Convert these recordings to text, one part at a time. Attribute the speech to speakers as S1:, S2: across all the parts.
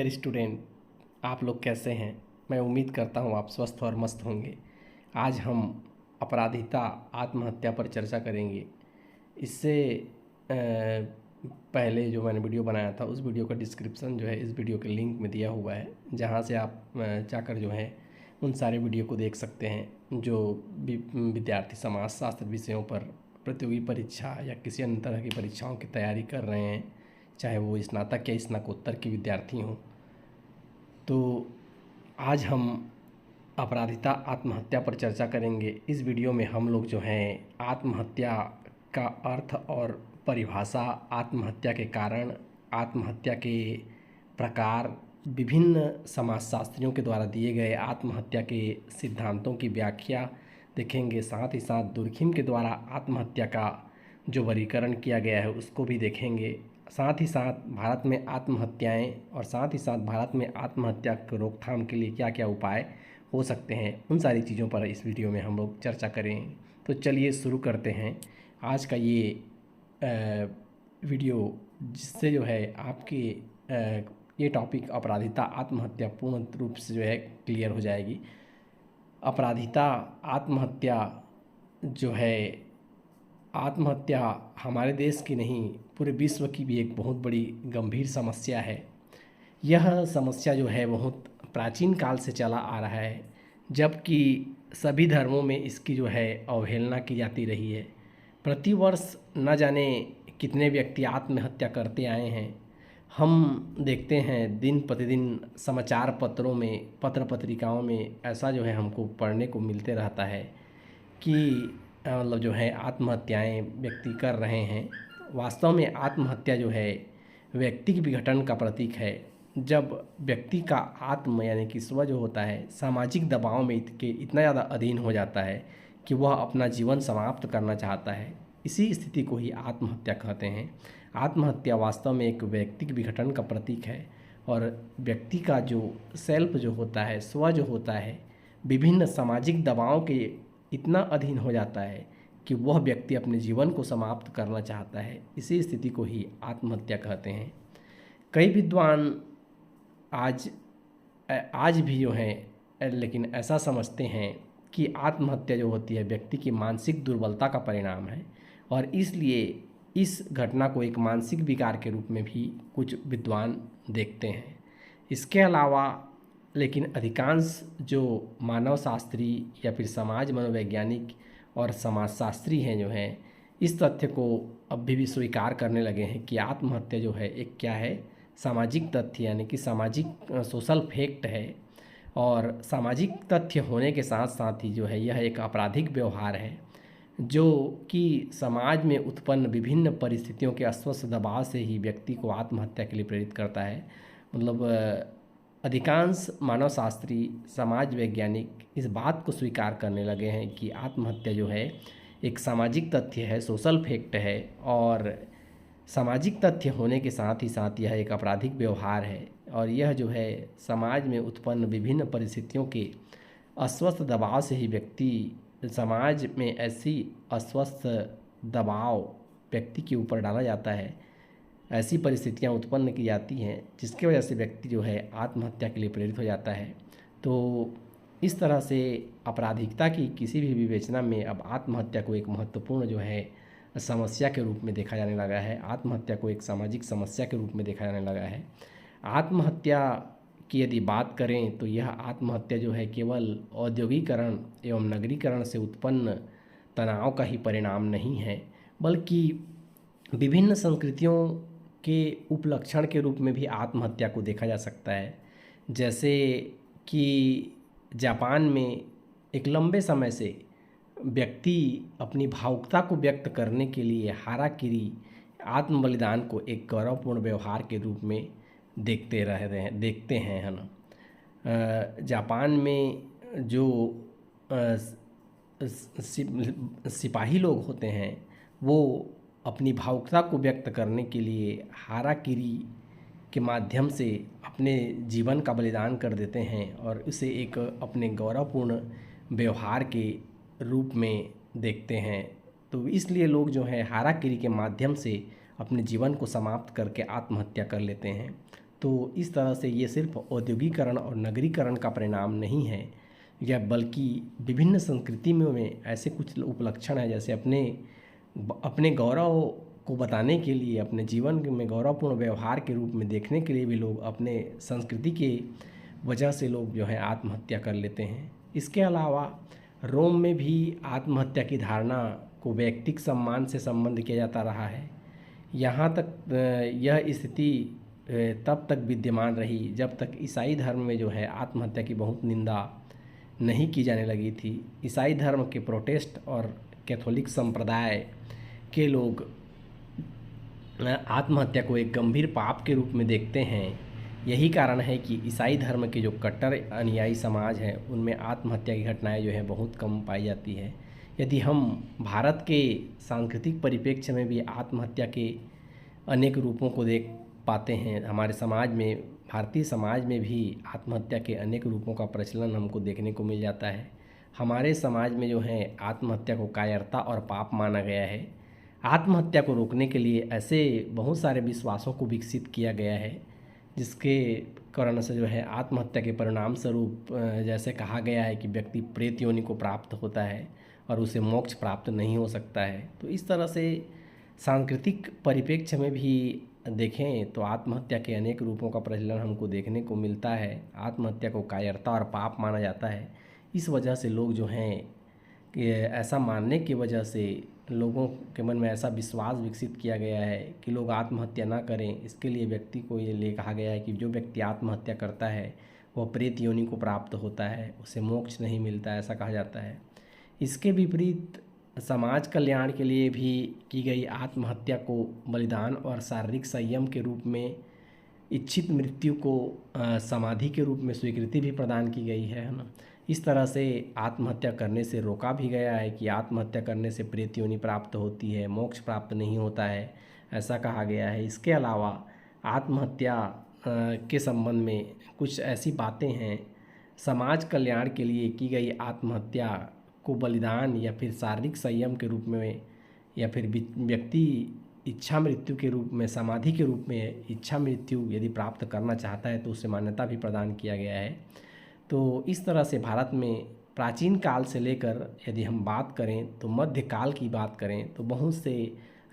S1: Dear student, आप लोग कैसे हैं। मैं उम्मीद करता हूँ आप स्वस्थ और मस्त होंगे। आज हम अपराधिता आत्महत्या पर चर्चा करेंगे। इससे पहले जो मैंने वीडियो बनाया था उस वीडियो का डिस्क्रिप्शन जो है इस वीडियो के लिंक में दिया हुआ है, जहाँ से आप जाकर जो है उन सारे वीडियो को देख सकते हैं जो विद्यार्थी समाजशास्त्र विषयों पर प्रतियोगी परीक्षा या किसी अन्य तरह की परीक्षाओं की तैयारी कर रहे हैं, चाहे वो स्नातक या स्नातकोत्तर के विद्यार्थी हों। तो आज हम अपराधिता आत्महत्या पर चर्चा करेंगे। इस वीडियो में हम लोग जो हैं आत्महत्या का अर्थ और परिभाषा, आत्महत्या के कारण, आत्महत्या के प्रकार, विभिन्न समाजशास्त्रियों के द्वारा दिए गए आत्महत्या के सिद्धांतों की व्याख्या देखेंगे। साथ ही साथ दुर्खिम के द्वारा आत्महत्या का जो वर्गीकरण किया गया है उसको भी देखेंगे। साथ ही साथ भारत में आत्महत्याएं और साथ ही साथ भारत में आत्महत्या की रोकथाम के लिए क्या क्या उपाय हो सकते हैं, उन सारी चीज़ों पर इस वीडियो में हम लोग चर्चा करें। तो चलिए शुरू करते हैं आज का ये वीडियो, जिससे जो है आपके ये टॉपिक अपराधिता आत्महत्या पूर्ण रूप से जो है क्लियर हो जाएगी। अपराधिता आत्महत्या जो है, आत्महत्या हमारे देश की नहीं पूरे विश्व की भी एक बहुत बड़ी गंभीर समस्या है। यह समस्या जो है बहुत प्राचीन काल से चला आ रहा है, जबकि सभी धर्मों में इसकी जो है अवहेलना की जाती रही है। प्रतिवर्ष न जाने कितने व्यक्ति आत्महत्या करते आए हैं। हम देखते हैं दिन प्रतिदिन समाचार पत्रों में, पत्र पत्रिकाओं में ऐसा जो है हमको पढ़ने को मिलते रहता है कि मतलब जो है आत्महत्याएं व्यक्ति कर रहे हैं। वास्तव में आत्महत्या जो है व्यक्ति के विघटन का प्रतीक है। जब व्यक्ति का आत्म यानी कि स्व जो होता है सामाजिक दबाव में इतना ज़्यादा अधीन हो जाता है कि वह अपना जीवन समाप्त करना चाहता है, इसी स्थिति को ही आत्महत्या कहते हैं। आत्महत्या वास्तव में एक व्यक्ति के विघटन का प्रतीक है और व्यक्ति का जो सेल्फ जो होता है, स्व जो होता है, विभिन्न सामाजिक दबावों के इतना अधीन हो जाता है कि वह व्यक्ति अपने जीवन को समाप्त करना चाहता है। इसी स्थिति को ही आत्महत्या कहते हैं। कई विद्वान आज भी जो हैं लेकिन ऐसा समझते हैं कि आत्महत्या जो होती है व्यक्ति की मानसिक दुर्बलता का परिणाम है और इसलिए इस घटना को एक मानसिक विकार के रूप में भी कुछ विद्वान देखते हैं। इसके अलावा लेकिन अधिकांश जो मानव शास्त्री या फिर समाज मनोवैज्ञानिक और समाजशास्त्री हैं जो हैं इस तथ्य को अब भी स्वीकार करने लगे हैं कि आत्महत्या जो है एक क्या है, सामाजिक तथ्य यानी कि सामाजिक सोशल फैक्ट है। और सामाजिक तथ्य होने के साथ साथ ही जो है यह एक आपराधिक व्यवहार है जो कि समाज में उत्पन्न विभिन्न परिस्थितियों के अस्वस्थ दबाव से ही व्यक्ति को आत्महत्या के लिए प्रेरित करता है। मतलब अधिकांश मानव शास्त्री, समाज वैज्ञानिक इस बात को स्वीकार करने लगे हैं कि आत्महत्या जो है एक सामाजिक तथ्य है, सोशल फैक्ट है और सामाजिक तथ्य होने के साथ ही साथ यह एक आपराधिक व्यवहार है। और यह जो है समाज में उत्पन्न विभिन्न परिस्थितियों के अस्वस्थ दबाव से ही व्यक्ति, समाज में ऐसी अस्वस्थ दबाव व्यक्ति के ऊपर डाला जाता है, ऐसी परिस्थितियां उत्पन्न की जाती हैं जिसकी वजह से व्यक्ति जो है आत्महत्या के लिए प्रेरित हो जाता है। तो इस तरह से आपराधिकता की किसी भी विवेचना में अब आत्महत्या को एक महत्वपूर्ण जो है समस्या के रूप में देखा जाने लगा है। आत्महत्या को एक सामाजिक समस्या के रूप में देखा जाने लगा है। आत्महत्या की यदि बात करें तो यह आत्महत्या जो है केवल औद्योगिकरण एवं नगरीकरण से उत्पन्न तनाव का ही परिणाम नहीं है, बल्कि विभिन्न संस्कृतियों के उपलक्षण के रूप में भी आत्महत्या को देखा जा सकता है। जैसे कि जापान में एक लंबे समय से व्यक्ति अपनी भावुकता को व्यक्त करने के लिए हाराकिरी आत्म बलिदान को एक गौरवपूर्ण व्यवहार के रूप में देखते हैं, है ना। जापान में जो सिपाही लोग होते हैं वो अपनी भावुकता को व्यक्त करने के लिए हाराकिरी के माध्यम से अपने जीवन का बलिदान कर देते हैं और उसे एक अपने गौरवपूर्ण व्यवहार के रूप में देखते हैं। तो इसलिए लोग जो है हाराकिरी के माध्यम से अपने जीवन को समाप्त करके आत्महत्या कर लेते हैं। तो इस तरह से ये सिर्फ औद्योगिकरण और नगरीकरण का परिणाम नहीं है, यह बल्कि विभिन्न संस्कृति में ऐसे कुछ उपलक्षण हैं, जैसे अपने गौरव को बताने के लिए, अपने जीवन में गौरवपूर्ण व्यवहार के रूप में देखने के लिए भी लोग अपने संस्कृति के वजह से लोग जो है आत्महत्या कर लेते हैं। इसके अलावा रोम में भी आत्महत्या की धारणा को व्यक्तिगत सम्मान से संबंध किया जाता रहा है। यहाँ तक यह स्थिति तब तक विद्यमान रही जब तक ईसाई धर्म में जो है आत्महत्या की बहुत निंदा नहीं की जाने लगी थी। ईसाई धर्म के प्रोटेस्ट और कैथोलिक संप्रदाय के लोग आत्महत्या को एक गंभीर पाप के रूप में देखते हैं। यही कारण है कि ईसाई धर्म के जो कट्टर अनुयायी समाज हैं उनमें आत्महत्या की घटनाएं जो है बहुत कम पाई जाती है। यदि हम भारत के सांस्कृतिक परिप्रेक्ष्य में भी आत्महत्या के अनेक रूपों को देख पाते हैं, हमारे समाज में, भारतीय समाज में भी आत्महत्या के अनेक रूपों का प्रचलन हमको देखने को मिल जाता है। हमारे समाज में जो है आत्महत्या को कायरता और पाप माना गया है। आत्महत्या को रोकने के लिए ऐसे बहुत सारे विश्वासों को विकसित किया गया है, जिसके कारण से जो है आत्महत्या के परिणाम स्वरूप जैसे कहा गया है कि व्यक्ति प्रेत योनि को प्राप्त होता है और उसे मोक्ष प्राप्त नहीं हो सकता है। तो इस तरह से सांस्कृतिक परिप्रेक्ष्य में भी देखें तो आत्महत्या के अनेक रूपों का प्रचलन हमको देखने को मिलता है। आत्महत्या को कायरता और पाप माना जाता है। इस वजह से लोग जो हैं कि ऐसा मानने की वजह से लोगों के मन में ऐसा विश्वास विकसित किया गया है कि लोग आत्महत्या ना करें। इसके लिए व्यक्ति को ये लिए कहा गया है कि जो व्यक्ति आत्महत्या करता है वह प्रेत योनि को प्राप्त होता है, उसे मोक्ष नहीं मिलता, ऐसा कहा जाता है। इसके विपरीत समाज कल्याण के लिए भी की गई आत्महत्या को बलिदान और शारीरिक संयम के रूप में इच्छित मृत्यु को समाधि के रूप में स्वीकृति भी प्रदान की गई है ना। इस तरह से आत्महत्या करने से रोका भी गया है कि आत्महत्या करने से प्रेत योनि प्राप्त होती है, मोक्ष प्राप्त नहीं होता है, ऐसा कहा गया है। इसके अलावा आत्महत्या के संबंध में कुछ ऐसी बातें हैं, समाज कल्याण के लिए की गई आत्महत्या को बलिदान या फिर शारीरिक संयम के रूप में या फिर व्यक्ति इच्छा मृत्यु के रूप में, समाधि के रूप में इच्छा मृत्यु यदि प्राप्त करना चाहता है तो उसे मान्यता भी प्रदान किया गया है। तो इस तरह से भारत में प्राचीन काल से लेकर यदि हम बात करें तो मध्यकाल की बात करें तो बहुत से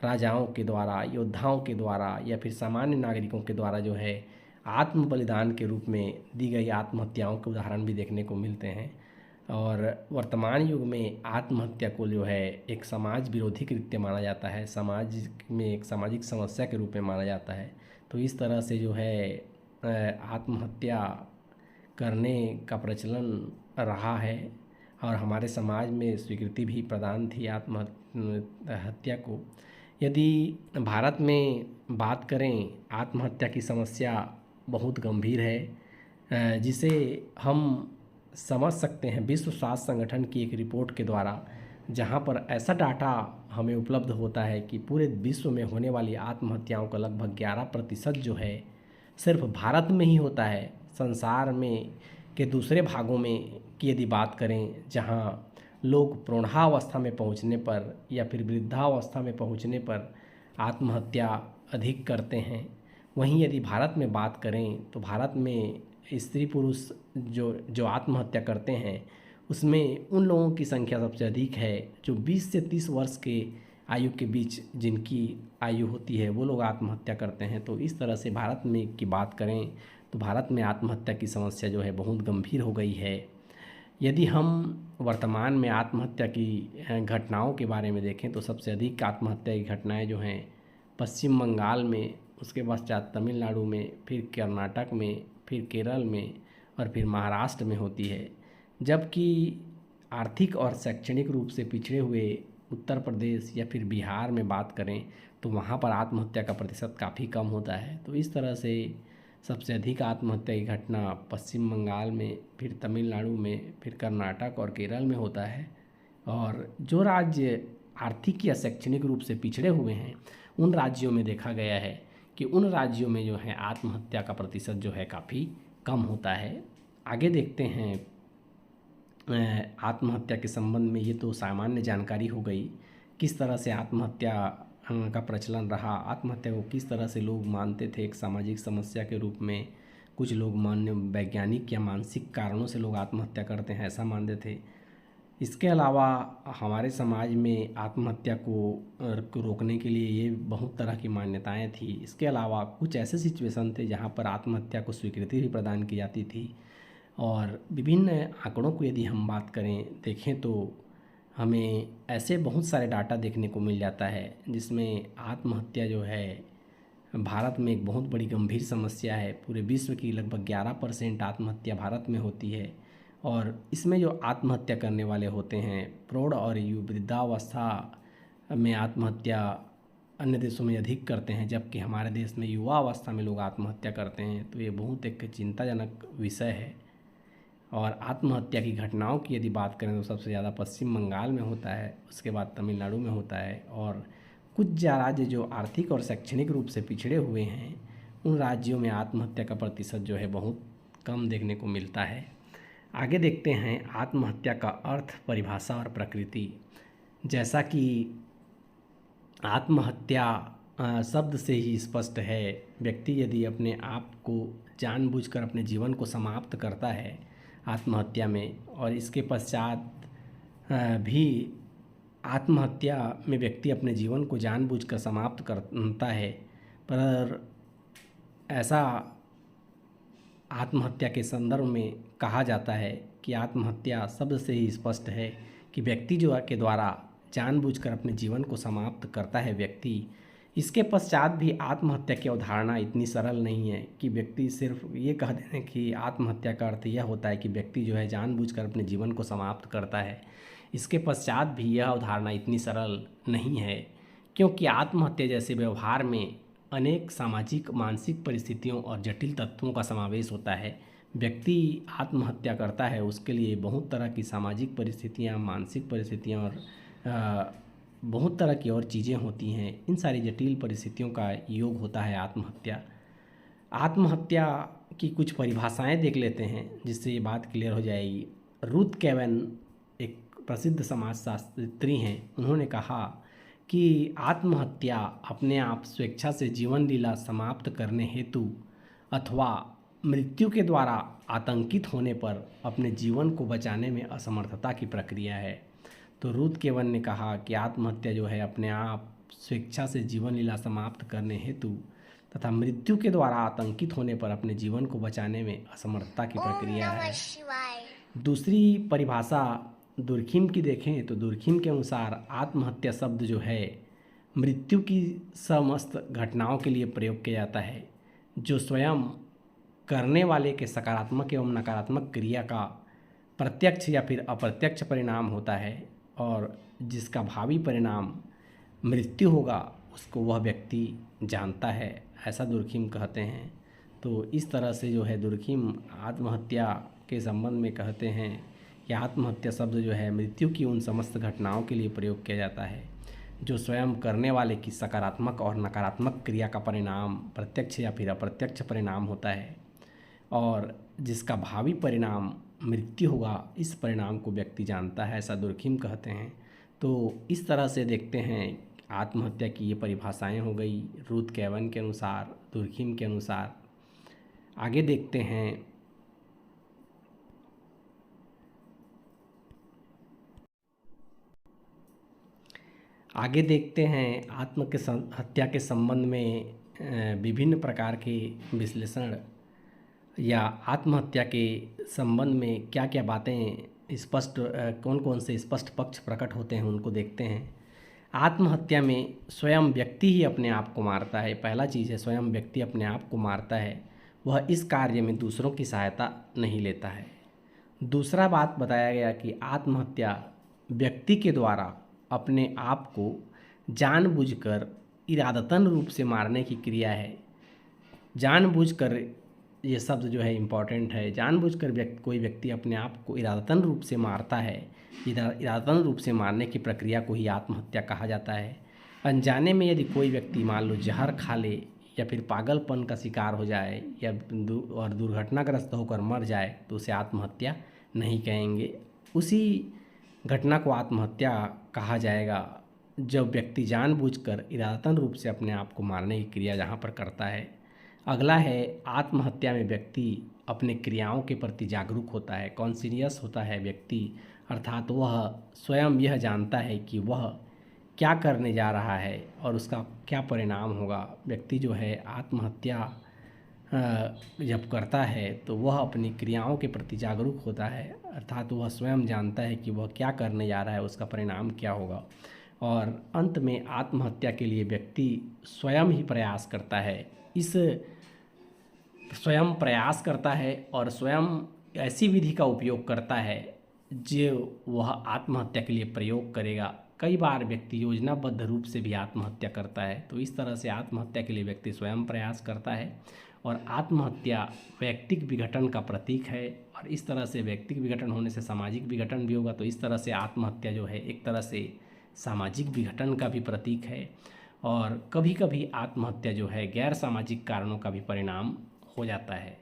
S1: राजाओं के द्वारा, योद्धाओं के द्वारा या फिर सामान्य नागरिकों के द्वारा जो है आत्म बलिदान के रूप में दी गई आत्महत्याओं के उदाहरण भी देखने को मिलते हैं। और वर्तमान युग में आत्महत्या को जो है एक समाज विरोधी कृत्य माना जाता है, समाज में एक सामाजिक समस्या के रूप में माना जाता है। तो इस तरह से जो है आत्महत्या करने का प्रचलन रहा है और हमारे समाज में स्वीकृति भी प्रदान थी आत्महत्या को। यदि भारत में बात करें, आत्महत्या की समस्या बहुत गंभीर है, जिसे हम समझ सकते हैं विश्व स्वास्थ्य संगठन की एक रिपोर्ट के द्वारा, जहां पर ऐसा डाटा हमें उपलब्ध होता है कि पूरे विश्व में होने वाली आत्महत्याओं का लगभग 11% जो है सिर्फ भारत में ही होता है। संसार में के दूसरे भागों में की यदि बात करें, जहां लोग प्रौढ़ावस्था में पहुंचने पर या फिर वृद्धावस्था में पहुंचने पर आत्महत्या अधिक करते हैं, वहीं यदि भारत में बात करें तो भारत में स्त्री पुरुष जो आत्महत्या करते हैं उसमें उन लोगों की संख्या सबसे अधिक है जो 20 से 30 वर्ष के आयु के बीच जिनकी आयु होती है, वो लोग आत्महत्या करते हैं। तो इस तरह से भारत में की बात करें तो भारत में आत्महत्या की समस्या जो है बहुत गंभीर हो गई है। यदि हम वर्तमान में आत्महत्या की घटनाओं के बारे में देखें तो सबसे अधिक आत्महत्या की घटनाएं जो हैं पश्चिम बंगाल में, उसके पश्चात तमिलनाडु में, फिर कर्नाटक में, फिर केरल में और फिर महाराष्ट्र में होती है। जबकि आर्थिक और शैक्षणिक रूप से पिछड़े हुए उत्तर प्रदेश या फिर बिहार में बात करें तो वहाँ पर आत्महत्या का प्रतिशत काफ़ी कम होता है। तो इस तरह से सबसे अधिक आत्महत्या की घटना पश्चिम बंगाल में, फिर तमिलनाडु में, फिर कर्नाटक और केरल में होता है। और जो राज्य आर्थिक या शैक्षणिक रूप से पिछड़े हुए हैं उन राज्यों में देखा गया है कि उन राज्यों में जो है आत्महत्या का प्रतिशत जो है काफ़ी कम होता है। आगे देखते हैं आत्महत्या के संबंध में। ये तो सामान्य जानकारी हो गई, किस तरह से आत्महत्या का प्रचलन रहा। आत्महत्या को किस तरह से लोग मानते थे एक सामाजिक समस्या के रूप में, कुछ लोग मान्य वैज्ञानिक या मानसिक कारणों से लोग आत्महत्या करते हैं ऐसा मानते थे। इसके अलावा हमारे समाज में आत्महत्या को रोकने के लिए ये बहुत तरह की मान्यताएं थी। इसके अलावा कुछ ऐसे सिचुएशन थे जहाँ पर आत्महत्या को स्वीकृति भी प्रदान की जाती थी। और विभिन्न आंकड़ों को यदि हम बात करें देखें तो हमें ऐसे बहुत सारे डाटा देखने को मिल जाता है जिसमें आत्महत्या जो है भारत में एक बहुत बड़ी गंभीर समस्या है। पूरे विश्व की लगभग 11% आत्महत्या भारत में होती है। और इसमें जो आत्महत्या करने वाले होते हैं प्रौढ़ और वृद्धावस्था में आत्महत्या अन्य देशों में अधिक करते हैं, जबकि हमारे देश में युवा अवस्था में लोग आत्महत्या करते हैं। तो ये बहुत एक चिंताजनक विषय है। और आत्महत्या की घटनाओं की यदि बात करें तो सबसे ज़्यादा पश्चिम बंगाल में होता है, उसके बाद तमिलनाडु में होता है। और कुछ राज्य जो आर्थिक और शैक्षणिक रूप से पिछड़े हुए हैं उन राज्यों में आत्महत्या का प्रतिशत जो है बहुत कम देखने को मिलता है। आगे देखते हैं आत्महत्या का अर्थ, परिभाषा और प्रकृति। जैसा कि आत्महत्या शब्द से ही स्पष्ट है, व्यक्ति यदि अपने आप को जानबूझकर अपने जीवन को समाप्त करता है आत्महत्या में, और इसके पश्चात भी आत्महत्या में व्यक्ति अपने जीवन को जानबूझकर समाप्त करता है, पर ऐसा आत्महत्या के संदर्भ में कहा जाता है कि आत्महत्या शब्द से ही स्पष्ट है कि व्यक्ति जो के द्वारा जानबूझकर अपने जीवन को समाप्त करता है व्यक्ति। इसके पश्चात भी आत्महत्या की अवधारणा इतनी सरल नहीं है कि व्यक्ति सिर्फ ये कह दें कि आत्महत्या का अर्थ यह होता है कि व्यक्ति जो है जानबूझकर अपने जीवन को समाप्त करता है। इसके पश्चात भी यह अवधारणा इतनी सरल नहीं है, क्योंकि आत्महत्या जैसे व्यवहार में अनेक सामाजिक, मानसिक परिस्थितियों और जटिल तत्वों का समावेश होता है। व्यक्ति आत्महत्या करता है उसके लिए बहुत तरह की सामाजिक परिस्थितियाँ, मानसिक परिस्थितियाँ और बहुत तरह की और चीज़ें होती हैं। इन सारी जटिल परिस्थितियों का योग होता है आत्महत्या। आत्महत्या की कुछ परिभाषाएं देख लेते हैं जिससे ये बात क्लियर हो जाएगी। रूथ केवन एक प्रसिद्ध समाजशास्त्री हैं, उन्होंने कहा कि आत्महत्या अपने आप स्वेच्छा से जीवन लीला समाप्त करने हेतु अथवा मृत्यु के द्वारा आतंकित होने पर अपने जीवन को बचाने में असमर्थता की प्रक्रिया है। तो रूथ केवन ने कहा कि आत्महत्या जो है अपने आप स्वेच्छा से जीवन लीला समाप्त करने हेतु तथा मृत्यु के द्वारा आतंकित होने पर अपने जीवन को बचाने में असमर्थता की प्रक्रिया है। दूसरी परिभाषा दुर्खिम की देखें तो दुर्खिम के अनुसार आत्महत्या शब्द जो है मृत्यु की समस्त घटनाओं के लिए प्रयोग किया जाता है जो स्वयं करने वाले के सकारात्मक एवं नकारात्मक क्रिया का प्रत्यक्ष या फिर अप्रत्यक्ष परिणाम होता है, और जिसका भावी परिणाम मृत्यु होगा उसको वह व्यक्ति जानता है, ऐसा दुर्खिम कहते हैं। तो इस तरह से जो है दुर्खिम आत्महत्या के संबंध में कहते हैं कि आत्महत्या शब्द जो है मृत्यु की उन समस्त घटनाओं के लिए प्रयोग किया जाता है जो स्वयं करने वाले की सकारात्मक और नकारात्मक क्रिया का परिणाम प्रत्यक्ष या फिर अप्रत्यक्ष परिणाम होता है, और जिसका भावी परिणाम मृत्यु होगा, इस परिणाम को व्यक्ति जानता है, ऐसा दुर्खिम कहते हैं। तो इस तरह से देखते हैं आत्महत्या की ये परिभाषाएं हो गई रूथ केवन के अनुसार, दुर्खिम के अनुसार। आगे देखते हैं आत्महत्या के संबंध में विभिन्न प्रकार के विश्लेषण या आत्महत्या के संबंध में क्या क्या बातें स्पष्ट, कौन कौन से स्पष्ट पक्ष प्रकट होते हैं उनको देखते हैं। आत्महत्या में स्वयं व्यक्ति ही अपने आप को मारता है। पहला चीज़ है स्वयं व्यक्ति अपने आप को मारता है, वह इस कार्य में दूसरों की सहायता नहीं लेता है। दूसरा बात बताया गया कि आत्महत्या व्यक्ति के द्वारा अपने आप को जानबूझकर इरादतन रूप से मारने की क्रिया है। जानबूझकर ये शब्द जो है इम्पॉर्टेंट है। जानबूझकर कोई व्यक्ति अपने आप को इरादतन रूप से मारता है। इरादतन रूप से मारने की प्रक्रिया को ही आत्महत्या कहा जाता है। अनजाने में यदि कोई व्यक्ति मान लो जहर खा ले या फिर पागलपन का शिकार हो जाए या और दुर्घटनाग्रस्त होकर मर जाए तो उसे आत्महत्या नहीं कहेंगे, उसी घटना को आत्महत्या कहा जाएगा जब व्यक्ति जानबूझकर इरादतन रूप से अपने आप को मारने की क्रिया जहाँ पर करता है। अगला है आत्महत्या में व्यक्ति अपने क्रियाओं के प्रति जागरूक होता है, कॉन्शियस होता है व्यक्ति, अर्थात वह स्वयं यह जानता है कि वह क्या करने जा रहा है और उसका क्या परिणाम होगा। व्यक्ति जो है आत्महत्या जब करता है तो वह अपनी क्रियाओं के प्रति जागरूक होता है, अर्थात वह स्वयं जानता है कि वह क्या करने जा रहा है, उसका परिणाम क्या होगा। और अंत में आत्महत्या के लिए व्यक्ति स्वयं ही प्रयास करता है। इस स्वयं प्रयास करता है और स्वयं ऐसी विधि का उपयोग करता है जो वह आत्महत्या के लिए प्रयोग करेगा। कई बार व्यक्ति योजनाबद्ध रूप से भी आत्महत्या करता है। तो इस तरह से आत्महत्या के लिए व्यक्ति स्वयं प्रयास करता है और आत्महत्या व्यक्तिक विघटन का प्रतीक है। और इस तरह से व्यक्तिक विघटन होने से सामाजिक विघटन भी होगा। तो इस तरह से आत्महत्या जो है एक तरह से सामाजिक विघटन का भी प्रतीक है। और कभी कभी आत्महत्या जो है गैर सामाजिक कारणों का भी परिणाम हो जाता है।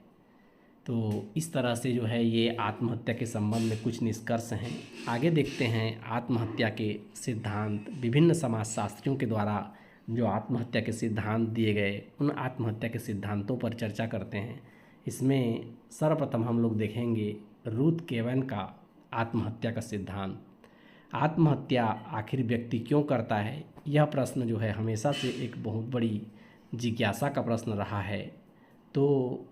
S1: तो इस तरह से जो है ये आत्महत्या के संबंध में कुछ निष्कर्ष हैं। आगे देखते हैं आत्महत्या के सिद्धांत। विभिन्न समाजशास्त्रियों के द्वारा जो आत्महत्या के सिद्धांत दिए गए, उन आत्महत्या के सिद्धांतों पर चर्चा करते हैं। इसमें सर्वप्रथम हम लोग देखेंगे रूथ केवन का आत्महत्या का सिद्धांत। आत्महत्या आखिर व्यक्ति क्यों करता है, यह प्रश्न जो है हमेशा से एक बहुत बड़ी जिज्ञासा का प्रश्न रहा है। तो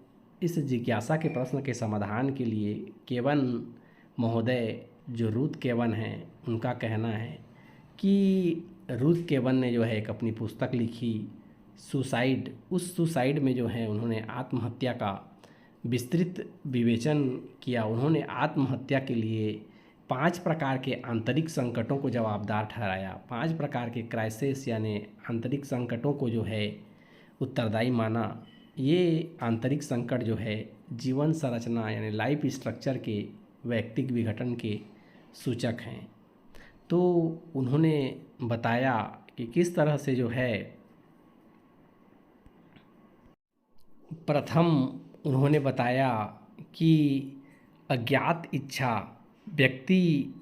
S1: इस जिज्ञासा के प्रश्न के समाधान के लिए केवन महोदय जो रूथ केवन हैं, उनका कहना है कि रूथ केवन ने जो है एक अपनी पुस्तक लिखी सुसाइड। उस सुसाइड में जो है उन्होंने आत्महत्या का विस्तृत विवेचन किया। उन्होंने आत्महत्या के लिए 5 प्रकार के आंतरिक संकटों को जवाबदार ठहराया। 5 प्रकार के क्राइसिस यानी आंतरिक संकटों को जो है उत्तरदायी माना। ये आंतरिक संकट जो है जीवन संरचना यानी लाइफ स्ट्रक्चर के व्यक्तिक विघटन के सूचक हैं। तो उन्होंने बताया कि किस तरह से जो है प्रथम उन्होंने बताया कि अज्ञात इच्छा व्यक्ति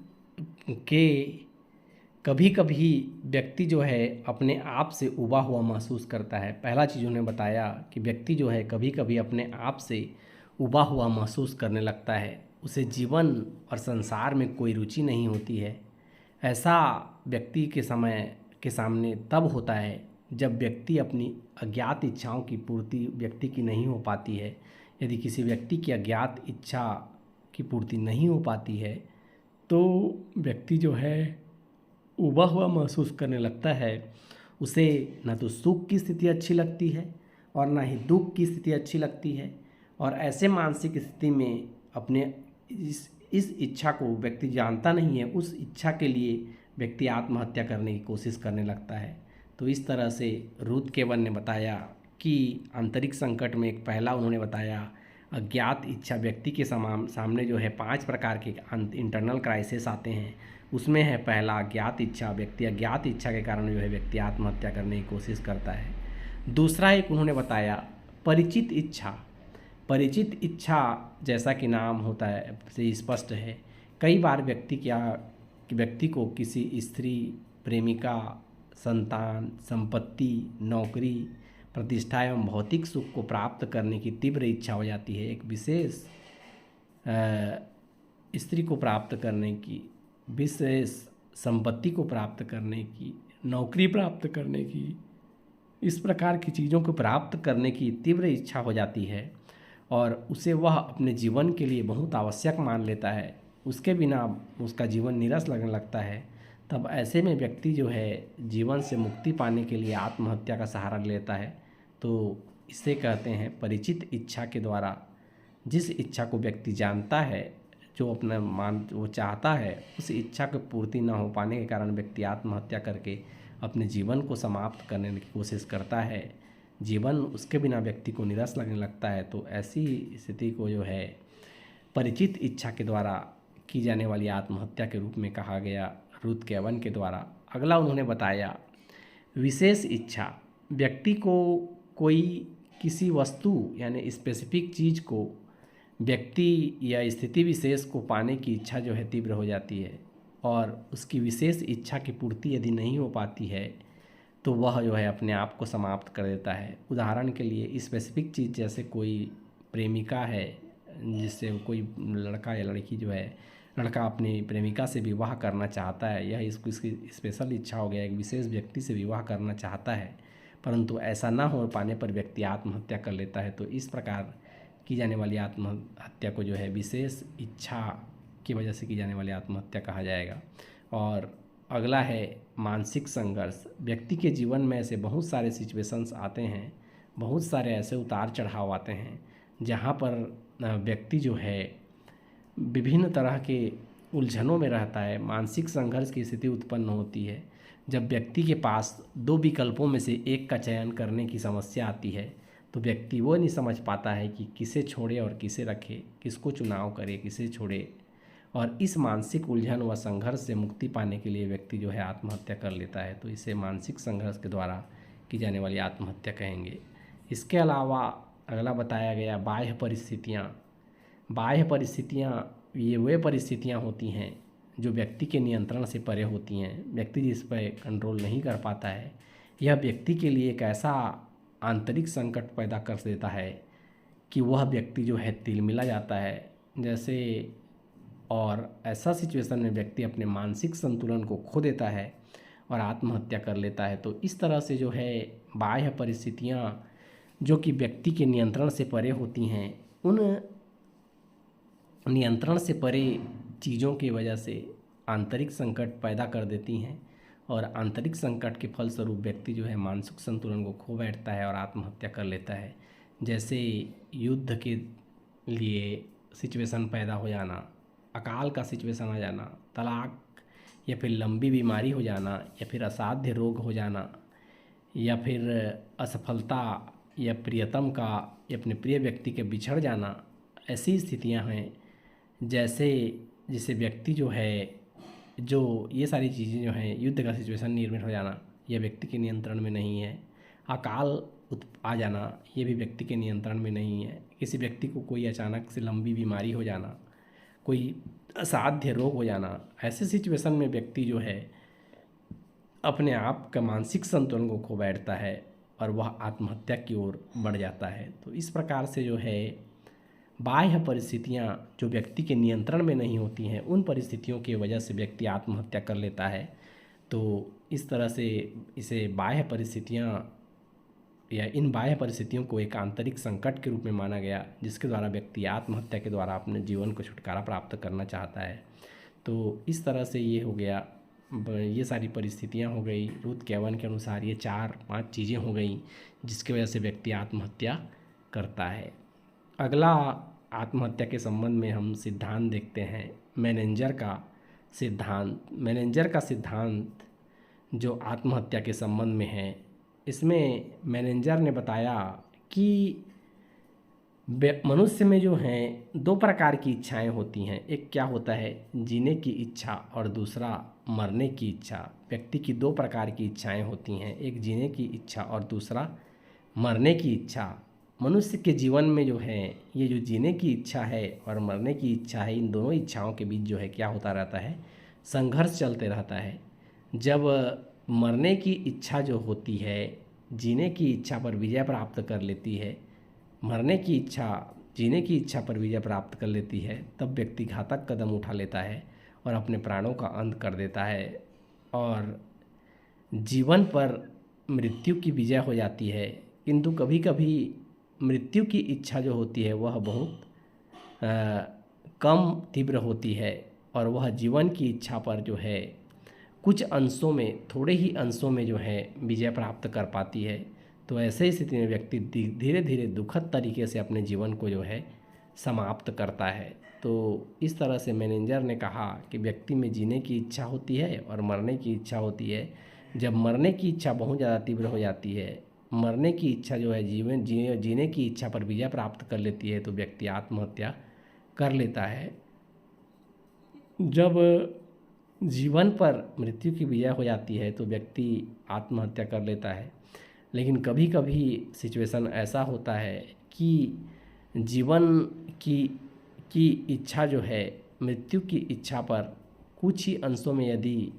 S1: के कभी कभी व्यक्ति जो है अपने आप से उबा हुआ महसूस करता है। पहला चीज़ उन्होंने बताया कि व्यक्ति जो है कभी कभी अपने आप से उबा हुआ महसूस करने लगता है, उसे जीवन और संसार में कोई रुचि नहीं होती है। ऐसा व्यक्ति के सामने तब होता है जब व्यक्ति अपनी अज्ञात इच्छाओं की पूर्ति व्यक्ति की नहीं हो पाती है। यदि किसी व्यक्ति की अज्ञात इच्छा की पूर्ति नहीं हो पाती है तो व्यक्ति जो है उबा हुआ महसूस करने लगता है। उसे न तो सुख की स्थिति अच्छी लगती है और ना ही दुख की स्थिति अच्छी लगती है। और ऐसे मानसिक स्थिति में अपने इस इच्छा को व्यक्ति जानता नहीं है, उस इच्छा के लिए व्यक्ति आत्महत्या करने की कोशिश करने लगता है। तो इस तरह से रूथ केवन ने बताया कि आंतरिक संकट में एक पहला उन्होंने बताया अज्ञात इच्छा। व्यक्ति के सामने जो है 5 प्रकार के इंटरनल क्राइसिस आते हैं। उसमें है पहला अज्ञात इच्छा। व्यक्ति अज्ञात इच्छा के कारण जो है व्यक्ति आत्महत्या करने की कोशिश करता है। दूसरा एक उन्होंने बताया परिचित इच्छा। परिचित इच्छा जैसा कि नाम होता है से स्पष्ट है, कई बार व्यक्ति को किसी स्त्री, प्रेमिका, संतान, संपत्ति, नौकरी, प्रतिष्ठा एवं भौतिक सुख को प्राप्त करने की तीव्र इच्छा हो जाती है। एक विशेष स्त्री को प्राप्त करने की, विशेष संपत्ति को प्राप्त करने की, नौकरी प्राप्त करने की, इस प्रकार की चीज़ों को प्राप्त करने की तीव्र इच्छा हो जाती है और उसे वह अपने जीवन के लिए बहुत आवश्यक मान लेता है। उसके बिना उसका जीवन नीरस लगने लगता है। तब ऐसे में व्यक्ति जो है जीवन से मुक्ति पाने के लिए आत्महत्या का सहारा लेता है। तो इसे कहते हैं परिचित इच्छा के द्वारा जिस इच्छा को व्यक्ति जानता है, जो अपना वो चाहता है, उस इच्छा की पूर्ति न हो पाने के कारण व्यक्ति आत्महत्या करके अपने जीवन को समाप्त करने की कोशिश करता है। जीवन उसके बिना व्यक्ति को निराश लगने लगता है। तो ऐसी स्थिति को जो है परिचित इच्छा के द्वारा की जाने वाली आत्महत्या के रूप में कहा गया रूथ केवन के द्वारा। अगला उन्होंने बताया विशेष इच्छा। व्यक्ति को कोई किसी वस्तु यानी स्पेसिफिक चीज़ को, व्यक्ति या स्थिति विशेष को पाने की इच्छा जो है तीव्र हो जाती है और उसकी विशेष इच्छा की पूर्ति यदि नहीं हो पाती है तो वह जो है अपने आप को समाप्त कर देता है। उदाहरण के लिए स्पेसिफिक चीज़, जैसे कोई प्रेमिका है जिससे कोई लड़का या लड़की जो है, लड़का अपनी प्रेमिका से विवाह करना चाहता है, यह इसकी स्पेशल इच्छा हो गया, एक विशेष व्यक्ति से विवाह करना चाहता है, परंतु ऐसा ना हो पाने पर व्यक्ति आत्महत्या कर लेता है। तो इस प्रकार की जाने वाली आत्महत्या को जो है विशेष इच्छा की वजह से की जाने वाली आत्महत्या कहा जाएगा। और अगला है मानसिक संघर्ष। व्यक्ति के जीवन में ऐसे बहुत सारे सिचुएशंस आते हैं, बहुत सारे ऐसे उतार चढ़ाव आते हैं जहाँ पर व्यक्ति जो है विभिन्न तरह के उलझनों में रहता है। मानसिक संघर्ष की स्थिति उत्पन्न होती है जब व्यक्ति के पास दो विकल्पों में से एक का चयन करने की समस्या आती है, तो व्यक्ति वो नहीं समझ पाता है कि किसे छोड़े और किसे रखे, किसको चुनाव करे, किसे छोड़े। और इस मानसिक उलझन व संघर्ष से मुक्ति पाने के लिए व्यक्ति जो है आत्महत्या कर लेता है। तो इसे मानसिक संघर्ष के द्वारा की जाने वाली आत्महत्या कहेंगे। इसके अलावा अगला बताया गया बाह्य परिस्थितियाँ। बाह्य परिस्थितियाँ ये वे परिस्थितियाँ होती हैं जो व्यक्ति के नियंत्रण से परे होती हैं, व्यक्ति जिस पर कंट्रोल नहीं कर पाता है। यह व्यक्ति के लिए एक ऐसा आंतरिक संकट पैदा कर देता है कि वह व्यक्ति जो है तिलमिला जाता है जैसे, और ऐसा सिचुएशन में व्यक्ति अपने मानसिक संतुलन को खो देता है और आत्महत्या कर लेता है। तो इस तरह से जो है बाह्य परिस्थितियाँ जो कि व्यक्ति के नियंत्रण से परे होती हैं, उन नियंत्रण से परे चीज़ों की वजह से आंतरिक संकट पैदा कर देती हैं और आंतरिक संकट के फलस्वरूप व्यक्ति जो है मानसिक संतुलन को खो बैठता है और आत्महत्या कर लेता है। जैसे युद्ध के लिए सिचुएशन पैदा हो जाना, अकाल का सिचुएशन आ जाना, तलाक या फिर लंबी बीमारी हो जाना, या फिर असाध्य रोग हो जाना, या फिर असफलता या प्रियतम का या अपने प्रिय व्यक्ति के बिछड़ जाना। ऐसी स्थितियां हैं जिसे व्यक्ति जो है, जो ये सारी चीज़ें जो हैं, युद्ध का सिचुएशन निर्मित हो जाना, यह व्यक्ति के नियंत्रण में नहीं है। अकाल आ जाना, ये भी व्यक्ति के नियंत्रण में नहीं है। किसी व्यक्ति को कोई अचानक से लंबी बीमारी हो जाना, कोई असाध्य रोग हो जाना, ऐसे सिचुएशन में व्यक्ति जो है अपने आप का मानसिक संतुलन को खो बैठता है और वह आत्महत्या की ओर बढ़ जाता है। तो इस प्रकार से जो है बाह्य परिस्थितियाँ जो व्यक्ति के नियंत्रण में नहीं होती हैं, उन परिस्थितियों की वजह से व्यक्ति आत्महत्या कर लेता है। तो इस तरह से इसे बाह्य परिस्थितियाँ या इन बाह्य परिस्थितियों को एक आंतरिक संकट के रूप में माना गया, जिसके द्वारा व्यक्ति आत्महत्या के द्वारा अपने जीवन को छुटकारा प्राप्त करना चाहता है। तो इस तरह से ये हो गया, ये सारी परिस्थितियाँ हो गई। रूथ केवन के अनुसार ये 4-5 चीज़ें हो गई जिसकी वजह से व्यक्ति आत्महत्या करता है। अगला आत्महत्या के संबंध में हम सिद्धांत देखते हैं, मेनेंजर का सिद्धांत। मेनेंजर का सिद्धांत जो आत्महत्या के संबंध में है, इसमें मेनेंजर ने बताया कि मनुष्य में जो हैं 2 प्रकार की इच्छाएं होती हैं। एक क्या होता है, जीने की इच्छा, और दूसरा मरने की इच्छा। व्यक्ति की 2 प्रकार की इच्छाएं होती हैं, एक जीने की इच्छा और दूसरा मरने की इच्छा। मनुष्य के जीवन में जो है ये जो जीने की इच्छा है और मरने की इच्छा है, इन दोनों इच्छाओं के बीच जो है क्या होता रहता है, संघर्ष चलते रहता है। जब मरने की इच्छा जो होती है जीने की इच्छा पर विजय प्राप्त कर लेती है, मरने की इच्छा जीने की इच्छा पर विजय प्राप्त कर लेती है, तब व्यक्ति घातक कदम उठा लेता है और अपने प्राणों का अंत कर देता है और जीवन पर मृत्यु की विजय हो जाती है। किंतु कभी कभी मृत्यु की इच्छा जो होती है वह बहुत कम तीव्र होती है और वह जीवन की इच्छा पर जो है कुछ अंशों में, थोड़े ही अंशों में जो है विजय प्राप्त कर पाती है। तो ऐसे स्थिति में व्यक्ति धीरे धीरे दुखद तरीके से अपने जीवन को जो है समाप्त करता है। तो इस तरह से मेनेंजर ने कहा कि व्यक्ति में जीने की इच्छा होती है और मरने की इच्छा होती है। जब मरने की इच्छा बहुत ज़्यादा तीव्र हो जाती है, मरने की इच्छा जो है जीने की इच्छा पर विजय प्राप्त कर लेती है, तो व्यक्ति आत्महत्या कर लेता है। जब जीवन पर मृत्यु की विजय हो जाती है तो व्यक्ति आत्महत्या कर लेता है। लेकिन कभी कभी सिचुएशन ऐसा होता है कि जीवन की इच्छा जो है मृत्यु की इच्छा पर कुछ ही अंशों में यदि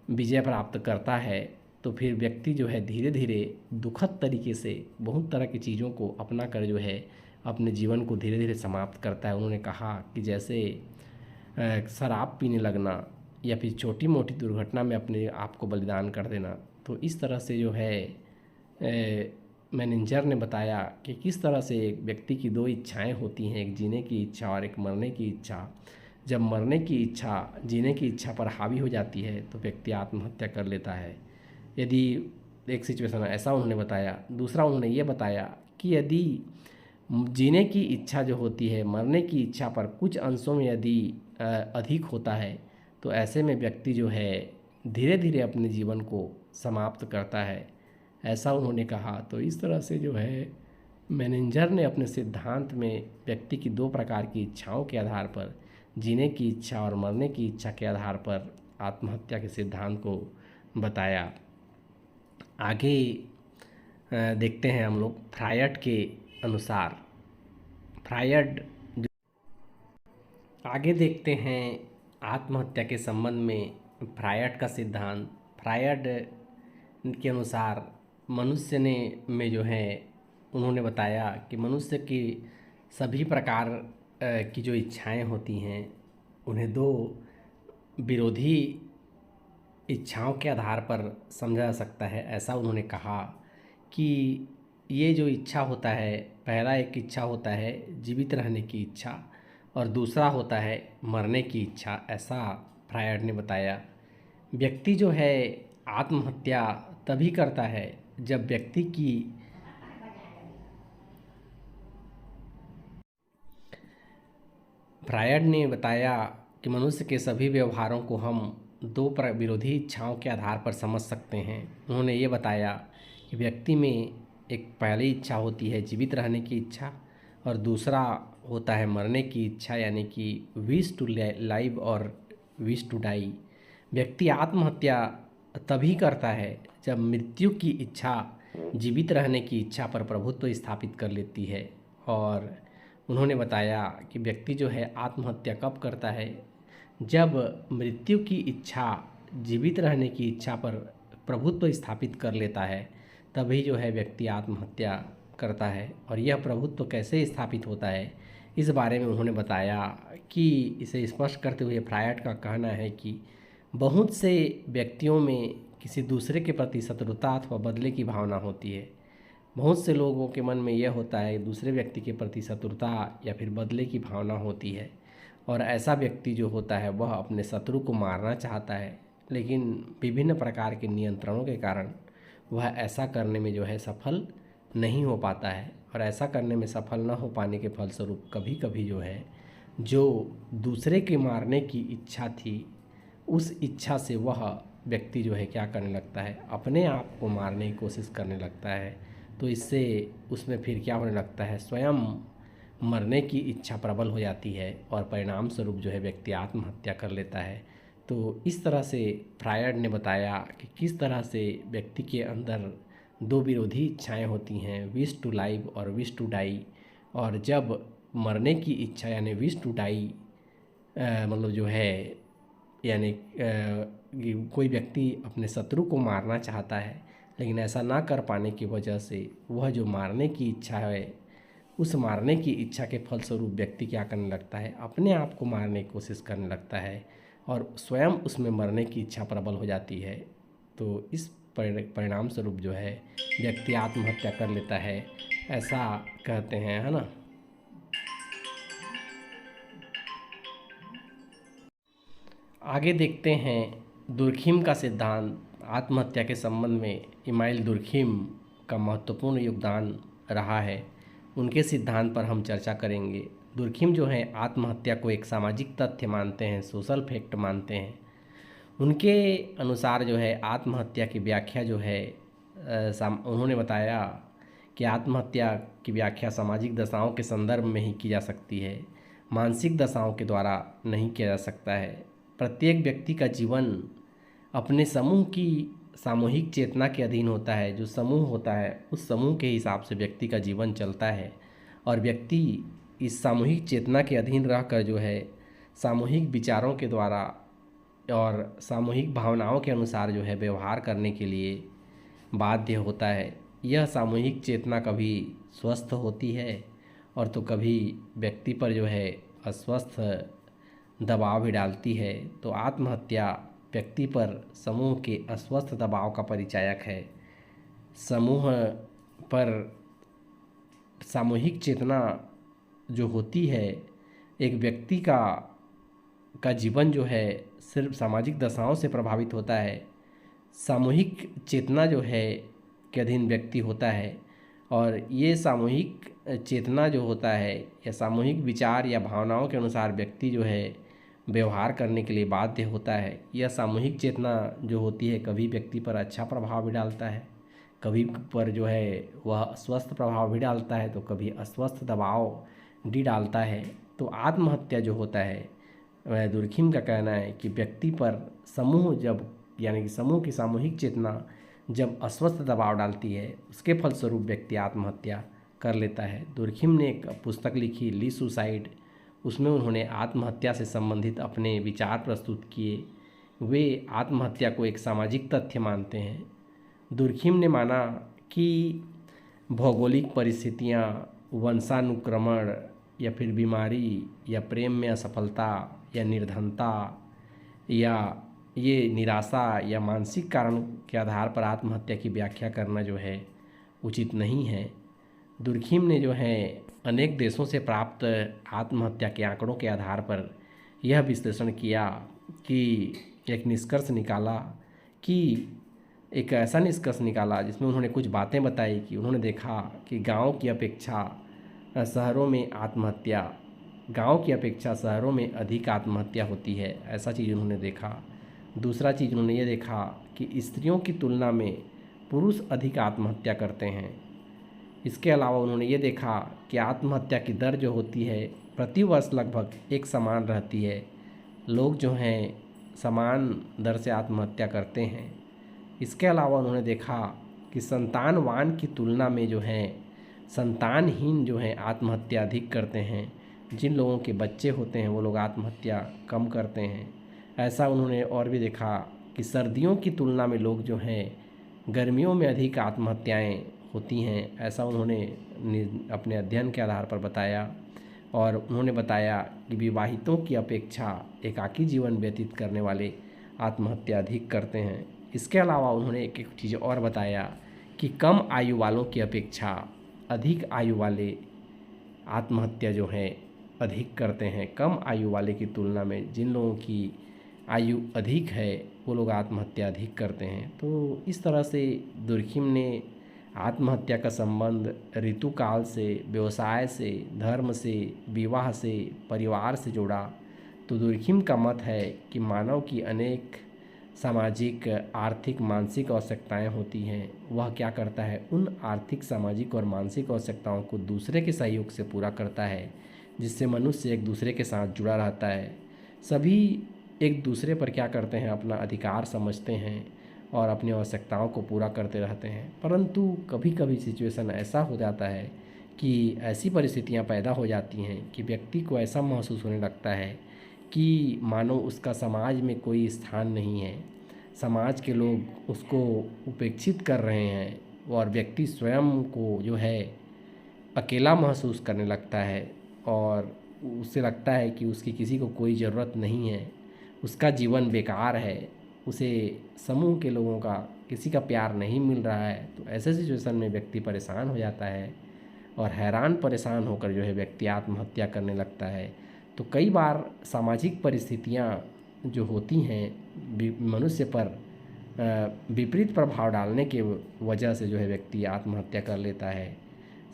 S1: विजय प्राप्त करता है तो फिर व्यक्ति जो है धीरे धीरे दुखद तरीके से बहुत तरह की चीज़ों को अपना कर जो है अपने जीवन को धीरे धीरे समाप्त करता है। उन्होंने कहा कि जैसे शराब पीने लगना या फिर छोटी मोटी दुर्घटना में अपने आप को बलिदान कर देना, तो इस तरह से जो है मैनेजर ने बताया कि किस तरह से एक व्यक्ति की दो इच्छाएं होती हैं, एक जीने की इच्छा और एक मरने की इच्छा। जब मरने की इच्छा जीने की इच्छा पर हावी हो जाती है तो व्यक्ति आत्महत्या कर लेता है। यदि एक सिचुएशन ऐसा उन्होंने बताया। दूसरा उन्होंने ये बताया कि यदि जीने की इच्छा जो होती है मरने की इच्छा पर कुछ अंशों में यदि अधिक होता है तो ऐसे में व्यक्ति जो है धीरे धीरे अपने जीवन को समाप्त करता है, ऐसा उन्होंने कहा। तो इस तरह से जो है मैनेजर ने अपने सिद्धांत में व्यक्ति की दो प्रकार की इच्छाओं के आधार पर, जीने की इच्छा और मरने की इच्छा के आधार पर आत्महत्या के सिद्धांत को बताया। आगे देखते हैं हम लोग फ्रायड के अनुसार। फ्रायड आगे देखते हैं आत्महत्या के संबंध में फ्रायड का सिद्धांत। फ्रायड के अनुसार मनुष्य ने में जो है उन्होंने बताया कि मनुष्य की सभी प्रकार की जो इच्छाएं होती हैं उन्हें दो विरोधी इच्छाओं के आधार पर समझा जा सकता है। ऐसा उन्होंने कहा कि ये जो इच्छा होता है, पहला एक इच्छा होता है जीवित रहने की इच्छा और दूसरा होता है मरने की इच्छा, ऐसा फ्रायड ने बताया। व्यक्ति जो है आत्महत्या तभी करता है जब व्यक्ति की फ्रायड ने बताया कि मनुष्य के सभी व्यवहारों को हम दो विरोधी इच्छाओं के आधार पर समझ सकते हैं। उन्होंने ये बताया कि व्यक्ति में एक पहली इच्छा होती है जीवित रहने की इच्छा और दूसरा होता है मरने की इच्छा, यानी कि विश टू लाइव और विश टू डाई। व्यक्ति आत्महत्या तभी करता है जब मृत्यु की इच्छा जीवित रहने की इच्छा पर प्रभुत्व स्थापित कर लेती है। और उन्होंने बताया कि व्यक्ति जो है आत्महत्या कब करता है, जब मृत्यु की इच्छा जीवित रहने की इच्छा पर प्रभुत्व स्थापित कर लेता है, तभी जो है व्यक्ति आत्महत्या करता है। और यह प्रभुत्व कैसे स्थापित होता है इस बारे में उन्होंने बताया कि इसे स्पष्ट करते हुए फ्रायड का कहना है कि बहुत से व्यक्तियों में किसी दूसरे के प्रति शत्रुता अथवा बदले की भावना होती है। बहुत से लोगों के मन में यह होता है दूसरे व्यक्ति के प्रति शत्रुता या फिर बदले की भावना होती है, और ऐसा व्यक्ति जो होता है वह अपने शत्रु को मारना चाहता है, लेकिन विभिन्न प्रकार के नियंत्रणों के कारण वह ऐसा करने में जो है सफल नहीं हो पाता है। और ऐसा करने में सफल न हो पाने के फलस्वरूप कभी कभी जो है जो दूसरे के मारने की इच्छा थी उस इच्छा से वह व्यक्ति जो है क्या करने लगता है, अपने आप को मारने की कोशिश करने लगता है। तो इससे उसमें फिर क्या होने लगता है, स्वयं मरने की इच्छा प्रबल हो जाती है और परिणाम स्वरूप जो है व्यक्ति आत्महत्या कर लेता है। तो इस तरह से फ्रायड ने बताया कि किस तरह से व्यक्ति के अंदर दो विरोधी इच्छाएं होती हैं, विश टू लाइव और विश टू डाई। और जब मरने की इच्छा यानी विश टू डाई मतलब जो है यानी कोई व्यक्ति अपने शत्रु को मारना चाहता है, लेकिन ऐसा ना कर पाने की वजह से वह जो मारने की इच्छा है उस मारने की इच्छा के फलस्वरूप व्यक्ति क्या करने लगता है, अपने आप को मारने की कोशिश करने लगता है और स्वयं उसमें मरने की इच्छा प्रबल हो जाती है। तो इस परिणाम स्वरूप जो है व्यक्ति आत्महत्या कर लेता है, ऐसा कहते हैं, है ना। आगे देखते हैं दुर्खिम का सिद्धांत। आत्महत्या के संबंध में इमाइल दुर्खिम का महत्वपूर्ण योगदान रहा है, उनके सिद्धांत पर हम चर्चा करेंगे। दुर्खिम जो है आत्महत्या को एक सामाजिक तथ्य मानते हैं, सोशल फैक्ट मानते हैं। उनके अनुसार जो है आत्महत्या की व्याख्या जो है उन्होंने बताया कि आत्महत्या की व्याख्या सामाजिक दशाओं के संदर्भ में ही की जा सकती है, मानसिक दशाओं के द्वारा नहीं किया जा सकता है। प्रत्येक व्यक्ति का जीवन अपने समूह की सामूहिक चेतना के अधीन होता है। जो समूह होता है उस समूह के हिसाब से व्यक्ति का जीवन चलता है और व्यक्ति इस सामूहिक चेतना के अधीन रहकर जो है सामूहिक विचारों के द्वारा और सामूहिक भावनाओं के अनुसार जो है व्यवहार करने के लिए बाध्य होता है। यह सामूहिक चेतना कभी स्वस्थ होती है और तो कभी व्यक्ति पर जो है अस्वस्थ दबाव भी डालती है। तो आत्महत्या व्यक्ति पर समूह के अस्वस्थ दबाव का परिचायक है। समूह पर सामूहिक चेतना जो होती है, एक व्यक्ति का जीवन जो है सिर्फ सामाजिक दशाओं से प्रभावित होता है। सामूहिक चेतना जो है के अधीन व्यक्ति होता है और ये सामूहिक चेतना जो होता है या सामूहिक विचार या भावनाओं के अनुसार व्यक्ति जो है व्यवहार करने के लिए बाध्य होता है। यह सामूहिक चेतना जो होती है कभी व्यक्ति पर अच्छा प्रभाव भी डालता है, कभी पर जो है वह अस्वस्थ प्रभाव भी डालता है, तो कभी अस्वस्थ दबाव भी डालता है। तो आत्महत्या जो होता है वह दुर्खिम का कहना है कि व्यक्ति पर समूह जब यानी कि समूह की सामूहिक चेतना जब अस्वस्थ दबाव डालती है, उसके फलस्वरूप व्यक्ति आत्महत्या कर लेता है। दुर्खिम ने एक पुस्तक लिखी ली सुसाइड, उसमें उन्होंने आत्महत्या से संबंधित अपने विचार प्रस्तुत किए। वे आत्महत्या को एक सामाजिक तथ्य मानते हैं। दुर्खिम ने माना कि भौगोलिक परिस्थितियाँ, वंशानुक्रमण या फिर बीमारी या प्रेम में असफलता या निर्धनता या ये निराशा या मानसिक कारण के आधार पर आत्महत्या की व्याख्या करना जो है उचित नहीं है। दुर्खिम ने जो है अनेक देशों से प्राप्त आत्महत्या के आंकड़ों के आधार पर यह विश्लेषण किया कि एक निष्कर्ष निकाला कि एक ऐसा निष्कर्ष निकाला जिसमें उन्होंने कुछ बातें बताई कि उन्होंने देखा कि गांव की अपेक्षा शहरों में अधिक आत्महत्या होती है, ऐसा चीज़ उन्होंने देखा। दूसरा चीज़ उन्होंने ये देखा कि स्त्रियों की तुलना में पुरुष अधिक आत्महत्या करते हैं। इसके अलावा उन्होंने ये देखा कि आत्महत्या की दर जो होती है प्रति वर्ष लगभग एक समान रहती है। लोग जो हैं समान दर से आत्महत्या करते हैं। इसके अलावा उन्होंने देखा कि संतानवान की तुलना में जो है संतानहीन जो है आत्महत्या अधिक करते हैं। जिन लोगों के बच्चे होते हैं वो लोग आत्महत्या कम करते हैं। ऐसा उन्होंने और भी देखा कि सर्दियों की तुलना में लोग जो हैं गर्मियों में अधिक आत्महत्याएं होती हैं, ऐसा उन्होंने अपने अध्ययन के आधार पर बताया। और उन्होंने बताया कि विवाहितों की अपेक्षा एकाकी जीवन व्यतीत करने वाले आत्महत्या अधिक करते हैं। इसके अलावा उन्होंने एक चीज़ और बताया कि कम आयु वालों की अपेक्षा अधिक आयु वाले आत्महत्या जो है अधिक करते हैं। कम आयु वाले की तुलना में जिन लोगों की आयु अधिक है वो लोग आत्महत्या अधिक करते हैं। तो इस तरह से दुर्खिम ने आत्महत्या का संबंध ऋतुकाल से, व्यवसाय से, धर्म से, विवाह से, परिवार से जोड़ा। तो दुर्खिम का मत है कि मानव की अनेक सामाजिक, आर्थिक, मानसिक आवश्यकताएं होती हैं। वह क्या करता है, उन आर्थिक, सामाजिक और मानसिक आवश्यकताओं को दूसरे के सहयोग से पूरा करता है, जिससे मनुष्य एक दूसरे के साथ जुड़ा रहता है। सभी एक दूसरे पर क्या करते हैं, अपना अधिकार समझते हैं और अपनी आवश्यकताओं को पूरा करते रहते हैं। परंतु कभी कभी सिचुएशन ऐसा हो जाता है कि ऐसी परिस्थितियां पैदा हो जाती हैं कि व्यक्ति को ऐसा महसूस होने लगता है कि मानो उसका समाज में कोई स्थान नहीं है, समाज के लोग उसको उपेक्षित कर रहे हैं और व्यक्ति स्वयं को जो है अकेला महसूस करने लगता है और उसे लगता है कि उसकी किसी को कोई ज़रूरत नहीं है, उसका जीवन बेकार है, उसे समूह के लोगों का किसी का प्यार नहीं मिल रहा है। तो ऐसे सिचुएशन में व्यक्ति परेशान हो जाता है और हैरान परेशान होकर जो है व्यक्ति आत्महत्या करने लगता है। तो कई बार सामाजिक परिस्थितियाँ जो होती हैं मनुष्य पर विपरीत प्रभाव डालने के वजह से जो है व्यक्ति आत्महत्या कर लेता है।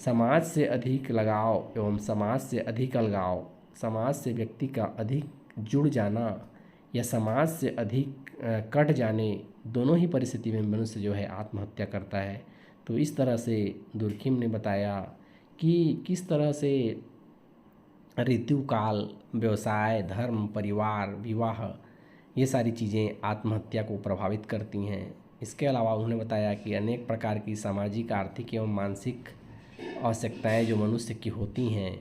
S1: समाज से अधिक लगाव एवं समाज से अधिक अलगाव, समाज से व्यक्ति का अधिक जुड़ जाना या समाज से अधिक कट जाने, दोनों ही परिस्थिति में मनुष्य जो है आत्महत्या करता है। तो इस तरह से दुर्खिम ने बताया कि किस तरह से ऋतुकाल, व्यवसाय, धर्म, परिवार, विवाह, ये सारी चीज़ें आत्महत्या को प्रभावित करती हैं। इसके अलावा उन्होंने बताया कि अनेक प्रकार की सामाजिक, आर्थिक एवं मानसिक आवश्यकताएं जो मनुष्य की होती हैं,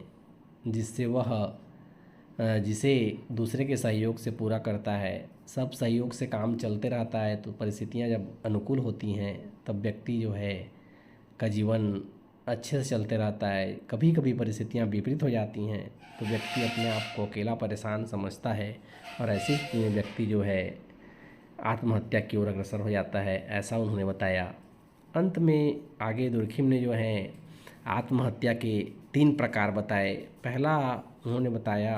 S1: जिसे दूसरे के सहयोग से पूरा करता है। सब सहयोग से काम चलते रहता है, तो परिस्थितियाँ जब अनुकूल होती हैं तब व्यक्ति जो है का जीवन अच्छे से चलते रहता है। कभी कभी परिस्थितियाँ विपरीत हो जाती हैं तो व्यक्ति अपने आप को अकेला परेशान समझता है और ऐसी स्थिति में व्यक्ति जो है आत्महत्या की ओर अग्रसर हो जाता है, ऐसा उन्होंने बताया। अंत में आगे दुर्खिम ने जो है आत्महत्या के 3 प्रकार बताए। पहला उन्होंने बताया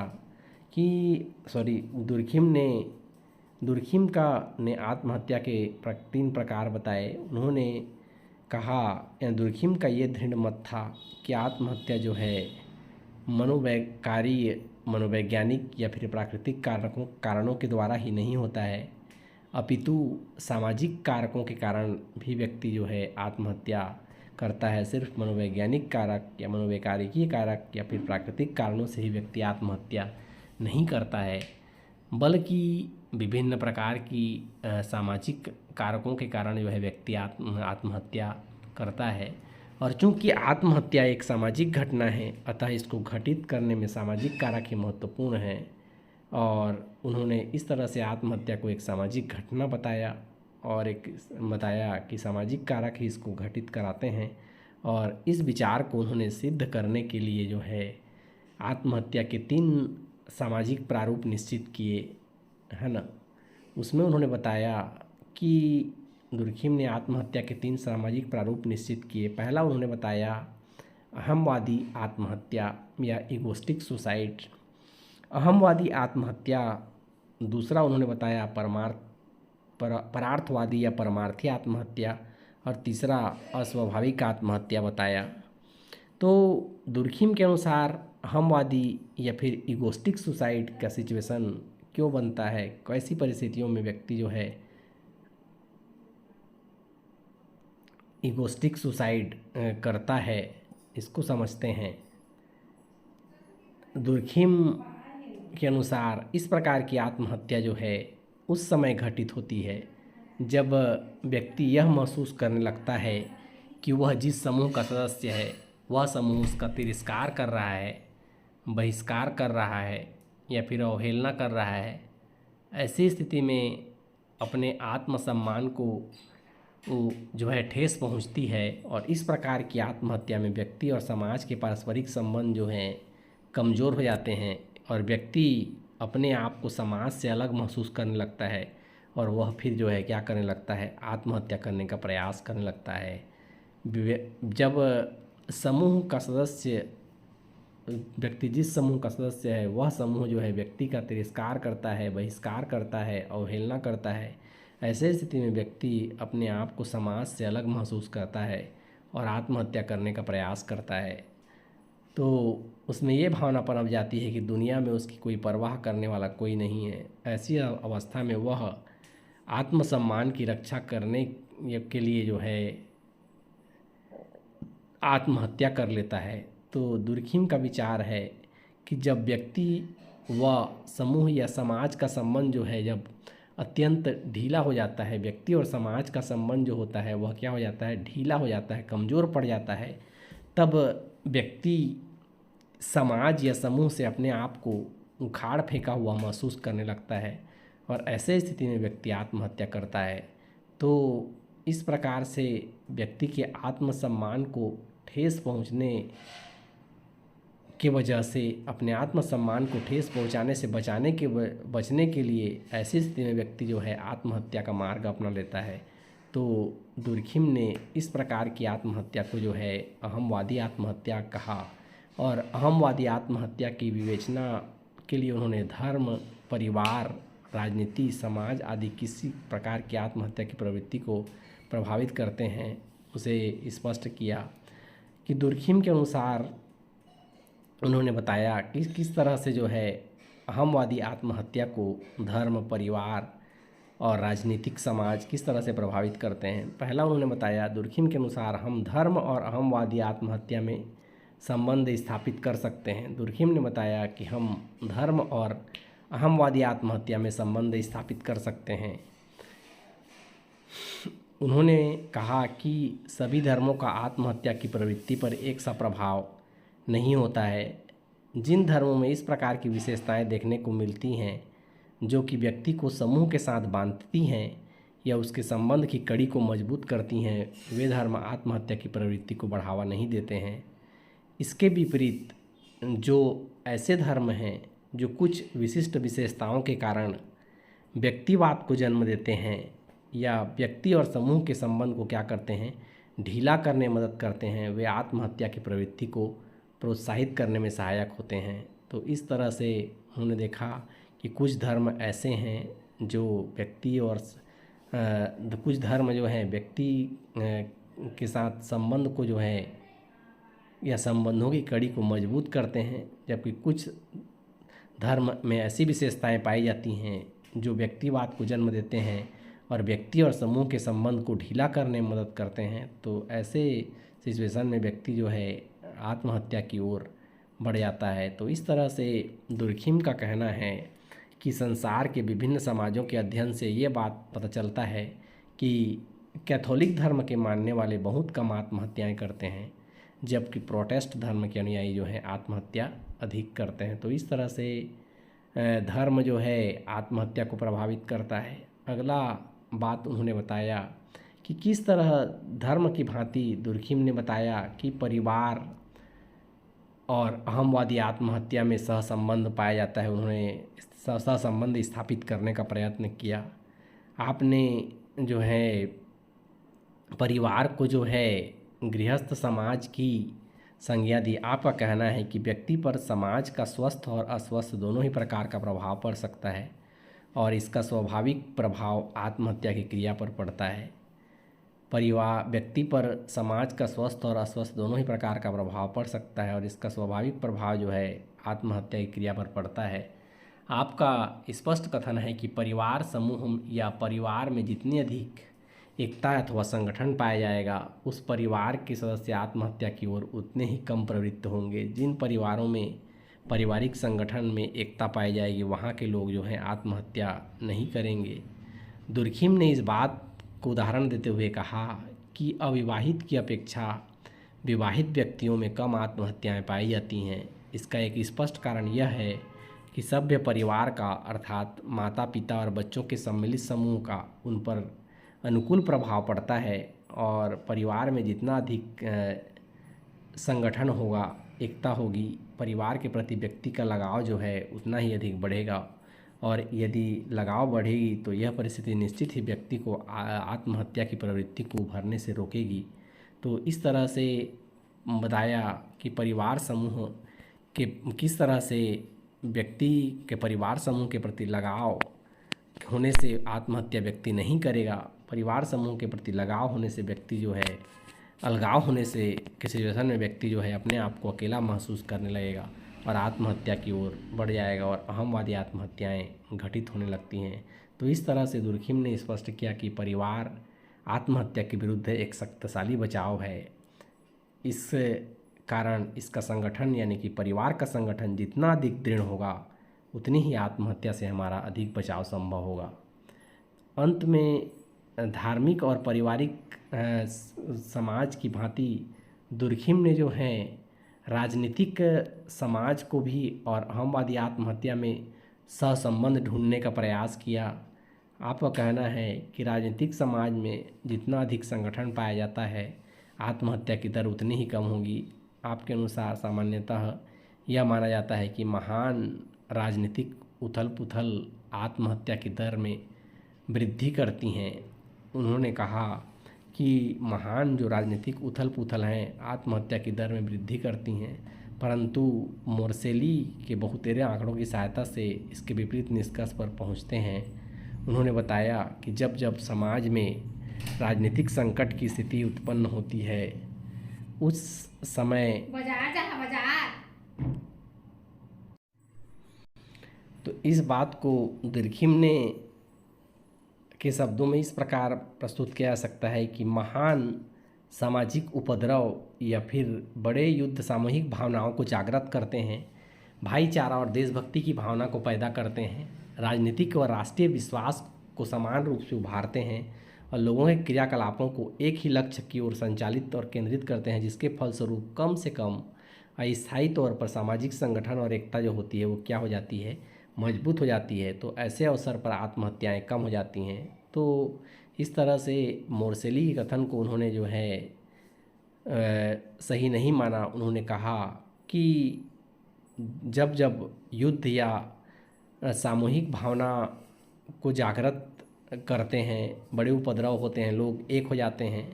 S1: कि दुर्खिम का ने आत्महत्या के 3 प्रकार बताए। उन्होंने कहा, या दुर्खिम का ये दृढ़ मत था कि आत्महत्या जो है मनोवैज्ञानिक या फिर प्राकृतिक कारणों के द्वारा ही नहीं होता है, अपितु सामाजिक कारकों के कारण भी व्यक्ति जो है आत्महत्या करता है। सिर्फ मनोवैज्ञानिक कारक या मनोवैकारिकी कारक या फिर प्राकृतिक कारणों से ही व्यक्ति आत्महत्या नहीं करता है, बल्कि विभिन्न प्रकार की सामाजिक कारकों के कारण जो है व्यक्ति आत्महत्या करता है। और चूंकि आत्महत्या एक सामाजिक घटना है, अतः इसको घटित करने में सामाजिक कारक ही महत्वपूर्ण हैं। और उन्होंने इस तरह से आत्महत्या को एक सामाजिक घटना बताया और एक बताया कि सामाजिक कारक ही इसको घटित कराते हैं। और इस विचार को उन्होंने सिद्ध करने के लिए जो है आत्महत्या के 3 सामाजिक प्रारूप निश्चित किए, है ना। उसमें उन्होंने बताया कि दुर्खिम ने आत्महत्या के 3 सामाजिक प्रारूप निश्चित किए। पहला उन्होंने बताया अहमवादी आत्महत्या या इगोस्टिक सुसाइड, अहमवादी आत्महत्या। दूसरा उन्होंने बताया परार्थवादी या परमार्थी आत्महत्या, और तीसरा अस्वाभाविक आत्महत्या बताया। तो दुर्खिम के अनुसार अहमवादी या फिर इगोस्टिक सुसाइड का सिचुएशन क्यों बनता है, कैसी परिस्थितियों में व्यक्ति जो है इगोस्टिक सुसाइड करता है, इसको समझते हैं। दुर्खिम के अनुसार इस प्रकार की आत्महत्या जो है उस समय घटित होती है जब व्यक्ति यह महसूस करने लगता है कि वह जिस समूह का सदस्य है वह समूह उसका तिरस्कार कर रहा है, बहिष्कार कर रहा है या फिर अवहेलना कर रहा है। ऐसी स्थिति में अपने आत्मसम्मान को जो है ठेस पहुंचती है, और इस प्रकार की आत्महत्या में व्यक्ति और समाज के पारस्परिक संबंध जो हैं कमज़ोर हो जाते हैं और व्यक्ति अपने आप को समाज से अलग महसूस करने लगता है और वह फिर जो है क्या करने लगता है, आत्महत्या करने का प्रयास करने लगता है। जब समूह का सदस्य व्यक्ति जिस समूह का सदस्य है वह समूह जो है व्यक्ति का तिरस्कार करता है, बहिष्कार करता है, अवहेलना करता है, ऐसे स्थिति में व्यक्ति अपने आप को समाज से अलग महसूस करता है और आत्महत्या करने का प्रयास करता है। तो उसमें ये भावना पनप जाती है कि दुनिया में उसकी कोई परवाह करने वाला कोई नहीं है। ऐसी अवस्था में वह आत्मसम्मान की रक्षा करने के लिए जो है आत्महत्या कर लेता है। तो दुर्खिम का विचार है कि जब व्यक्ति व समूह या समाज का संबंध जो है जब अत्यंत ढीला हो जाता है, व्यक्ति और समाज का संबंध जो होता है वह क्या हो जाता है, ढीला हो जाता है, कमज़ोर पड़ जाता है, तब व्यक्ति समाज या समूह से अपने आप को उखाड़ फेंका हुआ महसूस करने लगता है और ऐसे स्थिति में व्यक्ति आत्महत्या करता है। तो इस प्रकार से व्यक्ति के आत्मसम्मान को ठेस पहुंचने की वजह से अपने आत्मसम्मान को ठेस पहुंचाने से बचने के लिए ऐसी स्थिति में व्यक्ति जो है आत्महत्या का मार्ग अपना लेता है। तो दुर्खिम ने इस प्रकार की आत्महत्या को जो है अहमवादी आत्महत्या कहा, और अहमवादी आत्महत्या की विवेचना के लिए उन्होंने धर्म, परिवार, राजनीति, समाज आदि किसी प्रकार की आत्महत्या की प्रवृत्ति को प्रभावित करते हैं उसे स्पष्ट किया। कि दुर्खिम के अनुसार उन्होंने बताया कि किस तरह से जो है अहमवादी आत्महत्या को धर्म, परिवार और राजनीतिक समाज किस तरह से प्रभावित करते हैं। पहला उन्होंने बताया, दुर्खिम के अनुसार हम धर्म और अहमवादी आत्महत्या में संबंध स्थापित कर सकते हैं। दुर्खिम ने बताया कि हम धर्म और अहमवादी आत्महत्या में संबंध स्थापित कर सकते हैं। उन्होंने कहा कि सभी धर्मों का आत्महत्या की प्रवृत्ति पर एक सा प्रभाव नहीं होता है। जिन धर्मों में इस प्रकार की विशेषताएं देखने को मिलती हैं, जो कि व्यक्ति को समूह के साथ बांधती हैं या उसके संबंध की कड़ी को मजबूत करती हैं, वे धर्म आत्महत्या की प्रवृत्ति को बढ़ावा नहीं देते हैं। इसके विपरीत जो ऐसे धर्म हैं जो कुछ विशिष्ट विशेषताओं के कारण व्यक्तिवाद को जन्म देते हैं या व्यक्ति और समूह के संबंध को क्या करते हैं, ढीला करने में मदद करते हैं, वे आत्महत्या की प्रवृत्ति को प्रोत्साहित करने में सहायक होते हैं। तो इस तरह से उन्होंने देखा कि कुछ धर्म ऐसे हैं जो व्यक्ति और कुछ धर्म जो हैं व्यक्ति के साथ संबंध को जो है या संबंधों की कड़ी को मजबूत करते हैं, जबकि कुछ धर्म में ऐसी विशेषताएं पाई जाती हैं जो व्यक्तिवाद को जन्म देते हैं और व्यक्ति और समूह के संबंध को ढीला करने में मदद करते हैं। तो ऐसे सिचुएशन में व्यक्ति जो है आत्महत्या की ओर बढ़ जाता है। तो इस तरह से दुर्खिम का कहना है कि संसार के विभिन्न समाजों के अध्ययन से ये बात पता चलता है कि कैथोलिक धर्म के मानने वाले बहुत कम आत्महत्याएं करते हैं, जबकि प्रोटेस्ट धर्म के अनुयायी जो हैं आत्महत्या अधिक करते हैं। तो इस तरह से धर्म जो है आत्महत्या को प्रभावित करता है। अगला बात उन्होंने बताया कि किस तरह धर्म की भांति दुर्खिम ने बताया कि परिवार और अहमवादी आत्महत्या में सहसंबंध पाया जाता है। उन्होंने सहसंबंध स्थापित करने का प्रयत्न किया। आपने जो है परिवार को जो है गृहस्थ समाज की संज्ञा दी। आपका कहना है कि व्यक्ति पर समाज का स्वस्थ और अस्वस्थ दोनों ही प्रकार का प्रभाव पड़ सकता है और इसका स्वाभाविक प्रभाव आत्महत्या की क्रिया पर पड़ता है। परिवार व्यक्ति पर समाज का स्वस्थ और अस्वस्थ दोनों ही प्रकार का प्रभाव पड़ सकता है और इसका स्वाभाविक प्रभाव जो है आत्महत्या की क्रिया पर पड़ता है। आपका स्पष्ट कथन है कि परिवार समूह या परिवार में जितनी अधिक एकता अथवा संगठन पाया जाएगा, उस परिवार के सदस्य आत्महत्या की ओर उतने ही कम प्रवृत्त होंगे। जिन परिवारों में पारिवारिक संगठन में एकता पाई जाएगी, वहाँ के लोग जो हैं आत्महत्या नहीं करेंगे। दुर्खिम ने इस बात को उदाहरण देते हुए कहा कि अविवाहित की अपेक्षा विवाहित व्यक्तियों में कम आत्महत्याएं पाई जाती हैं। इसका एक स्पष्ट कारण यह है कि सभ्य परिवार का अर्थात माता पिता और बच्चों के सम्मिलित समूह का उन पर अनुकूल प्रभाव पड़ता है और परिवार में जितना अधिक संगठन होगा, एकता होगी, परिवार के प्रति व्यक्ति का लगाव जो है उतना ही अधिक बढ़ेगा और यदि लगाव बढ़ेगी तो यह परिस्थिति निश्चित ही व्यक्ति को आत्महत्या की प्रवृत्ति को उभरने से रोकेगी। तो इस तरह से बताया कि परिवार समूह के किस तरह से व्यक्ति के परिवार समूह के प्रति लगाव होने से आत्महत्या व्यक्ति नहीं करेगा। परिवार समूह के प्रति लगाव होने से व्यक्ति जो है अलगाव होने से किसी सिचुएशन में व्यक्ति जो है अपने आप को अकेला महसूस करने लगेगा और आत्महत्या की ओर बढ़ जाएगा और अहमवादी आत्महत्याएं घटित होने लगती हैं। तो इस तरह से दुर्खिम ने स्पष्ट किया कि परिवार आत्महत्या के विरुद्ध एक शक्तिशाली बचाव है। इस कारण इसका संगठन यानी कि परिवार का संगठन जितना अधिक दृढ़ होगा, उतनी ही आत्महत्या से हमारा अधिक बचाव संभव होगा। अंत में धार्मिक और पारिवारिक समाज की भांति दुर्खिम ने जो है राजनीतिक समाज को भी और अहमवादी आत्महत्या में सहसंबंध ढूंढने का प्रयास किया। आपका कहना है कि राजनीतिक समाज में जितना अधिक संगठन पाया जाता है, आत्महत्या की दर उतनी ही कम होगी। आपके अनुसार सामान्यतः यह माना जाता है कि महान राजनीतिक उथल पुथल आत्महत्या की दर में वृद्धि करती हैं। उन्होंने कहा कि महान जो राजनीतिक उथल पुथल हैं आत्महत्या की दर में वृद्धि करती हैं, परंतु मोर्सेली के बहुतेरे आंकड़ों की सहायता से इसके विपरीत निष्कर्ष पर पहुंचते हैं। उन्होंने बताया कि जब जब समाज में राजनीतिक संकट की स्थिति उत्पन्न होती है, उस समय तो इस बात को दुर्खिम ने के शब्दों में इस प्रकार प्रस्तुत किया जा सकता है कि महान सामाजिक उपद्रव या फिर बड़े युद्ध सामूहिक भावनाओं को जागृत करते हैं, भाईचारा और देशभक्ति की भावना को पैदा करते हैं, राजनीतिक और राष्ट्रीय विश्वास को समान रूप से उभारते हैं और लोगों के क्रियाकलापों को एक ही लक्ष्य की ओर संचालित और केंद्रित करते हैं, जिसके फलस्वरूप कम से कम अस्थायी तौर पर सामाजिक संगठन और एकता जो होती है वो क्या हो जाती है, मजबूत हो जाती है, तो ऐसे अवसर पर आत्महत्याएं कम हो जाती हैं। तो इस तरह से मोर्सेली के कथन को उन्होंने जो है सही नहीं माना। उन्होंने कहा कि जब जब युद्ध या सामूहिक भावना को जागृत करते हैं, बड़े उपद्रव होते हैं, लोग एक हो जाते हैं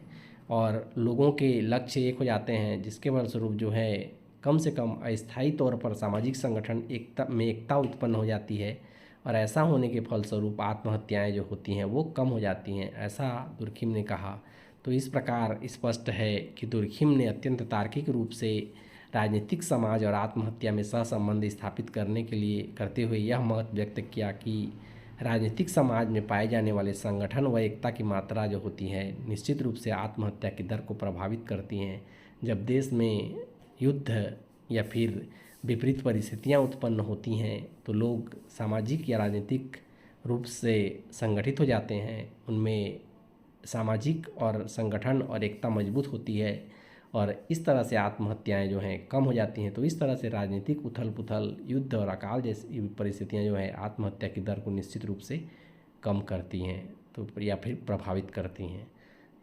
S1: और लोगों के लक्ष्य एक हो जाते हैं, जिसके फलस्वरूप जो है कम से कम अस्थायी तौर पर सामाजिक संगठन एकता उत्पन्न हो जाती है, और ऐसा होने के फलस्वरूप आत्महत्याएं जो होती हैं वो कम हो जाती हैं, ऐसा दुर्खिम ने कहा। तो इस प्रकार स्पष्ट है कि दुर्खिम ने अत्यंत तार्किक रूप से राजनीतिक समाज और आत्महत्या में सहसंबंध स्थापित करने के लिए करते हुए यह मत व्यक्त किया कि राजनीतिक समाज में पाए जाने वाले संगठन व एकता की मात्रा जो होती है निश्चित रूप से आत्महत्या की दर को प्रभावित करती हैं। जब देश में युद्ध या फिर विपरीत परिस्थितियां उत्पन्न होती हैं तो लोग सामाजिक या राजनीतिक रूप से संगठित हो जाते हैं, उनमें सामाजिक और संगठन और एकता मजबूत होती है और इस तरह से आत्महत्याएं जो हैं कम हो जाती हैं। तो इस तरह से राजनीतिक उथल पुथल, युद्ध और अकाल जैसी परिस्थितियां जो है आत्महत्या की दर को निश्चित रूप से कम करती हैं, तो या फिर प्रभावित करती हैं।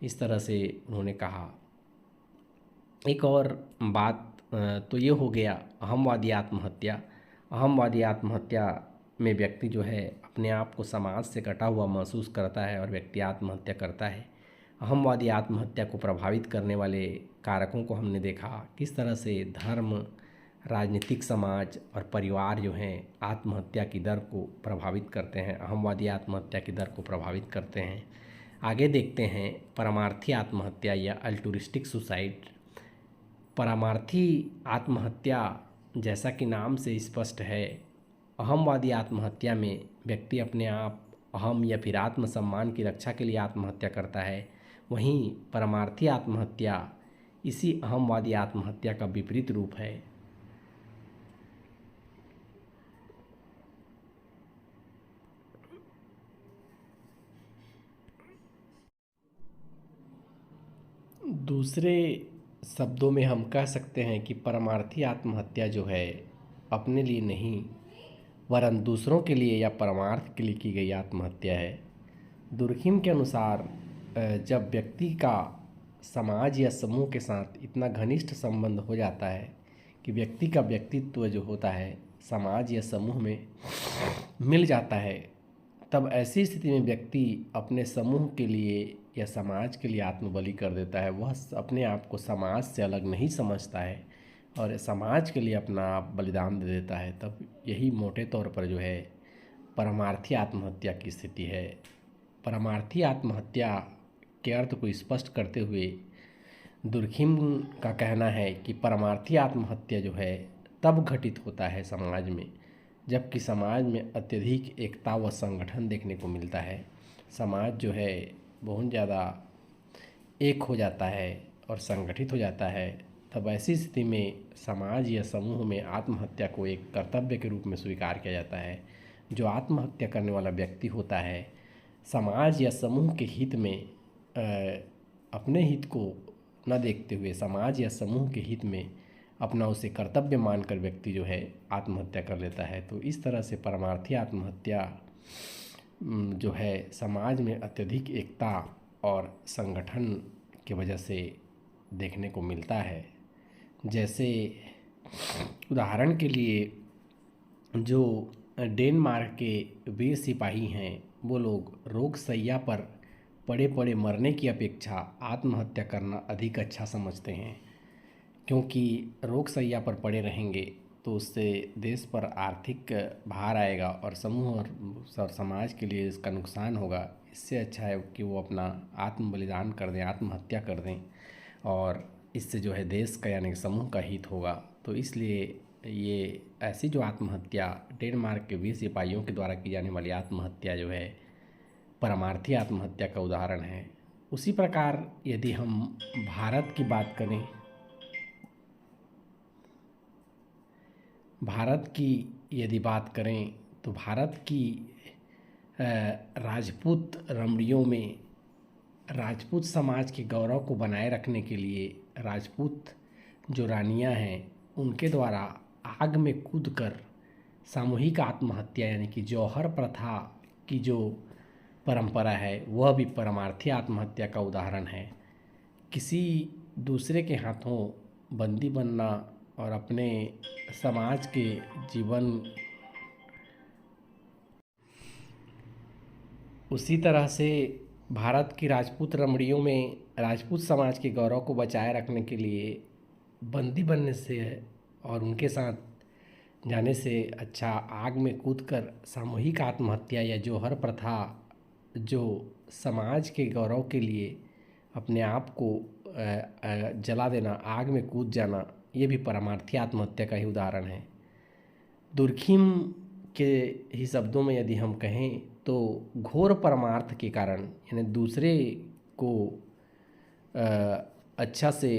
S1: इस तरह से उन्होंने कहा। एक और बात तो ये हो गया अहमवादी आत्महत्या। अहमवादी आत्महत्या में व्यक्ति जो है अपने आप को समाज से कटा हुआ महसूस करता है और व्यक्ति आत्महत्या करता है। अहमवादी आत्महत्या को प्रभावित करने वाले कारकों को हमने देखा, किस तरह से धर्म, राजनीतिक समाज और परिवार जो हैं आत्महत्या की दर को प्रभावित करते हैं, अहमवादी आत्महत्या की दर को प्रभावित करते हैं। आगे देखते हैं परमार्थी आत्महत्या या अल्टुरिस्टिक सुसाइड। परमार्थी आत्महत्या, जैसा कि नाम से स्पष्ट है, अहमवादी आत्महत्या में व्यक्ति अपने आप, अहम या फिर आत्मसम्मान की रक्षा के लिए आत्महत्या करता है। वहीं परमार्थी आत्महत्या इसी अहमवादी आत्महत्या का विपरीत रूप है। दूसरे शब्दों में हम कह सकते हैं कि परमार्थी आत्महत्या जो है अपने लिए नहीं वरन दूसरों के लिए या परमार्थ के लिए की गई आत्महत्या है। दुर्खिम के अनुसार जब व्यक्ति का समाज या समूह के साथ इतना घनिष्ठ संबंध हो जाता है कि व्यक्ति का व्यक्तित्व जो होता है समाज या समूह में मिल जाता है, तब ऐसी स्थिति में व्यक्ति अपने समूह के लिए या समाज के लिए आत्मबलि कर देता है। वह अपने आप को समाज से अलग नहीं समझता है और समाज के लिए अपना आप बलिदान दे देता है। तब यही मोटे तौर पर जो है परमार्थी आत्महत्या की स्थिति है। परमार्थी आत्महत्या के अर्थ को स्पष्ट करते हुए दुर्खिम का कहना है कि परमार्थी आत्महत्या जो है तब घटित होता है समाज में जबकि समाज में अत्यधिक एकता व संगठन देखने को मिलता है। समाज जो है बहुत ज़्यादा एक हो जाता है और संगठित हो जाता है। तब ऐसी स्थिति में समाज या समूह में आत्महत्या को एक कर्तव्य के रूप में स्वीकार किया जाता है। जो आत्महत्या करने वाला व्यक्ति होता है समाज या समूह के हित में अपने हित को न देखते हुए समाज या समूह के हित में अपना उसे कर्तव्य मानकर व्यक्ति जो है आत्महत्या कर लेता है। तो इस तरह से परमार्थी आत्महत्या जो है समाज में अत्यधिक एकता और संगठन की वजह से देखने को मिलता है। जैसे उदाहरण के लिए जो डेनमार्क के वीर सिपाही हैं वो लोग रोग शैया पर पड़े पड़े मरने की अपेक्षा आत्महत्या करना अधिक अच्छा समझते हैं, क्योंकि रोग शैया पर पड़े रहेंगे तो उससे देश पर आर्थिक भार आएगा और समूह और समाज के लिए इसका नुकसान होगा। इससे अच्छा है कि वो अपना आत्म बलिदान कर दें, आत्महत्या कर दें, और इससे जो है देश का यानी समूह का हित होगा। तो इसलिए ये ऐसी जो आत्महत्या डेनमार्क के वीर सिपाहियों के द्वारा की जाने वाली आत्महत्या जो है परमार्थी आत्महत्या का उदाहरण है। उसी प्रकार यदि हम भारत की बात करें, तो भारत की राजपूत रमणियों में राजपूत समाज के गौरव को बनाए रखने के लिए राजपूत जो रानियां हैं उनके द्वारा आग में कूदकर सामूहिक आत्महत्या यानी कि जौहर प्रथा की जो परंपरा है वह भी परमार्थी आत्महत्या का उदाहरण है। किसी दूसरे के हाथों बंदी बनना और अपने समाज के जीवन उसी तरह से भारत की राजपूत रमणियों में राजपूत समाज के गौरव को बचाए रखने के लिए बंदी बनने से और उनके साथ जाने से अच्छा आग में कूदकर सामूहिक आत्महत्या या जौहर प्रथा जो समाज के गौरव के लिए अपने आप को जला देना, आग में कूद जाना, ये भी परमार्थी आत्महत्या का ही उदाहरण है। दुर्खिम के ही शब्दों में यदि हम कहें तो घोर परमार्थ के कारण यानी दूसरे को अच्छा से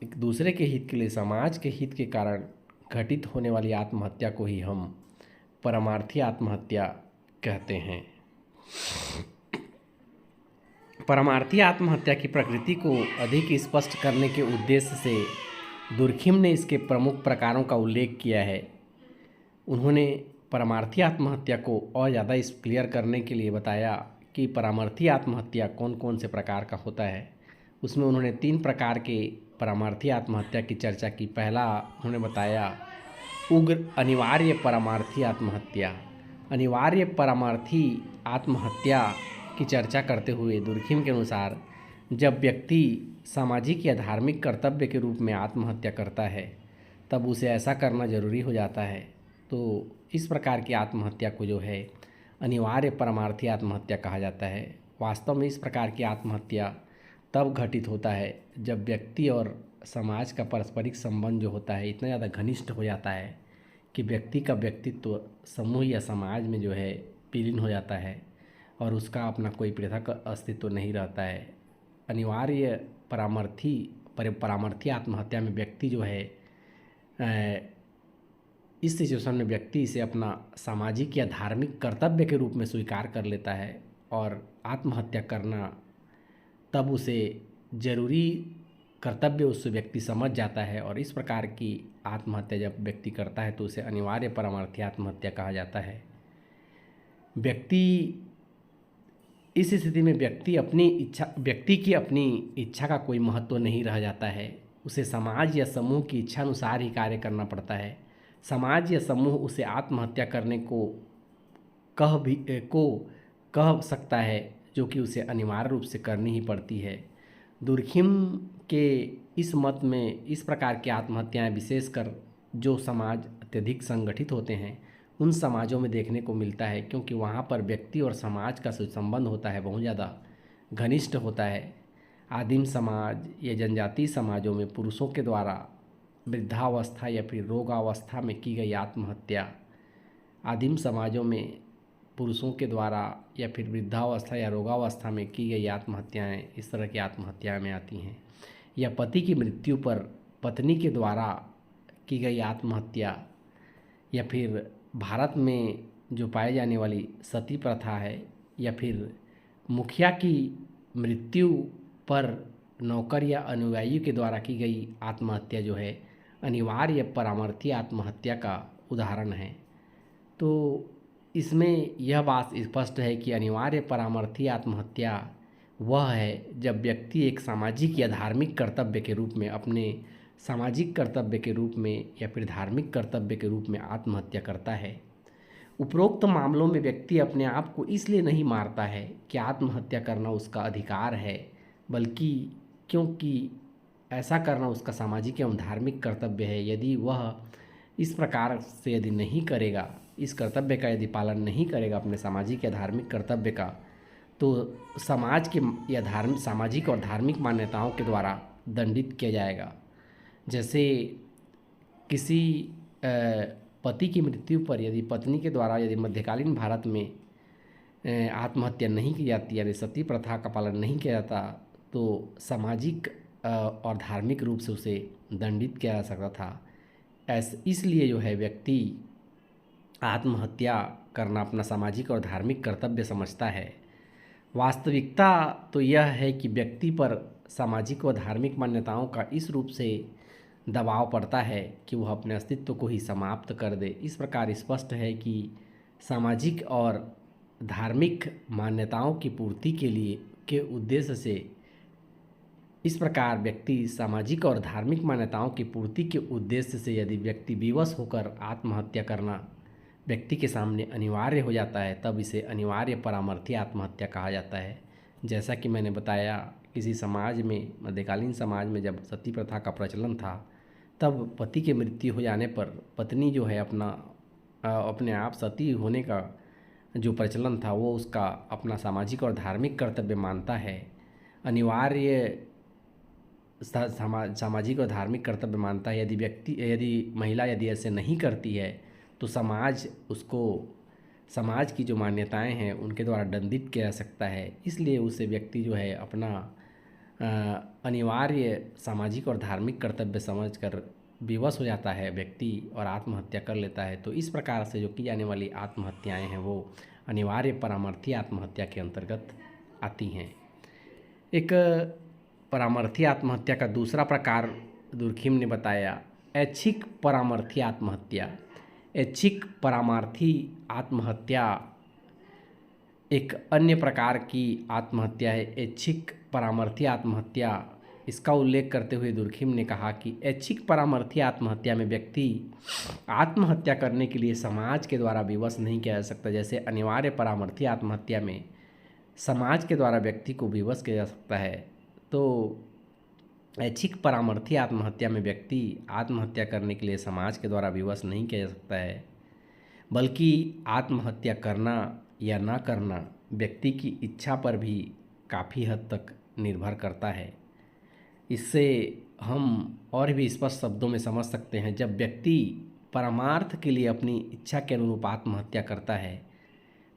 S1: एक दूसरे के हित के लिए, समाज के हित के कारण घटित होने वाली आत्महत्या को ही हम परमार्थी आत्महत्या कहते हैं। परमार्थी आत्महत्या की प्रकृति को अधिक स्पष्ट करने के उद्देश्य से दुर्खिम ने इसके प्रमुख प्रकारों का उल्लेख किया है। उन्होंने परमार्थी आत्महत्या को और ज़्यादा क्लियर करने के लिए बताया कि परमार्थी आत्महत्या कौन कौन से प्रकार का होता है। उसमें उन्होंने 3 प्रकार के परमार्थी आत्महत्या की चर्चा की। पहला उन्होंने बताया उग्र अनिवार्य परमार्थी आत्महत्या। अनिवार्य परमार्थी आत्महत्या की चर्चा करते हुए दुर्खिम के अनुसार जब व्यक्ति सामाजिक या धार्मिक कर्तव्य के रूप में आत्महत्या करता है तब उसे ऐसा करना जरूरी हो जाता है। तो इस प्रकार की आत्महत्या को जो है अनिवार्य परमार्थी आत्महत्या कहा जाता है। वास्तव में इस प्रकार की आत्महत्या तब घटित होता है जब व्यक्ति और समाज का पारस्परिक संबंध जो होता है इतना ज़्यादा घनिष्ठ हो जाता है कि व्यक्ति का व्यक्तित्व समूह या समाज में जो है विलीन हो जाता है और उसका अपना कोई पृथक अस्तित्व नहीं रहता है। अनिवार्य परामर्थी आत्महत्या में व्यक्ति जो है इस सिचुएशन में व्यक्ति इसे अपना सामाजिक या धार्मिक कर्तव्य के रूप में स्वीकार कर लेता है और आत्महत्या करना तब उसे जरूरी कर्तव्य उससे व्यक्ति समझ जाता है और इस प्रकार की आत्महत्या जब व्यक्ति करता है तो उसे अनिवार्य परमार्थी आत्महत्या कहा जाता है। व्यक्ति इस स्थिति में व्यक्ति की अपनी इच्छा का कोई महत्व नहीं रह जाता है। उसे समाज या समूह की इच्छा अनुसार ही कार्य करना पड़ता है। समाज या समूह उसे आत्महत्या करने को कह सकता है जो कि उसे अनिवार्य रूप से करनी ही पड़ती है। दुर्खिम के इस मत में इस प्रकार की आत्महत्याएं विशेषकर जो समाज अत्यधिक संगठित होते हैं उन समाजों में देखने को मिलता है, क्योंकि वहाँ पर व्यक्ति और समाज का जो संबंध होता है बहुत ज़्यादा घनिष्ठ होता है। आदिम समाज या जनजातीय समाजों में पुरुषों के द्वारा वृद्धावस्था या फिर रोगावस्था में की गई आत्महत्या, आदिम समाजों में पुरुषों के द्वारा या फिर वृद्धावस्था या रोगावस्था में की गई आत्महत्याएं इस तरह की आत्महत्याएं में आती हैं। या पति की मृत्यु पर पत्नी के द्वारा की गई आत्महत्या, या फिर भारत में जो पाए जाने वाली सती प्रथा है, या फिर मुखिया की मृत्यु पर नौकर या अनुयायी के द्वारा की गई आत्महत्या जो है अनिवार्य परामर्थी आत्महत्या का उदाहरण है। तो इसमें यह बात स्पष्ट है कि अनिवार्य परामर्थी आत्महत्या वह है जब व्यक्ति एक सामाजिक या धार्मिक कर्तव्य के रूप में अपने सामाजिक कर्तव्य के रूप में या फिर धार्मिक कर्तव्य के रूप में आत्महत्या करता है। उपरोक्त मामलों में व्यक्ति अपने आप को इसलिए नहीं मारता है कि आत्महत्या करना उसका अधिकार है, बल्कि क्योंकि ऐसा करना उसका सामाजिक एवं धार्मिक कर्तव्य है। यदि वह इस प्रकार से यदि नहीं करेगा, इस कर्तव्य का यदि पालन नहीं करेगा अपने सामाजिक या धार्मिक कर्तव्य का, तो समाज के या सामाजिक और धार्मिक मान्यताओं के द्वारा दंडित किया जाएगा। जैसे किसी पति की मृत्यु पर यदि पत्नी के द्वारा यदि मध्यकालीन भारत में आत्महत्या नहीं की जाती, यानी सती प्रथा का पालन नहीं किया जाता, तो सामाजिक और धार्मिक रूप से उसे दंडित किया जा सकता था। इसलिए जो है व्यक्ति आत्महत्या करना अपना सामाजिक और धार्मिक कर्तव्य समझता है। वास्तविकता तो यह है कि व्यक्ति पर सामाजिक व धार्मिक मान्यताओं का इस रूप से दबाव पड़ता है कि वह अपने अस्तित्व को ही समाप्त कर दे। इस प्रकार स्पष्ट है कि सामाजिक और धार्मिक मान्यताओं की पूर्ति के लिए के उद्देश्य से इस प्रकार व्यक्ति सामाजिक और धार्मिक मान्यताओं की पूर्ति के उद्देश्य से यदि व्यक्ति विवश होकर आत्महत्या करना व्यक्ति के सामने अनिवार्य हो जाता है, तब इसे अनिवार्य परामर्थी आत्महत्या कहा जाता है। जैसा कि मैंने बताया, किसी समाज में, मध्यकालीन समाज में जब सती प्रथा का प्रचलन था, तब पति की मृत्यु हो जाने पर पत्नी जो है अपने आप सती होने का जो प्रचलन था वो उसका अपना सामाजिक और धार्मिक कर्तव्य मानता है, अनिवार्य सामाजिक और धार्मिक कर्तव्य मानता है। यदि महिला यदि ऐसे नहीं करती है तो समाज की जो मान्यताएं हैं उनके द्वारा दंडित किया जा सकता है। इसलिए उसे व्यक्ति जो है अपना अनिवार्य सामाजिक और धार्मिक कर्तव्य समझकर विवश हो जाता है व्यक्ति और आत्महत्या कर लेता है। तो इस प्रकार से जो की जाने वाली आत्महत्याएं हैं वो अनिवार्य परामर्थी आत्महत्या के अंतर्गत आती हैं। एक परामर्थी आत्महत्या का दूसरा प्रकार दुर्खिम ने बताया, ऐच्छिक परामर्थी आत्महत्या। ऐच्छिक परामर्थी आत्महत्या एक अन्य प्रकार की आत्महत्या है। ऐच्छिक परामर्थी आत्महत्या, इसका उल्लेख करते हुए दुर्खिम ने कहा कि ऐच्छिक परामर्थी आत्महत्या में व्यक्ति आत्महत्या करने के लिए समाज के द्वारा विवश नहीं किया जा सकता। जैसे अनिवार्य परामर्थी आत्महत्या में समाज के द्वारा व्यक्ति को विवश किया जा सकता है, तो ऐच्छिक परामर्थी आत्महत्या में व्यक्ति आत्महत्या करने के लिए समाज के द्वारा विवश नहीं किया जा सकता है, बल्कि आत्महत्या करना या ना करना व्यक्ति की इच्छा पर भी काफ़ी हद तक निर्भर करता है। इससे हम और भी स्पष्ट शब्दों में समझ सकते हैं, जब व्यक्ति परमार्थ के लिए अपनी इच्छा के अनुरूप आत्महत्या करता है,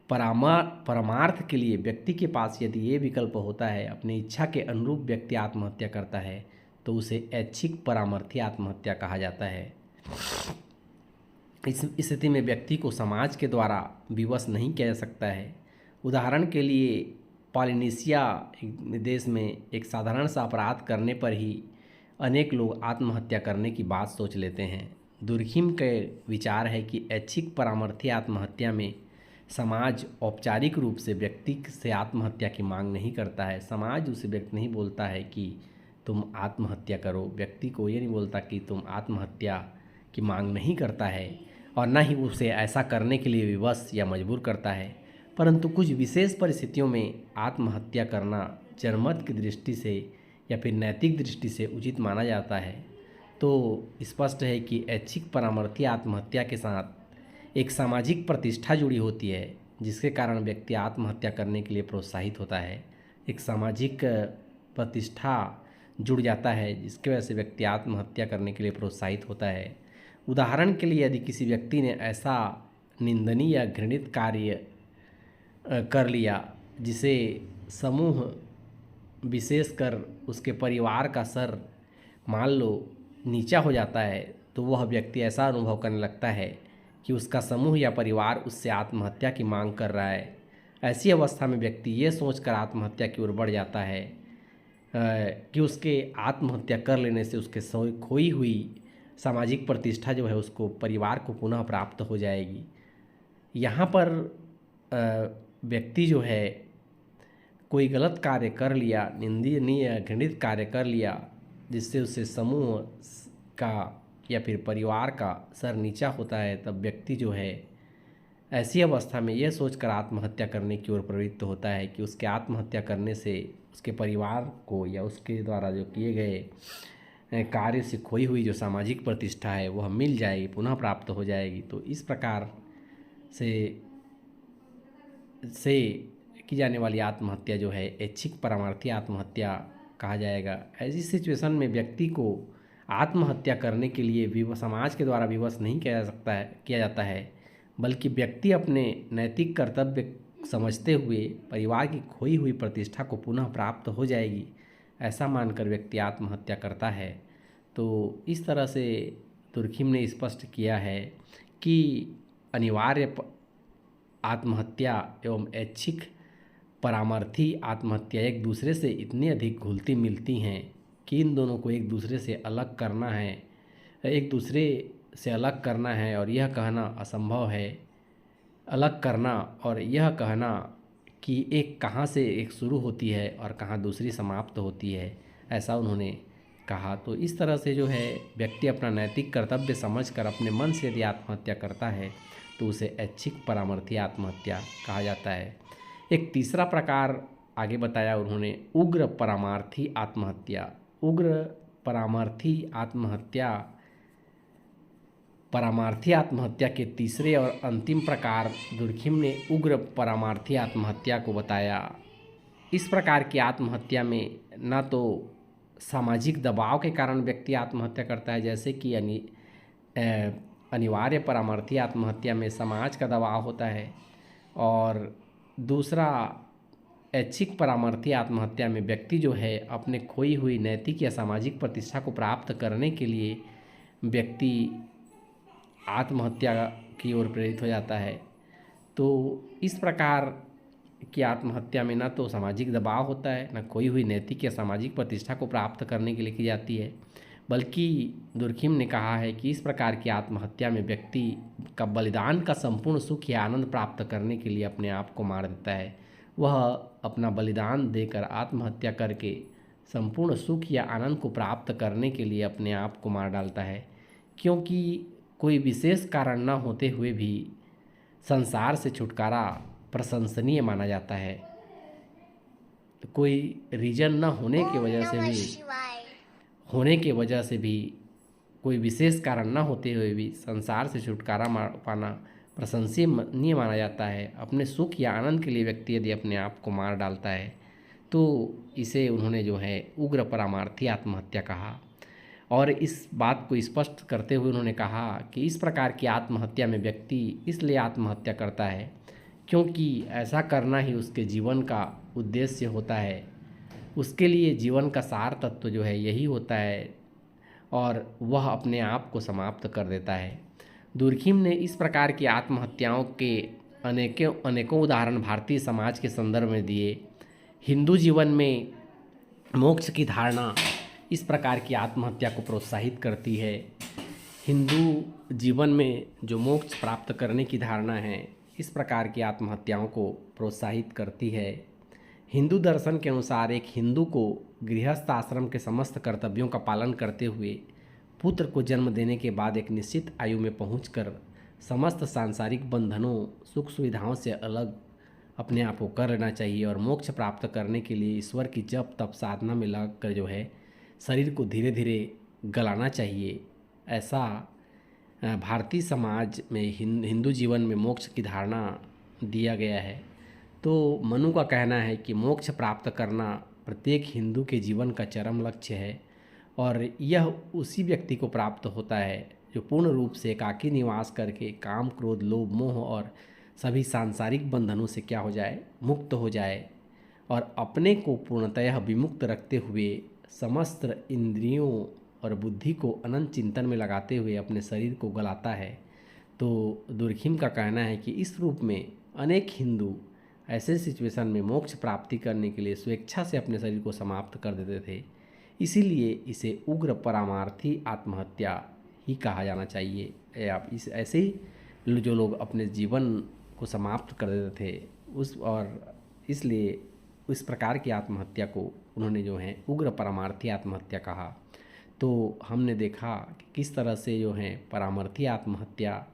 S1: परमार्थ के लिए व्यक्ति के पास यदि ये विकल्प होता है, अपनी इच्छा के अनुरूप व्यक्ति आत्महत्या करता है, तो उसे ऐच्छिक परामर्थी आत्महत्या कहा जाता है। इस स्थिति में व्यक्ति को समाज के द्वारा विवश नहीं किया जा सकता है। उदाहरण के लिए पॉलिनेशिया देश में एक साधारण सा अपराध करने पर ही अनेक लोग आत्महत्या करने की बात सोच लेते हैं। दुर्खिम के विचार है कि ऐच्छिक परामर्थी आत्महत्या में समाज औपचारिक रूप से व्यक्ति से आत्महत्या की मांग नहीं करता है। समाज उसे व्यक्त नहीं बोलता है कि तुम आत्महत्या करो, व्यक्ति को ये नहीं बोलता कि तुम आत्महत्या की मांग नहीं करता है, और न ही उसे ऐसा करने के लिए विवश या मजबूर करता है। परंतु कुछ विशेष परिस्थितियों में आत्महत्या करना जनमत की दृष्टि से या फिर नैतिक दृष्टि से उचित माना जाता है। तो स्पष्ट है कि ऐच्छिक परामर्थी आत्महत्या के साथ एक सामाजिक प्रतिष्ठा जुड़ी होती है, जिसके कारण व्यक्ति आत्महत्या करने के लिए प्रोत्साहित होता है। एक सामाजिक प्रतिष्ठा जुड़ जाता है जिसकी वजह से व्यक्ति आत्महत्या करने के लिए प्रोत्साहित होता है। उदाहरण के लिए यदि किसी व्यक्ति ने ऐसा निंदनीय या घृणित कार्य कर लिया जिसे समूह, विशेषकर उसके परिवार का स्तर मान लो नीचा हो जाता है, तो वह व्यक्ति ऐसा अनुभव करने लगता है कि उसका समूह या परिवार उससे आत्महत्या की मांग कर रहा है। ऐसी अवस्था में व्यक्ति ये सोचकर आत्महत्या की ओर बढ़ जाता है कि उसके आत्महत्या कर लेने से उसके खोई हुई सामाजिक प्रतिष्ठा जो है उसको, परिवार को पुनः प्राप्त हो जाएगी। यहाँ पर व्यक्ति जो है कोई गलत कार्य कर लिया, निंदनीय घृणित कार्य कर लिया, जिससे उसे समूह का या फिर परिवार का सर नीचा होता है, तब व्यक्ति जो है ऐसी अवस्था में यह सोचकर आत्महत्या करने की ओर प्रवृत्त होता है कि उसके आत्महत्या करने से उसके परिवार को या उसके द्वारा जो किए गए कार्य से खोई हुई जो सामाजिक प्रतिष्ठा है वह मिल जाएगी, पुनः प्राप्त हो जाएगी। तो इस प्रकार से की जाने वाली आत्महत्या जो है ऐच्छिक परामर्थी आत्महत्या कहा जाएगा। ऐसी सिचुएशन में व्यक्ति को आत्महत्या करने के लिए समाज के द्वारा विवश नहीं किया जाता है, बल्कि व्यक्ति अपने नैतिक कर्तव्य समझते हुए परिवार की खोई हुई प्रतिष्ठा को पुनः प्राप्त हो जाएगी, ऐसा मानकर व्यक्ति आत्महत्या करता है। तो इस तरह से तुर्खिम ने स्पष्ट किया है कि अनिवार्य आत्महत्या एवं ऐच्छिक परामर्थी आत्महत्या एक दूसरे से इतनी अधिक घुलती मिलती हैं कि इन दोनों को एक दूसरे से अलग करना है एक दूसरे से अलग करना है और यह कहना असंभव है, अलग करना और यह कहना कि एक कहाँ से एक शुरू होती है और कहाँ दूसरी समाप्त होती है, ऐसा उन्होंने कहा। तो इस तरह से जो है व्यक्ति अपना नैतिक कर्तव्य समझकर अपने मन से यदि आत्महत्या करता है तो उसे ऐच्छिक परामर्थी आत्महत्या कहा जाता है। एक तीसरा प्रकार आगे बताया उन्होंने, उग्र परामार्थी आत्महत्या। उग्र परामार्थी आत्महत्या, परामार्थी आत्महत्या के तीसरे और अंतिम प्रकार दुर्खिम ने उग्र परामार्थी आत्महत्या को बताया। इस प्रकार की आत्महत्या में न तो सामाजिक दबाव के कारण व्यक्ति आत्महत्या करता है, जैसे कि अनिवार्य परामार्थी आत्महत्या में समाज का दबाव होता है, और दूसरा ऐच्छिक परामार्थी आत्महत्या में व्यक्ति जो है अपने खोई हुई नैतिक या सामाजिक प्रतिष्ठा को प्राप्त करने के लिए व्यक्ति आत्महत्या की ओर प्रेरित हो जाता है। तो इस प्रकार की आत्महत्या में न तो सामाजिक दबाव होता है, न खोई हुई नैतिक या सामाजिक प्रतिष्ठा को प्राप्त करने के लिए की जाती है, बल्कि दुर्खिम ने कहा है कि इस प्रकार की आत्महत्या में व्यक्ति का बलिदान का संपूर्ण सुख या आनंद प्राप्त करने के लिए अपने आप को मार देता है। वह अपना बलिदान देकर आत्महत्या करके संपूर्ण सुख या आनंद को प्राप्त करने के लिए अपने आप को मार डालता है, क्योंकि कोई विशेष कारण न होते हुए भी संसार से छुटकारा प्रशंसनीय माना जाता है। तो कोई रीजन न होने की वजह से भी कोई विशेष कारण न होते हुए भी संसार से छुटकारा पाना प्रशंसनीय माना जाता है। अपने सुख या आनंद के लिए व्यक्ति यदि अपने आप को मार डालता है तो इसे उन्होंने जो है उग्र परामार्थी आत्महत्या कहा। और इस बात को स्पष्ट करते हुए उन्होंने कहा कि इस प्रकार की आत्महत्या में व्यक्ति इसलिए आत्महत्या करता है क्योंकि ऐसा करना ही उसके जीवन का उद्देश्य होता है। उसके लिए जीवन का सार तत्व जो है यही होता है और वह अपने आप को समाप्त कर देता है। दुर्खिम ने इस प्रकार की आत्महत्याओं के अनेकों उदाहरण भारतीय समाज के संदर्भ में दिए। हिंदू जीवन में मोक्ष की धारणा इस प्रकार की आत्महत्या को प्रोत्साहित करती है। हिंदू जीवन में जो मोक्ष प्राप्त करने की धारणा है इस प्रकार की आत्महत्याओं को प्रोत्साहित करती है। हिंदू दर्शन के अनुसार एक हिंदू को गृहस्थ आश्रम के समस्त कर्तव्यों का पालन करते हुए पुत्र को जन्म देने के बाद एक निश्चित आयु में पहुंचकर समस्त सांसारिक बंधनों सुख सुविधाओं से अलग अपने आप को कर लेना चाहिए और मोक्ष प्राप्त करने के लिए ईश्वर की जप तप साधना में लगकर जो है शरीर को धीरे धीरे गलाना चाहिए। ऐसा भारतीय समाज में हिंदू जीवन में मोक्ष की धारणा दिया गया है। तो मनु का कहना है कि मोक्ष प्राप्त करना प्रत्येक हिंदू के जीवन का चरम लक्ष्य है और यह उसी व्यक्ति को प्राप्त होता है जो पूर्ण रूप से एकाकी निवास करके काम क्रोध लोभ मोह और सभी सांसारिक बंधनों से क्या हो जाए, मुक्त हो जाए और अपने को पूर्णतः विमुक्त रखते हुए समस्त इंद्रियों और बुद्धि को अनंत चिंतन में लगाते हुए अपने शरीर को गलाता है। तो दुर्खिम का कहना है कि इस रूप में अनेक हिंदू ऐसे सिचुएशन में मोक्ष प्राप्ति करने के लिए स्वेच्छा से अपने शरीर को समाप्त कर देते थे, इसीलिए इसे उग्र परामार्थी आत्महत्या ही कहा जाना चाहिए। आप इस ऐसे ही जो लोग अपने जीवन को समाप्त कर देते थे इसलिए इस प्रकार की आत्महत्या को उन्होंने जो है उग्र परामार्थी आत्महत्या कहा। तो हमने देखा कि किस तरह से जो है परामार्थी आत्महत्या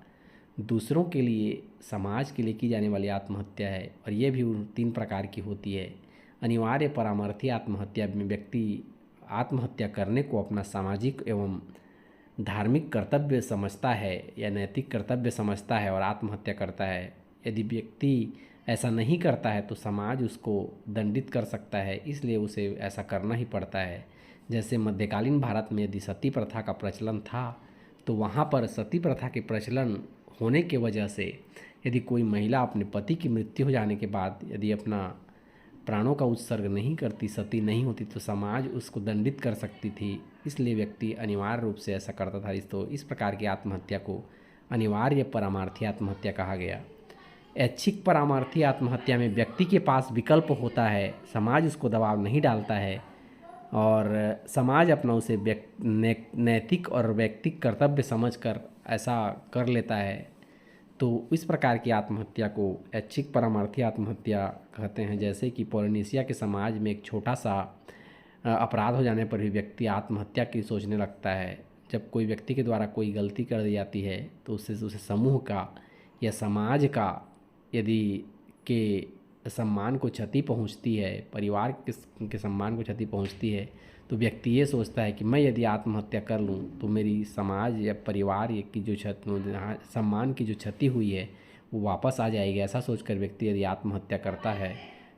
S1: दूसरों के लिए समाज के लिए की जाने वाली आत्महत्या है और ये भी 3 प्रकार की होती है। अनिवार्य परामार्थी आत्महत्या में व्यक्ति आत्महत्या करने को अपना सामाजिक एवं धार्मिक कर्तव्य समझता है या नैतिक कर्तव्य समझता है और आत्महत्या करता है। यदि व्यक्ति ऐसा नहीं करता है तो समाज उसको दंडित कर सकता है, इसलिए उसे ऐसा करना ही पड़ता है। जैसे मध्यकालीन भारत में यदि सती प्रथा का प्रचलन था तो वहाँ पर सती प्रथा के प्रचलन होने के वजह से यदि कोई महिला अपने पति की मृत्यु हो जाने के बाद यदि अपना प्राणों का उत्सर्ग नहीं करती, सती नहीं होती, तो समाज उसको दंडित कर सकती थी। इसलिए व्यक्ति अनिवार्य रूप से ऐसा करता था। तो इस प्रकार की आत्महत्या को अनिवार्य परामार्थी आत्महत्या कहा गया। ऐच्छिक परामार्थी आत्महत्या में व्यक्ति के पास विकल्प होता है, समाज उसको दबाव नहीं डालता है और समाज अपना उसे नैतिक और व्यक्तिक कर्तव्य समझकर ऐसा कर लेता है। तो इस प्रकार की आत्महत्या को ऐच्छिक परमार्थी आत्महत्या कहते हैं। जैसे कि पोलिनेशिया के समाज में एक छोटा सा अपराध हो जाने पर भी व्यक्ति आत्महत्या की सोचने लगता है। जब कोई व्यक्ति के द्वारा कोई गलती कर दी जाती है तो उससे उसे समूह का या समाज का यदि के सम्मान को क्षति पहुंचती है, परिवार के सम्मान को क्षति पहुंचती है, तो व्यक्ति ये सोचता है कि मैं यदि आत्महत्या कर लूं तो मेरी समाज या परिवार की जो सम्मान की जो क्षति हुई है वो वापस आ जाएगी। ऐसा सोचकर व्यक्ति यदि आत्महत्या करता है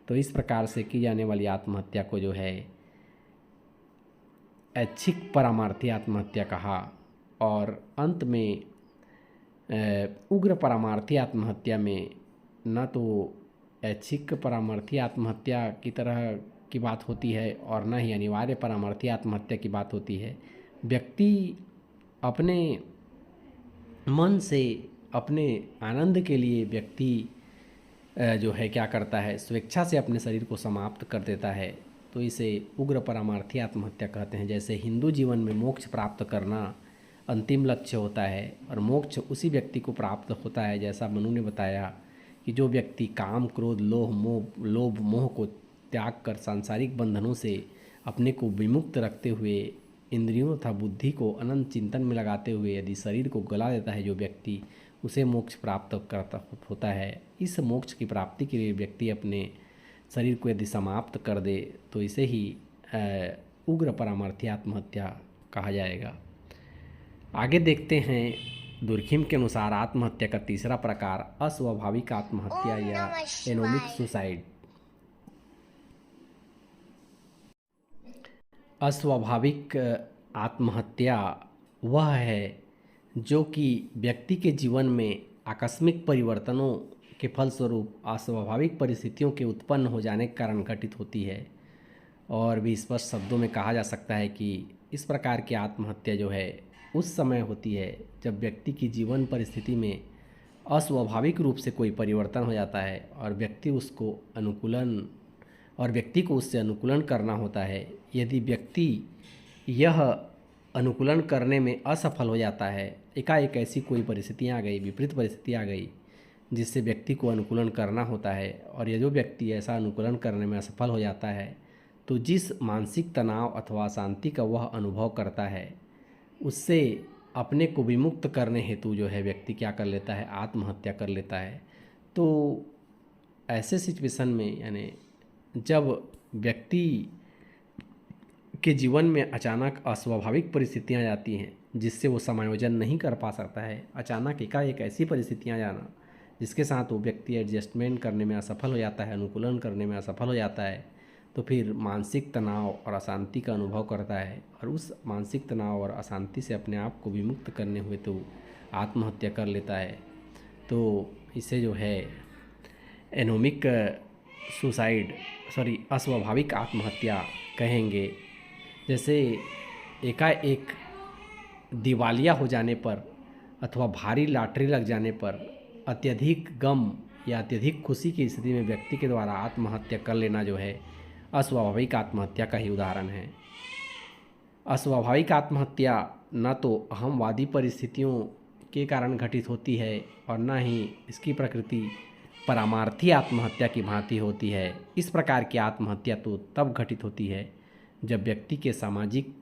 S1: तो इस प्रकार से की जाने वाली आत्महत्या को जो है ऐच्छिक परमार्थी आत्महत्या कहा। और अंत में उग्र परमार्थी आत्महत्या में न तो ऐच्छिक परमार्थी आत्महत्या की तरह की बात होती है और न ही अनिवार्य परमार्थी आत्महत्या की बात होती है। व्यक्ति अपने मन से अपने आनंद के लिए व्यक्ति जो है क्या करता है, स्वेच्छा से अपने शरीर को समाप्त कर देता है। तो इसे उग्र परमार्थी आत्महत्या कहते हैं। जैसे हिंदू जीवन में मोक्ष प्राप्त करना अंतिम लक्ष्य होता है और मोक्ष उसी व्यक्ति को प्राप्त होता है, जैसा मनु ने बताया कि जो व्यक्ति काम क्रोध लोभ मोह को त्याग कर सांसारिक बंधनों से अपने को विमुक्त रखते हुए इंद्रियों तथा बुद्धि को अनंत चिंतन में लगाते हुए यदि शरीर को गला देता है जो व्यक्ति, उसे मोक्ष प्राप्त करता होता है। इस मोक्ष की प्राप्ति के लिए व्यक्ति अपने शरीर को यदि समाप्त कर दे तो इसे ही उग्र परमार्थी आत्महत्या कहा जाएगा। आगे देखते हैं दुर्खिम के अनुसार आत्महत्या का तीसरा प्रकार अस्वाभाविक आत्महत्या या एनोमिक सुसाइड। अस्वाभाविक आत्महत्या वह है जो कि व्यक्ति के जीवन में आकस्मिक परिवर्तनों के फलस्वरूप अस्वाभाविक परिस्थितियों के उत्पन्न हो जाने के कारण घटित होती है। और भी स्पष्ट शब्दों में कहा जा सकता है कि इस प्रकार की आत्महत्या जो है उस समय होती है जब व्यक्ति की जीवन परिस्थिति में अस्वाभाविक रूप से कोई परिवर्तन हो जाता है और व्यक्ति को उससे अनुकूलन करना होता है। यदि व्यक्ति यह अनुकूलन करने में असफल हो जाता है, एकाएक ऐसी कोई परिस्थितियाँ आ गई, विपरीत परिस्थिति आ गई जिससे व्यक्ति को अनुकूलन करना होता है, और यदि जो व्यक्ति ऐसा अनुकूलन करने में असफल हो जाता है तो जिस मानसिक तनाव अथवा अशांति का वह अनुभव करता है उससे अपने को विमुक्त करने हेतु जो है व्यक्ति क्या कर लेता है, आत्महत्या कर लेता है। तो ऐसे सिचुएशन में यानी जब व्यक्ति के जीवन में अचानक अस्वाभाविक परिस्थितियां आ जाती हैं जिससे वो समायोजन नहीं कर पा सकता है, अचानक एकाएक ऐसी परिस्थितियां जाना जिसके साथ वो व्यक्ति एडजस्टमेंट करने में असफल हो जाता है, अनुकूलन करने में असफल हो जाता है, तो फिर मानसिक तनाव और अशांति का अनुभव करता है और उस मानसिक तनाव और अशांति से अपने आप को विमुक्त करने हुए तो आत्महत्या कर लेता है। तो इसे जो है एनोमिक अस्वाभाविक आत्महत्या कहेंगे। जैसे एकाएक दिवालिया हो जाने पर अथवा भारी लॉटरी लग जाने पर अत्यधिक गम या अत्यधिक खुशी की स्थिति में व्यक्ति के द्वारा आत्महत्या कर लेना जो है अस्वाभाविक आत्महत्या का ही उदाहरण है। अस्वाभाविक आत्महत्या न तो अहमवादी परिस्थितियों के कारण घटित होती है और न ही इसकी प्रकृति परमार्थी आत्महत्या की भांति होती है। इस प्रकार की आत्महत्या तो तब घटित होती है जब व्यक्ति के सामाजिक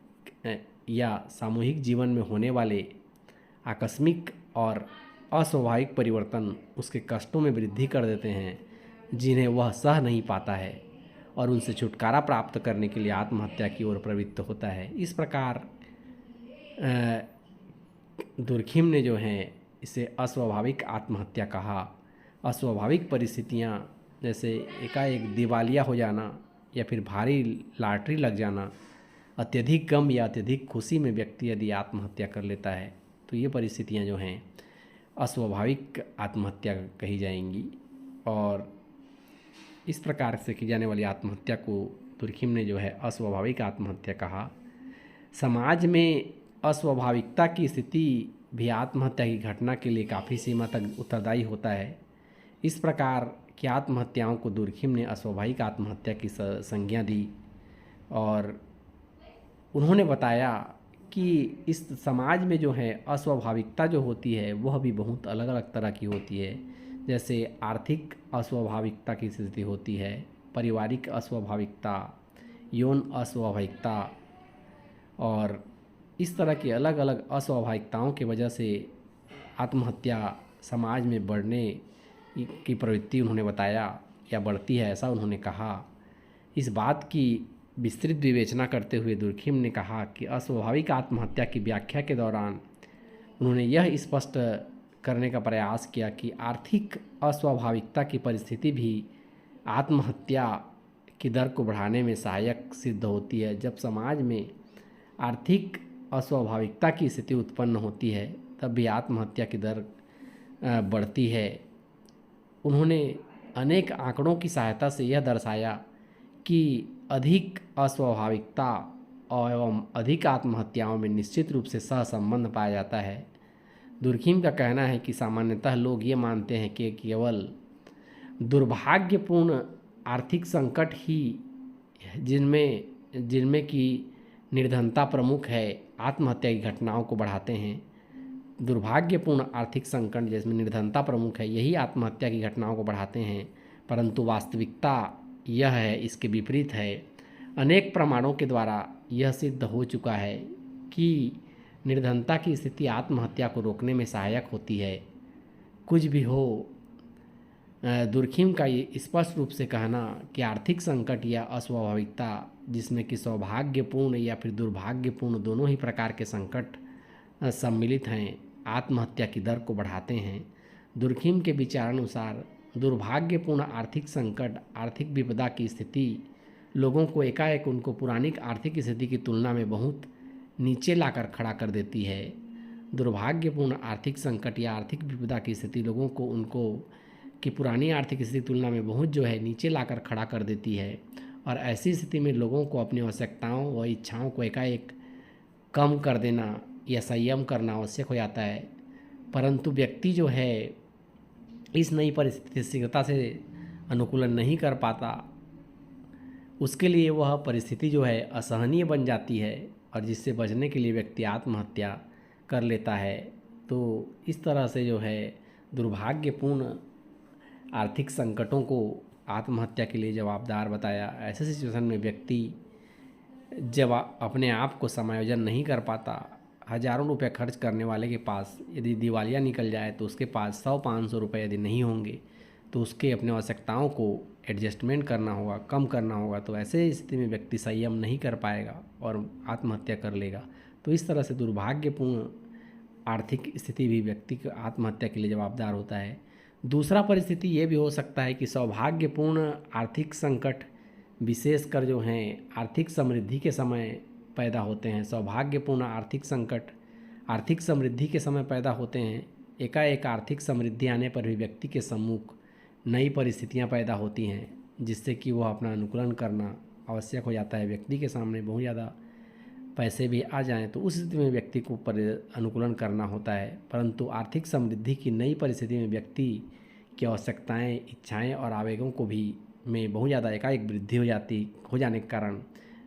S1: या सामूहिक जीवन में होने वाले आकस्मिक और अस्वाभाविक परिवर्तन उसके कष्टों में वृद्धि कर देते हैं जिन्हें वह सह नहीं पाता है और उनसे छुटकारा प्राप्त करने के लिए आत्महत्या की ओर प्रवृत्त होता है। इस प्रकार दुर्खिम ने जो है इसे अस्वाभाविक आत्महत्या कहा। अस्वाभाविक परिस्थितियाँ जैसे एकाएक दिवालिया हो जाना या फिर भारी लॉटरी लग जाना, अत्यधिक गम या अत्यधिक खुशी में व्यक्ति यदि आत्महत्या कर लेता है तो ये परिस्थितियाँ जो हैं अस्वाभाविक आत्महत्या कही जाएंगी। और इस प्रकार से की जाने वाली आत्महत्या को दुर्खिम ने जो है अस्वाभाविक आत्महत्या कहा। समाज में अस्वाभाविकता की स्थिति भी आत्महत्या की घटना के लिए काफ़ी सीमा तक उत्तरदायी होता है। इस प्रकार की आत्महत्याओं को दुर्खिम ने अस्वाभाविक आत्महत्या की संज्ञा दी और उन्होंने बताया कि इस समाज में जो है अस्वाभाविकता जो होती है वह भी बहुत अलग अलग तरह की होती है। जैसे आर्थिक अस्वाभाविकता की स्थिति होती है, पारिवारिक अस्वाभाविकता, यौन अस्वाभाविकता, और इस तरह की अलग अलग अस्वाभाविकताओं की वजह से आत्महत्या समाज में बढ़ने की प्रवृत्ति उन्होंने बताया या बढ़ती है, ऐसा उन्होंने कहा। इस बात की विस्तृत विवेचना करते हुए दुर्खिम ने कहा कि अस्वाभाविक आत्महत्या की व्याख्या के दौरान उन्होंने यह स्पष्ट करने का प्रयास किया कि आर्थिक अस्वाभाविकता की परिस्थिति भी आत्महत्या की दर को बढ़ाने में सहायक सिद्ध होती है। जब समाज में आर्थिक अस्वाभाविकता की स्थिति उत्पन्न होती है तब भी आत्महत्या की दर बढ़ती है। उन्होंने अनेक आंकड़ों की सहायता से यह दर्शाया कि अधिक अस्वाभाविकता एवं अधिक आत्महत्याओं में निश्चित रूप से सहसंबंध पाया जाता है। दुर्खिम का कहना है कि सामान्यतः लोग ये मानते हैं कि केवल दुर्भाग्यपूर्ण आर्थिक संकट ही जिनमें जिनमें कि निर्धनता प्रमुख है आत्महत्या की घटनाओं को बढ़ाते हैं। दुर्भाग्यपूर्ण आर्थिक संकट जिसमें निर्धनता प्रमुख है यही आत्महत्या की घटनाओं को बढ़ाते हैं, परंतु वास्तविकता यह है, इसके विपरीत है। अनेक प्रमाणों के द्वारा यह सिद्ध हो चुका है कि निर्धनता की स्थिति आत्महत्या को रोकने में सहायक होती है। कुछ भी हो, दुर्खिम का ये स्पष्ट रूप से कहना कि आर्थिक संकट या अस्वाभाविकता जिसमें कि सौभाग्यपूर्ण या फिर दुर्भाग्यपूर्ण दोनों ही प्रकार के संकट सम्मिलित हैं, आत्महत्या की दर को बढ़ाते हैं। दुर्खिम के विचारानुसार दुर्भाग्यपूर्ण आर्थिक संकट, आर्थिक विपदा की स्थिति लोगों को एकाएक उनको पुरानी आर्थिक स्थिति की तुलना में बहुत नीचे लाकर खड़ा कर देती है। दुर्भाग्यपूर्ण आर्थिक संकट या आर्थिक विपदा की स्थिति लोगों को उनको की पुरानी आर्थिक स्थिति की तुलना में बहुत जो है नीचे लाकर खड़ा कर देती है, और ऐसी स्थिति में लोगों को अपनी आवश्यकताओं व इच्छाओं को एकाएक कम कर देना या संयम करना आवश्यक हो जाता है। परंतु व्यक्ति जो है इस नई परिस्थिति शीघ्रता से अनुकूलन नहीं कर पाता, उसके लिए वह परिस्थिति जो है असहनीय बन जाती है और जिससे बचने के लिए व्यक्ति आत्महत्या कर लेता है। तो इस तरह से जो है दुर्भाग्यपूर्ण आर्थिक संकटों को आत्महत्या के लिए जवाबदार बताया। ऐसे सिचुएशन में व्यक्ति जब अपने आप को समायोजन नहीं कर पाता, हज़ारों रुपये खर्च करने वाले के पास यदि दिवालिया निकल जाए तो उसके पास 100-500 रुपये यदि नहीं होंगे तो उसके अपने आवश्यकताओं को एडजस्टमेंट करना होगा, कम करना होगा। तो ऐसे स्थिति में व्यक्ति संयम नहीं कर पाएगा और आत्महत्या कर लेगा। तो इस तरह से दुर्भाग्यपूर्ण आर्थिक स्थिति भी व्यक्ति को आत्महत्या के लिए जवाबदार होता है। दूसरा परिस्थिति ये भी हो सकता है कि सौभाग्यपूर्ण आर्थिक संकट विशेषकर जो हैं आर्थिक समृद्धि के समय पैदा होते हैं। सौभाग्यपूर्ण आर्थिक संकट आर्थिक समृद्धि के समय पैदा होते हैं। एकाएक आर्थिक समृद्धि आने पर भी व्यक्ति के सम्मुख नई परिस्थितियां पैदा होती हैं जिससे कि वह अपना अनुकूलन करना आवश्यक हो जाता है। व्यक्ति के सामने बहुत ज़्यादा पैसे भी आ जाएं तो उस स्थिति में व्यक्ति को अनुकूलन करना होता है। परंतु आर्थिक समृद्धि की नई परिस्थिति में व्यक्ति की आवश्यकताएँ, इच्छाएँ और आवेगों को भी में बहुत ज़्यादा एकाएक वृद्धि हो जाने के कारण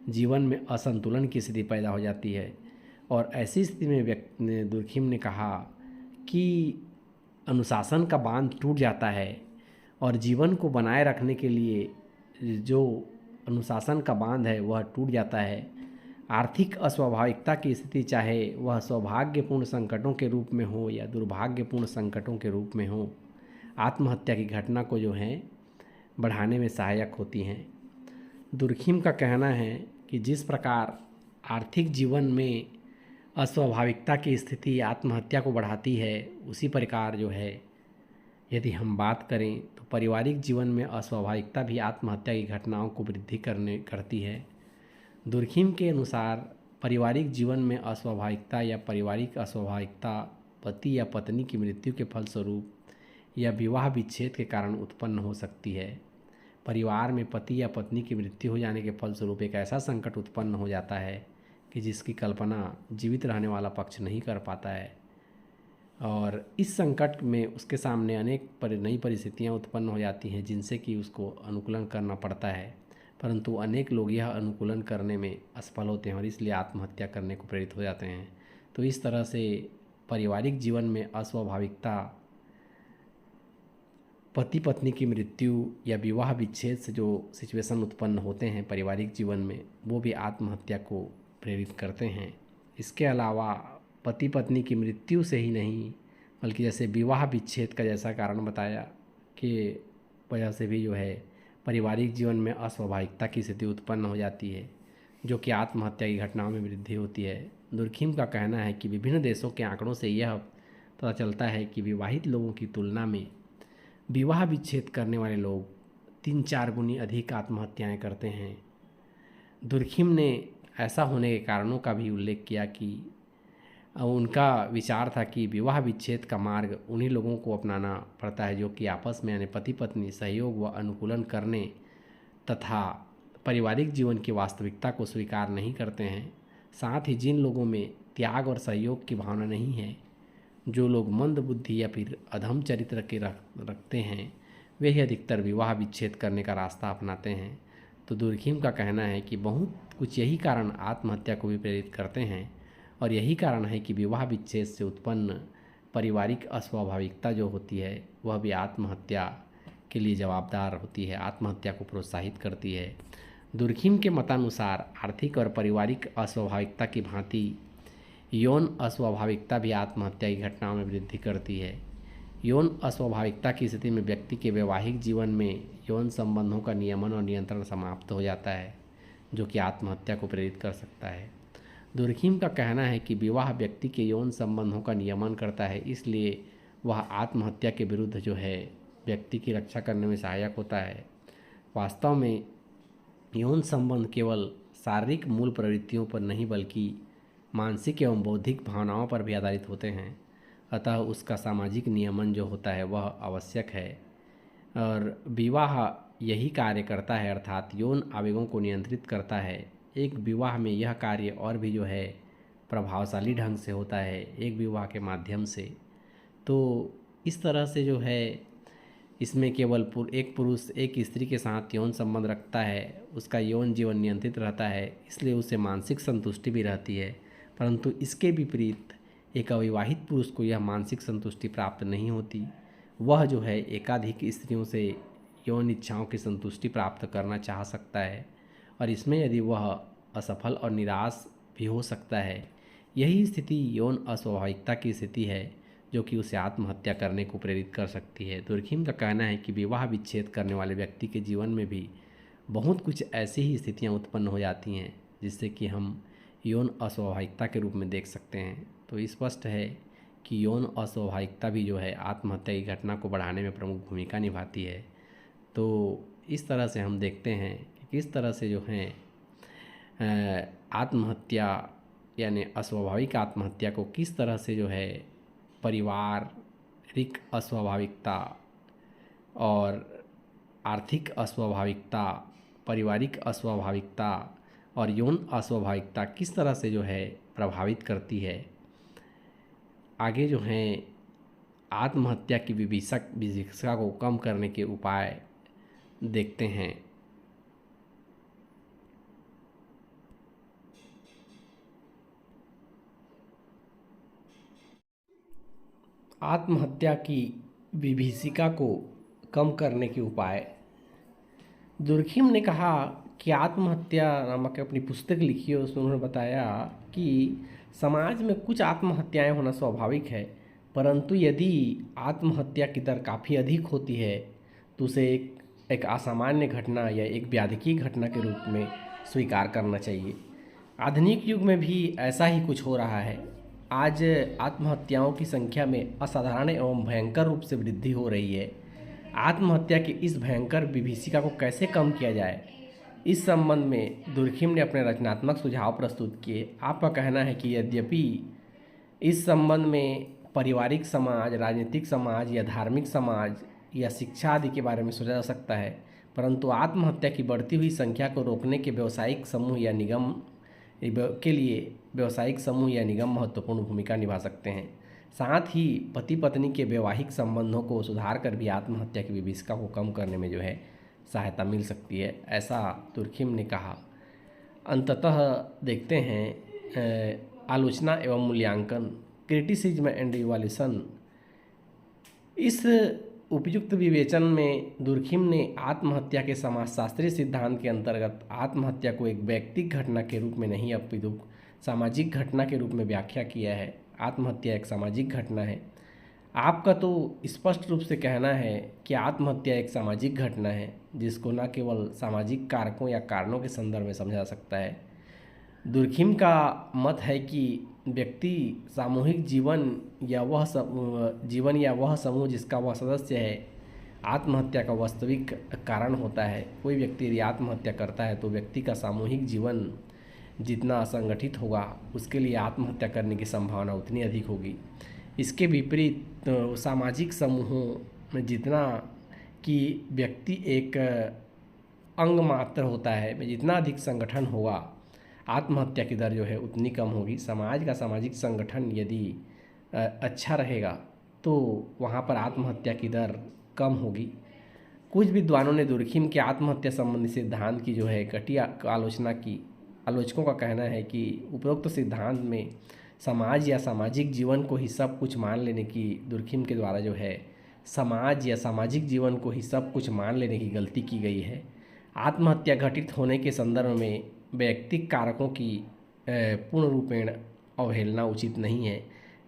S1: जीवन में असंतुलन की स्थिति पैदा हो जाती है। और ऐसी स्थिति में दुर्खिम ने कहा कि अनुशासन का बांध टूट जाता है और जीवन को बनाए रखने के लिए जो अनुशासन का बांध है वह टूट जाता है। आर्थिक अस्वाभाविकता की स्थिति चाहे वह सौभाग्यपूर्ण संकटों के रूप में हो या दुर्भाग्यपूर्ण संकटों के रूप में हो, आत्महत्या की घटना को जो है बढ़ाने में सहायक होती हैं। दुर्खिम का कहना है कि जिस प्रकार आर्थिक जीवन में अस्वाभाविकता की स्थिति आत्महत्या को बढ़ाती है, उसी प्रकार जो है यदि हम बात करें तो पारिवारिक जीवन में अस्वाभाविकता भी आत्महत्या की घटनाओं को वृद्धि करती है। दुर्खिम के अनुसार पारिवारिक जीवन में अस्वाभाविकता या पारिवारिक अस्वाभाविकता पति या पत्नी की मृत्यु के फलस्वरूप या विवाह विच्छेद के कारण उत्पन्न हो सकती है। परिवार में पति या पत्नी की मृत्यु हो जाने के फलस्वरूप एक ऐसा संकट उत्पन्न हो जाता है कि जिसकी कल्पना जीवित रहने वाला पक्ष नहीं कर पाता है, और इस संकट में उसके सामने अनेक नई परिस्थितियां उत्पन्न हो जाती हैं जिनसे कि उसको अनुकूलन करना पड़ता है। परंतु अनेक लोग यह अनुकूलन करने में असफल होते हैं और इसलिए आत्महत्या करने को प्रेरित हो जाते हैं। तो इस तरह से पारिवारिक जीवन में अस्वाभाविकता, पति पत्नी की मृत्यु या विवाह विच्छेद से जो सिचुएशन उत्पन्न होते हैं पारिवारिक जीवन में, वो भी आत्महत्या को प्रेरित करते हैं। इसके अलावा पति पत्नी की मृत्यु से ही नहीं, बल्कि जैसे विवाह विच्छेद का जैसा कारण बताया कि वजह से भी जो है पारिवारिक जीवन में अस्वाभाविकता की स्थिति उत्पन्न हो जाती है, जो कि आत्महत्या की घटनाओं में वृद्धि होती है। दुर्खिम का कहना है कि विभिन्न देशों के आंकड़ों से यह पता चलता है कि विवाहित लोगों की तुलना में विवाह विच्छेद करने वाले लोग 3-4 गुनी अधिक आत्महत्याएं करते हैं। दुर्खिम ने ऐसा होने के कारणों का भी उल्लेख किया कि उनका विचार था कि विवाह विच्छेद का मार्ग उन्हीं लोगों को अपनाना पड़ता है जो कि आपस में यानी पति पत्नी सहयोग व अनुकूलन करने तथा पारिवारिक जीवन की वास्तविकता को स्वीकार नहीं करते हैं। साथ ही जिन लोगों में त्याग और सहयोग की भावना नहीं है, जो लोग मंद बुद्धि या फिर अधम चरित्र के रखते हैं, वे ही अधिकतर विवाह विच्छेद करने का रास्ता अपनाते हैं। तो दुर्खिम का कहना है कि बहुत कुछ यही कारण आत्महत्या को भी प्रेरित करते हैं और यही कारण है कि विवाह विच्छेद से उत्पन्न पारिवारिक अस्वाभाविकता जो होती है वह भी आत्महत्या के लिए जवाबदार होती है, आत्महत्या को प्रोत्साहित करती है। दुर्खिम के मतानुसार आर्थिक और पारिवारिक अस्वाभाविकता की भांति यौन अस्वाभाविकता भी आत्महत्या की घटनाओं में वृद्धि करती है। यौन अस्वाभाविकता की स्थिति में व्यक्ति के वैवाहिक जीवन में यौन संबंधों का नियमन और नियंत्रण समाप्त हो जाता है, जो कि आत्महत्या को प्रेरित कर सकता है। दुर्खिम का कहना है कि विवाह व्यक्ति के यौन संबंधों का नियमन करता है, इसलिए वह आत्महत्या के विरुद्ध जो है व्यक्ति की रक्षा करने में सहायक होता है। वास्तव में यौन संबंध केवल शारीरिक मूल प्रवृत्तियों पर नहीं बल्कि मानसिक एवं बौद्धिक भावनाओं पर भी आधारित होते हैं, अतः उसका सामाजिक नियमन जो होता है वह आवश्यक है और विवाह यही कार्य करता है, अर्थात यौन आवेगों को नियंत्रित करता है। एक विवाह में यह कार्य और भी जो है प्रभावशाली ढंग से होता है एक विवाह के माध्यम से। तो इस तरह से जो है इसमें केवल एक पुरुष एक स्त्री के साथ यौन संबंध रखता है, उसका यौन जीवन नियंत्रित रहता है, इसलिए उसे मानसिक संतुष्टि भी रहती है। परंतु इसके विपरीत एक अविवाहित पुरुष को यह मानसिक संतुष्टि प्राप्त नहीं होती। वह जो है एकाधिक स्त्रियों से यौन इच्छाओं की संतुष्टि प्राप्त करना चाह सकता है और इसमें यदि वह असफल और निराश भी हो सकता है। यही स्थिति यौन अस्वाभाविकता की स्थिति है जो कि उसे आत्महत्या करने को प्रेरित कर सकती है। दुर्खिम का कहना है कि विवाह विच्छेद करने वाले व्यक्ति के जीवन में भी बहुत कुछ ऐसी ही स्थितियां उत्पन्न हो जाती हैं जिससे कि हम यौन अस्वाभाविकता के रूप में देख सकते हैं। तो स्पष्ट है कि यौन अस्वाभाविकता भी जो है आत्महत्या की घटना को बढ़ाने में प्रमुख भूमिका निभाती है। तो इस तरह से हम देखते हैं कि किस तरह से जो है आत्महत्या यानी अस्वाभाविक आत्महत्या को किस तरह से जो है पारिवारिक अस्वाभाविकता और आर्थिक अस्वाभाविकता, पारिवारिक अस्वाभाविकता और यौन अस्वाभाविकता किस तरह से जो है प्रभावित करती है। आगे जो है आत्महत्या की विभीषिका को कम करने के उपाय देखते हैं। आत्महत्या की विभीषिका को कम करने के उपाय। दुर्खिम ने कहा कि आत्महत्या नामक अपनी पुस्तक लिखी है, उसमें उन्होंने बताया कि समाज में कुछ आत्महत्याएं होना स्वाभाविक है, परंतु यदि आत्महत्या की दर काफ़ी अधिक होती है तो उसे एक असामान्य घटना या एक व्याधिकी घटना के रूप में स्वीकार करना चाहिए। आधुनिक युग में भी ऐसा ही कुछ हो रहा है। आज आत्महत्याओं की संख्या में असाधारण एवं भयंकर रूप से वृद्धि हो रही है। आत्महत्या की इस भयंकर विभीषिका को कैसे कम किया जाए, इस संबंध में दुर्खिम ने अपने रचनात्मक सुझाव प्रस्तुत किए। आपका कहना है कि यद्यपि इस संबंध में पारिवारिक समाज, राजनीतिक समाज या धार्मिक समाज या शिक्षा आदि के बारे में सोचा जा सकता है, परंतु आत्महत्या की बढ़ती हुई संख्या को रोकने के व्यावसायिक समूह या निगम के लिए व्यावसायिक समूह या निगम महत्वपूर्ण भूमिका निभा सकते हैं। साथ ही पति पत्नी के वैवाहिक संबंधों को सुधार कर भी आत्महत्या की विभीषिका को कम करने में जो है सहायता मिल सकती है, ऐसा तुर्खिम ने कहा। अंततः देखते हैं आलोचना एवं मूल्यांकन, क्रिटिसिज्म एंड इवैल्यूएशन। इस उपयुक्त विवेचन में दुर्खिम ने आत्महत्या के समाजशास्त्रीय सिद्धांत के अंतर्गत आत्महत्या को एक व्यक्तिगत घटना के रूप में नहीं अपितु सामाजिक घटना के रूप में व्याख्या किया है। आत्महत्या एक सामाजिक घटना है। आपका तो स्पष्ट रूप से कहना है कि आत्महत्या एक सामाजिक घटना है जिसको न केवल सामाजिक कारकों या कारणों के संदर्भ में समझा जा सकता है। दुर्खिम का मत है कि व्यक्ति सामूहिक जीवन या वह समूह जिसका वह सदस्य है आत्महत्या का वास्तविक कारण होता है। कोई व्यक्ति यदि आत्महत्या करता है तो व्यक्ति का सामूहिक जीवन जितना असंगठित होगा उसके लिए आत्महत्या करने की संभावना उतनी अधिक होगी। इसके विपरीत सामाजिक समूहों में जितना कि व्यक्ति एक अंग मात्र होता है, में जितना अधिक संगठन होगा आत्महत्या की दर जो है उतनी कम होगी। समाज का सामाजिक संगठन यदि अच्छा रहेगा तो वहाँ पर आत्महत्या की दर कम होगी। कुछ विद्वानों ने दुर्खिम के आत्महत्या संबंधी सिद्धांत की जो है घटिया आलोचना की। आलोचकों का कहना है कि उपरोक्त सिद्धांत में समाज या सामाजिक जीवन को ही सब कुछ मान लेने की दुर्खिम के द्वारा जो है समाज या सामाजिक जीवन को ही सब कुछ मान लेने की गलती की गई है। आत्महत्या घटित होने के संदर्भ में व्यक्तिगत कारकों की पूर्ण रूपेण अवहेलना उचित नहीं है,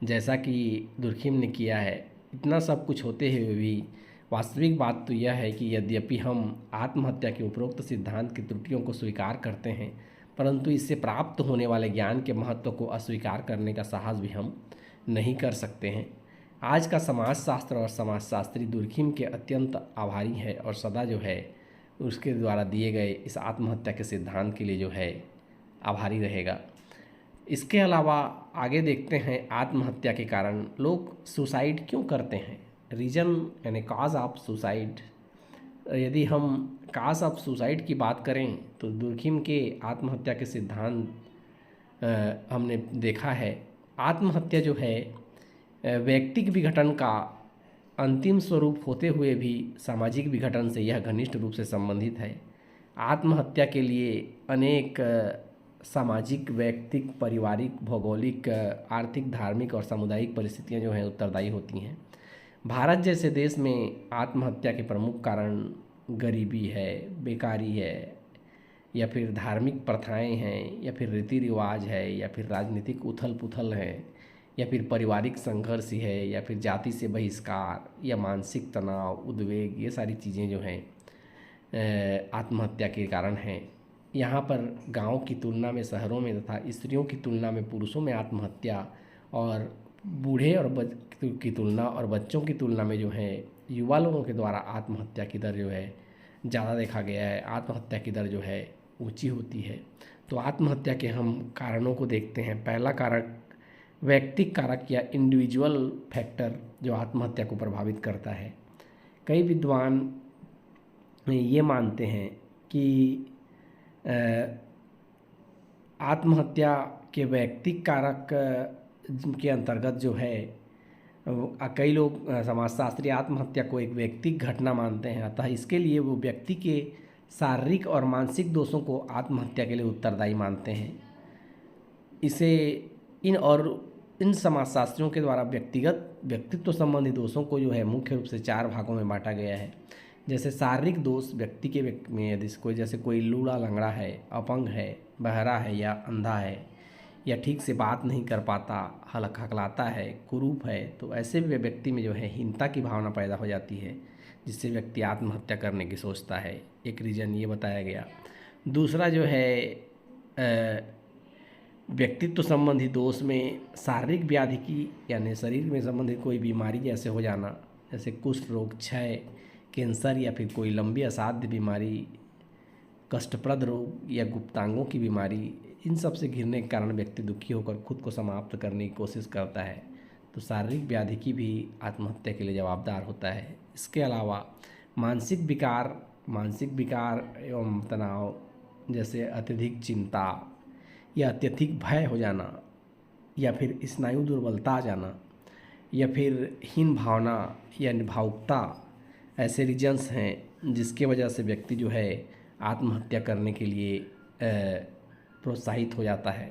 S1: जैसा कि दुर्खिम ने किया है। इतना सब कुछ होते हुए भी वास्तविक बात तो यह है कि यद्यपि हम आत्महत्या के उपरोक्त सिद्धांत की त्रुटियों को स्वीकार करते हैं, परंतु इससे प्राप्त होने वाले ज्ञान के महत्व को अस्वीकार करने का साहस भी हम नहीं कर सकते हैं। आज का समाजशास्त्र और समाजशास्त्री दुर्खिम के अत्यंत आभारी है और सदा जो है उसके द्वारा दिए गए इस आत्महत्या के सिद्धांत के लिए जो है आभारी रहेगा। इसके अलावा आगे देखते हैं आत्महत्या के कारण लोग सुसाइड क्यों करते हैं। रीज़न यानी काज ऑफ सुसाइड। यदि हम काज ऑफ सुसाइड की बात करें तो दुर्खिम के आत्महत्या के सिद्धांत हमने देखा है। आत्महत्या जो है व्यक्तिगत विघटन का अंतिम स्वरूप होते हुए भी सामाजिक विघटन से यह घनिष्ठ रूप से संबंधित है। आत्महत्या के लिए अनेक सामाजिक, व्यक्तिक, पारिवारिक, भौगोलिक, आर्थिक, धार्मिक और सामुदायिक परिस्थितियां जो हैं उत्तरदायी होती हैं। भारत जैसे देश में आत्महत्या के प्रमुख कारण गरीबी है, बेकारी है, या फिर धार्मिक प्रथाएं हैं, या फिर रीति रिवाज है, या फिर राजनीतिक उथल पुथल है, या फिर पारिवारिक संघर्ष है, या फिर जाति से बहिष्कार, या मानसिक तनाव, उद्वेग, ये सारी चीज़ें जो हैं आत्महत्या के कारण हैं। यहाँ पर गांव की तुलना में शहरों में तथा स्त्रियों की तुलना में पुरुषों में आत्महत्या और बूढ़े और की तुलना और बच्चों की तुलना में जो है युवा लोगों के द्वारा आत्महत्या की दर जो है ज़्यादा देखा गया है। आत्महत्या की दर जो है ऊंची होती है। तो आत्महत्या के हम कारणों को देखते हैं। पहला कारक व्यक्तिगत कारक या इंडिविजुअल फैक्टर जो आत्महत्या को प्रभावित करता है। कई विद्वान ये मानते हैं कि आत्महत्या के व्यक्तिगत कारक के अंतर्गत जो है कई लोग समाजशास्त्री आत्महत्या को एक व्यक्तिगत घटना मानते हैं। अतः इसके लिए वो व्यक्ति के शारीरिक और मानसिक दोषों को आत्महत्या के लिए उत्तरदायी मानते हैं। इसे इन समाजशास्त्रियों के द्वारा व्यक्तित्व संबंधी दोषों को जो है मुख्य रूप से 4 भागों में बांटा गया है। जैसे शारीरिक दोष व्यक्ति के में यदि कोई लूला लंगड़ा है, अपंग है, बहरा है या अंधा है, या ठीक से बात नहीं कर पाता, हकलाता है, कुरूप है, तो ऐसे व्यक्ति में जो है हीनता की भावना पैदा हो जाती है, जिससे व्यक्ति आत्महत्या करने की सोचता है। एक रीज़न ये बताया गया। दूसरा जो है व्यक्तित्व संबंधी दोष में शारीरिक व्याधि की यानी शरीर में संबंधित कोई बीमारी जैसे हो जाना, जैसे कुष्ठ रोग, क्षय, कैंसर या फिर कोई लंबी असाध्य बीमारी, कष्टप्रद रोग या गुप्तांगों की बीमारी, इन सब से घिरने के कारण व्यक्ति दुखी होकर खुद को समाप्त करने की कोशिश करता है। तो शारीरिक व्याधि की भी आत्महत्या के लिए जवाबदार होता है। इसके अलावा मानसिक विकार एवं तनाव, जैसे अत्यधिक चिंता या अत्यधिक भय हो जाना, या फिर स्नायु दुर्बलता आ जाना, या फिर हीन भावना या भावुकता, ऐसे रीजन्स हैं जिसके वजह से व्यक्ति जो है आत्महत्या करने के लिए प्रोत्साहित हो जाता है।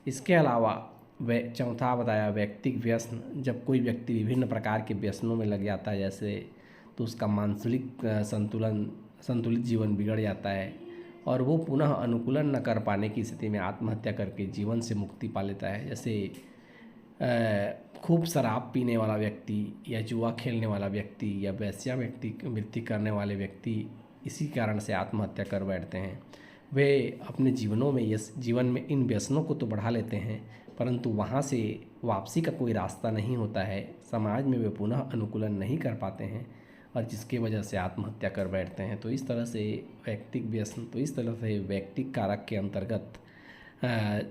S1: इसके अलावा चौथा बताया व्यक्तिक व्यसन। जब कोई व्यक्ति विभिन्न प्रकार के व्यसनों में लग जाता है जैसे, तो उसका मानसिक संतुलित जीवन बिगड़ जाता है और वो पुनः अनुकूलन न कर पाने की स्थिति में आत्महत्या करके जीवन से मुक्ति पा लेता है। जैसे खूब शराब पीने वाला व्यक्ति या जुआ खेलने वाला व्यक्ति या वैश्यावृत्ति करने वाले व्यक्ति इसी कारण से आत्महत्या कर बैठते हैं। वे अपने जीवन में इन व्यसनों को तो बढ़ा लेते हैं, परंतु वहाँ से वापसी का कोई रास्ता नहीं होता है। समाज में वे पुनः अनुकूलन नहीं कर पाते हैं और जिसकी वजह से आत्महत्या कर बैठते हैं। तो इस तरह से व्यक्तिक व्यसन, तो इस तरह से व्यक्तिक कारक के अंतर्गत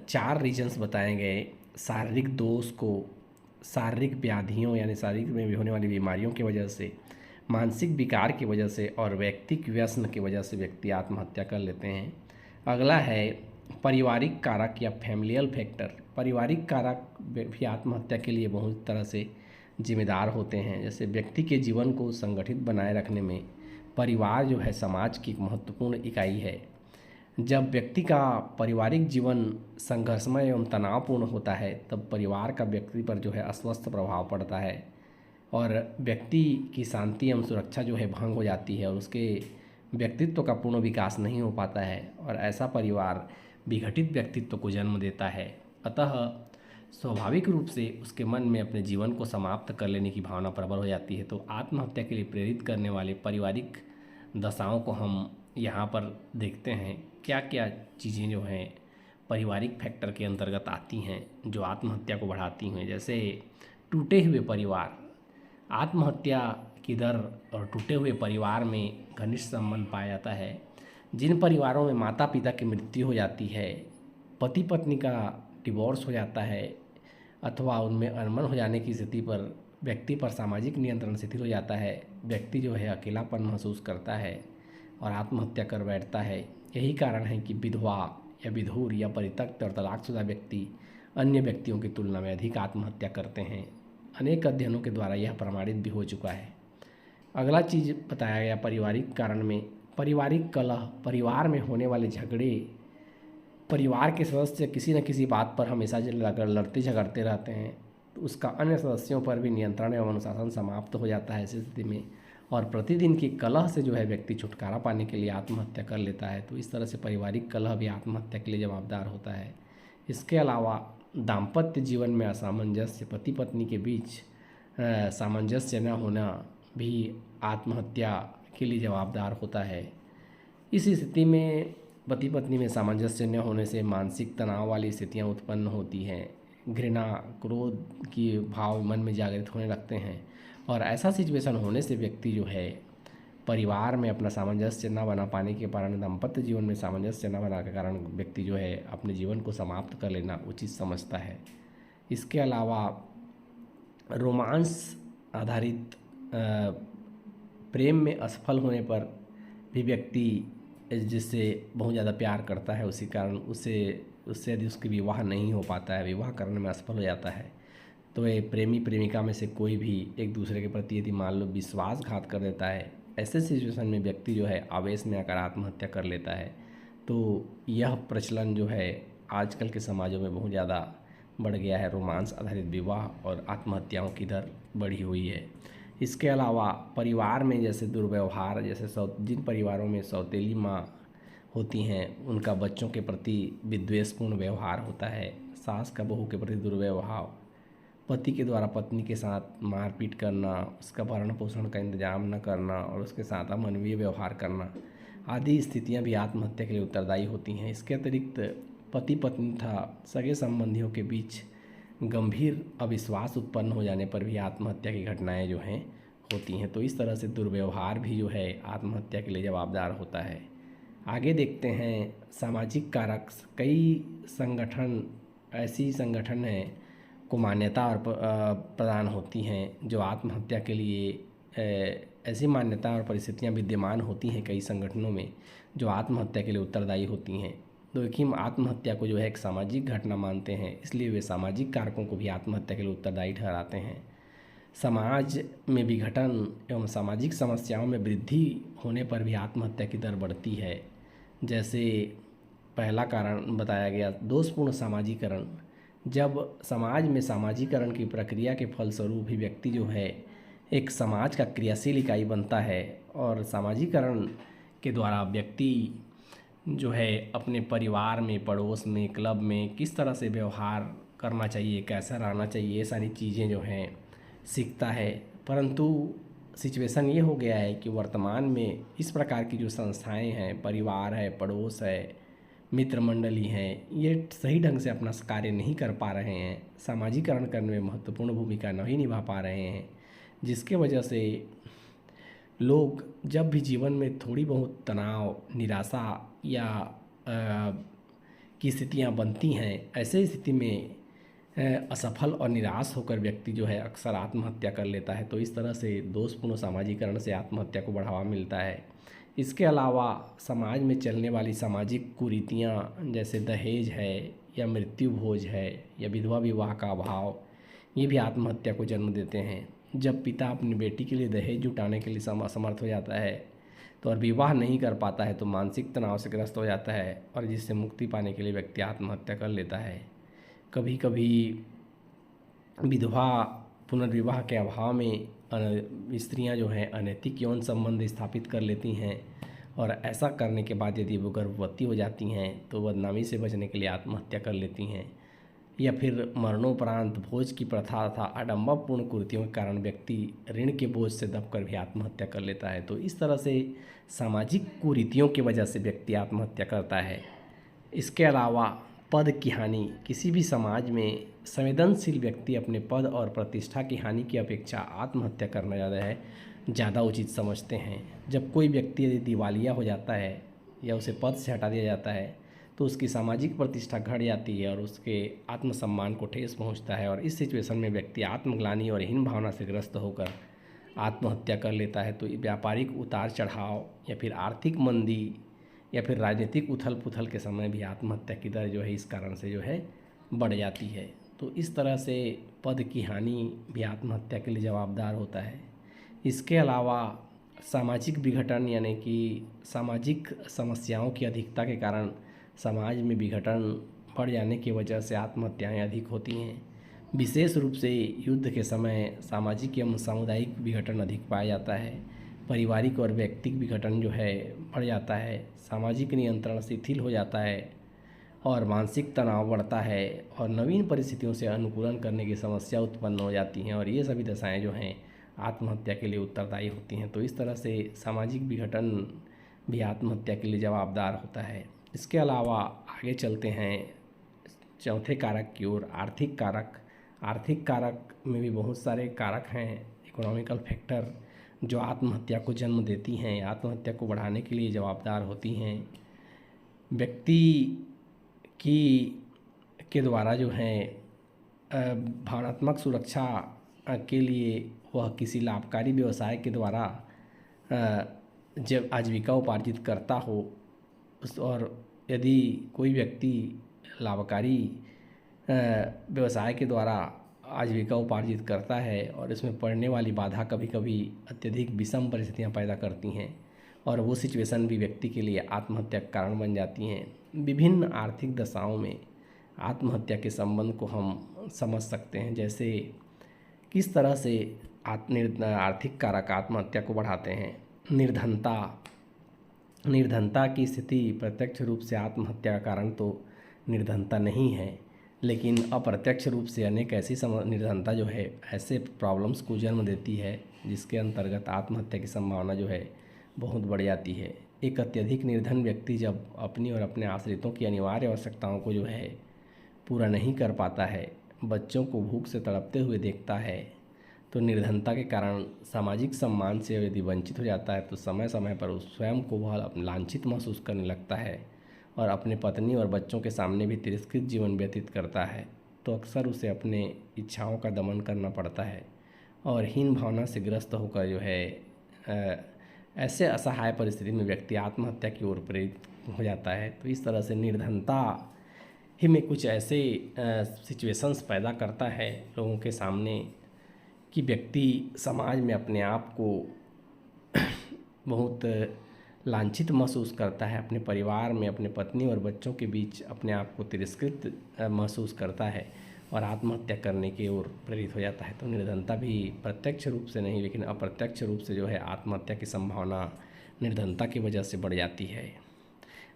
S1: 4 रीजन्स बताए गए। शारीरिक दोष को शारीरिक व्याधियों यानी शारीरिक में भी होने वाली बीमारियों की वजह से, मानसिक विकार की वजह से और व्यक्तिक व्यसन की वजह से व्यक्ति आत्महत्या कर लेते हैं। अगला है पारिवारिक कारक या फैमिलियल फैक्टर। पारिवारिक कारक भी आत्महत्या के लिए बहुत तरह से जिम्मेदार होते हैं। जैसे व्यक्ति के जीवन को संगठित बनाए रखने में परिवार जो है समाज की एक महत्वपूर्ण इकाई है। जब व्यक्ति का पारिवारिक जीवन संघर्षमय एवं तनावपूर्ण होता है तब परिवार का व्यक्ति पर जो है अस्वस्थ प्रभाव पड़ता है और व्यक्ति की शांति एवं सुरक्षा जो है भंग हो जाती है और उसके व्यक्तित्व का पूर्ण विकास नहीं हो पाता है और ऐसा परिवार विघटित व्यक्तित्व को जन्म देता है। अतः स्वाभाविक रूप से उसके मन में अपने जीवन को समाप्त कर लेने की भावना प्रबल हो जाती है। तो आत्महत्या के लिए प्रेरित करने वाले पारिवारिक दशाओं को हम यहाँ पर देखते हैं। क्या क्या चीज़ें जो हैं पारिवारिक फैक्टर के अंतर्गत आती हैं जो आत्महत्या को बढ़ाती हैं। जैसे टूटे हुए परिवार, आत्महत्या की दर और टूटे हुए परिवार में घनिष्ठ संबंध पाया जाता है। जिन परिवारों में माता पिता की मृत्यु हो जाती है, पति पत्नी का डिवोर्स हो जाता है अथवा उनमें अनबन हो जाने की स्थिति पर व्यक्ति पर सामाजिक नियंत्रण शिथिल हो जाता है, व्यक्ति जो है अकेलापन महसूस करता है और आत्महत्या कर बैठता है। यही कारण है कि विधवा या विधुर या परित्यक्त और तलाकशुदा व्यक्ति अन्य व्यक्तियों की तुलना में अधिक आत्महत्या करते हैं। अनेक अध्ययनों के द्वारा यह प्रमाणित भी हो चुका है। अगला चीज़ बताया गया पारिवारिक कारण में पारिवारिक कलह। परिवार में होने वाले झगड़े, परिवार के सदस्य किसी न किसी बात पर हमेशा लड़ते झगड़ते रहते हैं तो उसका अन्य सदस्यों पर भी नियंत्रण एवं अनुशासन समाप्त हो जाता है ऐसी स्थिति में और प्रतिदिन की कलह से जो है व्यक्ति छुटकारा पाने के लिए आत्महत्या कर लेता है। तो इस तरह से पारिवारिक कलह भी आत्महत्या के लिए जवाबदार होता है। इसके अलावा दाम्पत्य जीवन में असामंजस्य, पति पत्नी के बीच सामंजस्य न होना भी आत्महत्या के लिए जवाबदार होता है। इस स्थिति में पति पत्नी में सामंजस्य न होने से मानसिक तनाव वाली स्थितियाँ उत्पन्न होती हैं। घृणा, क्रोध की भाव मन में जागृत होने लगते हैं और ऐसा सिचुएशन होने से व्यक्ति जो है परिवार में अपना सामंजस्य न बना पाने के कारण, दाम्पत्य जीवन में सामंजस्य न बना के कारण व्यक्ति जो है अपने जीवन को समाप्त कर लेना उचित समझता है। इसके अलावा रोमांस आधारित प्रेम में असफल होने पर भी व्यक्ति जिससे बहुत ज़्यादा प्यार करता है उसी कारण उससे यदि उसकी विवाह नहीं हो पाता है, विवाह करने में असफल हो जाता है, तो ये प्रेमी प्रेमिका में से कोई भी एक दूसरे के प्रति यदि मान लो विश्वासघात कर देता है, ऐसे सिचुएशन में व्यक्ति जो है आवेश में आकर आत्महत्या कर लेता है। तो यह प्रचलन जो है आजकल के समाजों में बहुत ज़्यादा बढ़ गया है। रोमांस आधारित विवाह और आत्महत्याओं की दर बढ़ी हुई है। इसके अलावा परिवार में जैसे दुर्व्यवहार, जैसे जिन परिवारों में सौतेली माँ होती हैं उनका बच्चों के प्रति विद्वेषपूर्ण व्यवहार होता है, सास का बहू के प्रति दुर्व्यवहार, पति के द्वारा पत्नी के साथ मारपीट करना, उसका भरण पोषण का इंतजाम न करना और उसके साथ अमानवीय व्यवहार करना आदि स्थितियां भी आत्महत्या के लिए उत्तरदायी होती हैं। इसके अतिरिक्त पति पत्नी तथा सगे संबंधियों के बीच गंभीर अविश्वास उत्पन्न हो जाने पर भी आत्महत्या की घटनाएं जो हैं होती हैं। तो इस तरह से दुर्व्यवहार भी जो है आत्महत्या के लिए जवाबदार होता है। आगे देखते हैं सामाजिक कारक। कई संगठन ऐसी संगठन हैं को मान्यता और प्रदान होती हैं जो आत्महत्या के लिए ऐसी मान्यता और परिस्थितियां विद्यमान होती हैं कई संगठनों में जो आत्महत्या के लिए उत्तरदायी होती हैं। तो लेकिन आत्महत्या को जो है एक सामाजिक घटना मानते हैं, इसलिए वे सामाजिक कारकों को भी आत्महत्या के लिए उत्तरदायी ठहराते हैं। समाज में विघटन एवं सामाजिक समस्याओं में वृद्धि होने पर भी आत्महत्या की दर बढ़ती है। जैसे पहला कारण बताया गया दोषपूर्ण सामाजिकरण। जब समाज में सामाजिकरण की प्रक्रिया के फलस्वरूप ही व्यक्ति जो है एक समाज का क्रियाशील इकाई बनता है और सामाजिकरण के द्वारा व्यक्ति जो है अपने परिवार में, पड़ोस में, क्लब में किस तरह से व्यवहार करना चाहिए, कैसा रहना चाहिए, ये सारी चीज़ें जो हैं सीखता है। परंतु सिचुएशन ये हो गया है कि वर्तमान में इस प्रकार की जो संस्थाएं हैं, परिवार है, पड़ोस है, मित्र मंडली हैं, ये सही ढंग से अपना कार्य नहीं कर पा रहे हैं, सामाजिकरण करने में महत्वपूर्ण भूमिका नहीं निभा पा रहे हैं, जिसके वजह से लोग जब भी जीवन में थोड़ी बहुत तनाव, निराशा या की स्थितियाँ बनती हैं, ऐसे स्थिति में असफल और निराश होकर व्यक्ति जो है अक्सर आत्महत्या कर लेता है। तो इस तरह से दोषपूर्ण सामाजिकरण से आत्महत्या को बढ़ावा मिलता है। इसके अलावा समाज में चलने वाली सामाजिक कुरीतियाँ जैसे दहेज है या मृत्यु भोज है या विधवा विवाह का अभाव, ये भी आत्महत्या को जन्म देते हैं। जब पिता अपनी बेटी के लिए दहेज जुटाने के लिए असमर्थ हो जाता है तो और विवाह नहीं कर पाता है तो मानसिक तनाव से ग्रस्त हो जाता है और जिससे मुक्ति पाने के लिए व्यक्ति आत्महत्या कर लेता है। कभी कभी विधवा पुनर्विवाह के अभाव में स्त्रियां जो हैं अनैतिक यौन संबंध स्थापित कर लेती हैं और ऐसा करने के बाद यदि वो गर्भवती हो जाती हैं तो बदनामी से बचने के लिए आत्महत्या कर लेती हैं। या फिर मरणोपरांत भोज की प्रथा तथा आडंबरपूर्ण कुरीतियों के कारण व्यक्ति ऋण के बोझ से दबकर भी आत्महत्या कर लेता है। तो इस तरह से सामाजिक कुरीतियों की वजह से व्यक्ति आत्महत्या करता है। इसके अलावा पद की हानि। किसी भी समाज में संवेदनशील व्यक्ति अपने पद और प्रतिष्ठा की हानि की अपेक्षा आत्महत्या करना ज़्यादा उचित समझते हैं। जब कोई व्यक्ति यदि दिवालिया हो जाता है या उसे पद से हटा दिया जाता है तो उसकी सामाजिक प्रतिष्ठा घट जाती है और उसके आत्मसम्मान को ठेस पहुंचता है और इस सिचुएशन में व्यक्ति आत्मग्लानि और हीन भावना से ग्रस्त होकर आत्महत्या कर लेता है। तो व्यापारिक उतार चढ़ाव या फिर आर्थिक मंदी या फिर राजनीतिक उथल पुथल के समय भी आत्महत्या की दर जो है इस कारण से जो है बढ़ जाती है। तो इस तरह से पद की हानि भी आत्महत्या के लिए जवाबदार होता है। इसके अलावा सामाजिक विघटन यानी कि सामाजिक समस्याओं की अधिकता के कारण समाज में विघटन बढ़ जाने की वजह से आत्महत्याएं अधिक होती हैं। विशेष रूप से युद्ध के समय सामाजिक एवं सामुदायिक विघटन अधिक पाया जाता है। पारिवारिक और व्यक्तिगत विघटन जो है बढ़ जाता है, सामाजिक नियंत्रण शिथिल हो जाता है और मानसिक तनाव बढ़ता है और नवीन परिस्थितियों से अनुकूलन करने की समस्या उत्पन्न हो जाती हैं और ये सभी दशाएं जो हैं आत्महत्या के लिए उत्तरदायी होती हैं। तो इस तरह से सामाजिक विघटन भी आत्महत्या के लिए जवाबदार होता है। इसके अलावा आगे चलते हैं चौथे कारक की ओर, आर्थिक कारक। आर्थिक कारक में भी बहुत सारे कारक हैं, इकोनॉमिकल फैक्टर, जो आत्महत्या को जन्म देती हैं, आत्महत्या को बढ़ाने के लिए जवाबदार होती हैं। व्यक्ति के द्वारा जो है भावनात्मक सुरक्षा के लिए वह किसी लाभकारी व्यवसाय के द्वारा जब आजीविका उपार्जित करता हो और यदि कोई व्यक्ति लाभकारी व्यवसाय के द्वारा आजीविका उपार्जित करता है और इसमें पड़ने वाली बाधा कभी कभी अत्यधिक विषम परिस्थितियां पैदा करती हैं और वो सिचुएशन भी व्यक्ति के लिए आत्महत्या का कारण बन जाती हैं। विभिन्न आर्थिक दशाओं में आत्महत्या के संबंध को हम समझ सकते हैं, जैसे किस तरह से आर्थिक कारक आत्महत्या को बढ़ाते हैं। निर्धनता की स्थिति प्रत्यक्ष रूप से आत्महत्या का कारण तो निर्धनता नहीं है, लेकिन अप्रत्यक्ष रूप से अनेक ऐसी निर्धनता जो है ऐसे प्रॉब्लम्स को जन्म देती है जिसके अंतर्गत आत्महत्या की संभावना जो है बहुत बढ़ जाती है। एक अत्यधिक निर्धन व्यक्ति जब अपनी और अपने आश्रितों की अनिवार्य आवश्यकताओं को जो है पूरा नहीं कर पाता है, बच्चों को भूख से तड़पते हुए देखता है, तो निर्धनता के कारण सामाजिक सम्मान से यदि वंचित हो जाता है तो समय समय पर उस स्वयं को वह लांछित महसूस करने लगता है और अपने पत्नी और बच्चों के सामने भी तिरस्कृत जीवन व्यतीत करता है। तो अक्सर उसे अपने इच्छाओं का दमन करना पड़ता है और हीन भावना से ग्रस्त होकर जो है ऐसे असहाय परिस्थिति में व्यक्ति आत्महत्या की ओर प्रेरित हो जाता है। तो इस तरह से निर्धनता ही में कुछ ऐसे सिचुएशंस पैदा करता है लोगों के सामने कि व्यक्ति समाज में अपने आप को बहुत लांछित महसूस करता है, अपने परिवार में अपने पत्नी और बच्चों के बीच अपने आप को तिरस्कृत महसूस करता है और आत्महत्या करने की ओर प्रेरित हो जाता है। तो निर्धनता भी प्रत्यक्ष रूप से नहीं लेकिन अप्रत्यक्ष रूप से जो है आत्महत्या की संभावना निर्धनता की वजह से बढ़ जाती है।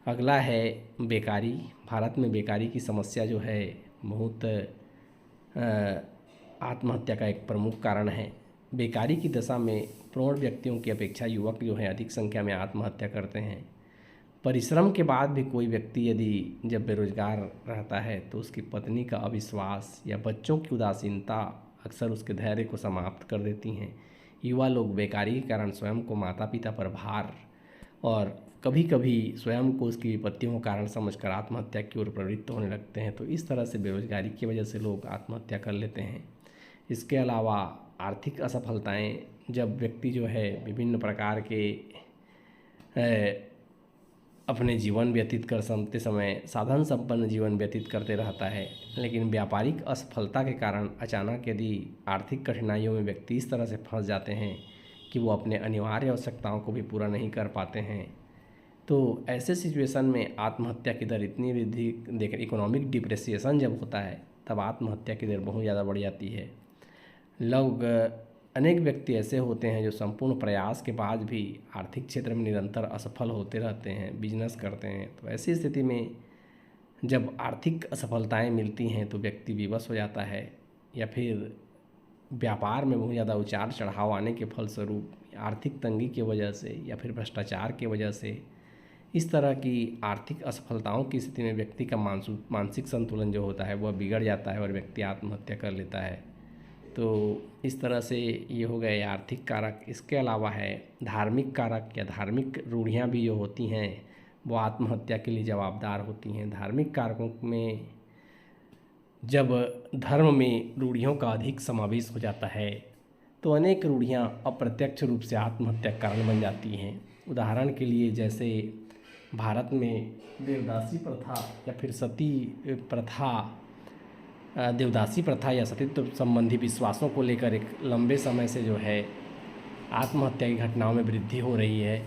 S1: अगला है बेकारी। भारत में बेकारी की समस्या जो है बहुत आत्महत्या का एक प्रमुख कारण है। बेकारी की दशा में प्रौढ़ व्यक्तियों की अपेक्षा युवक जो है अधिक संख्या में आत्महत्या करते हैं। परिश्रम के बाद भी कोई व्यक्ति यदि जब बेरोजगार रहता है तो उसकी पत्नी का अविश्वास या बच्चों की उदासीनता अक्सर उसके धैर्य को समाप्त कर देती हैं। युवा लोग बेकारी के कारण स्वयं को माता पिता पर भार और कभी कभी स्वयं को उसकी विपत्तियों का कारण समझकर आत्महत्या की ओर प्रवृत्त होने लगते हैं। तो इस तरह से बेरोजगारी की वजह से लोग आत्महत्या कर लेते हैं। इसके अलावा आर्थिक असफलताएं, जब व्यक्ति जो है विभिन्न प्रकार के अपने जीवन व्यतीत करते समय साधन संपन्न जीवन व्यतीत करते रहता है, लेकिन व्यापारिक असफलता के कारण अचानक यदि आर्थिक कठिनाइयों में व्यक्ति इस तरह से फंस जाते हैं कि वो अपने अनिवार्य आवश्यकताओं को भी पूरा नहीं कर पाते हैं, तो ऐसे सिचुएशन में आत्महत्या की दर इतनी वृद्धि देख इकोनॉमिक डिप्रेसिएशन जब होता है तब आत्महत्या की दर बहुत ज़्यादा बढ़ जाती है। लोग अनेक व्यक्ति ऐसे होते हैं जो संपूर्ण प्रयास के बाद भी आर्थिक क्षेत्र में निरंतर असफल होते रहते हैं, बिजनेस करते हैं। तो ऐसी स्थिति में जब आर्थिक असफलताएं मिलती हैं तो व्यक्ति विवश हो जाता है या फिर व्यापार में बहुत ज़्यादा उतार चढ़ाव आने के फलस्वरूप आर्थिक तंगी की वजह से या फिर भ्रष्टाचार की वजह से इस तरह की आर्थिक असफलताओं की स्थिति में व्यक्ति का मानसिक संतुलन जो होता है वह बिगड़ जाता है और व्यक्ति आत्महत्या कर लेता है। तो इस तरह से ये हो गए आर्थिक कारक। इसके अलावा है धार्मिक कारक या धार्मिक रूढ़ियाँ भी जो होती हैं वो आत्महत्या के लिए जवाबदार होती हैं। धार्मिक कारकों में जब धर्म में रूढ़ियों का अधिक समावेश हो जाता है तो अनेक रूढ़ियाँ अप्रत्यक्ष रूप से आत्महत्या का कारण बन जाती हैं। उदाहरण के लिए जैसे भारत में देवदासी प्रथा या फिर सती प्रथा, देवदासी प्रथा या सतीत्व संबंधी विश्वासों को लेकर एक लंबे समय से जो है आत्महत्या की घटनाओं में वृद्धि हो रही है।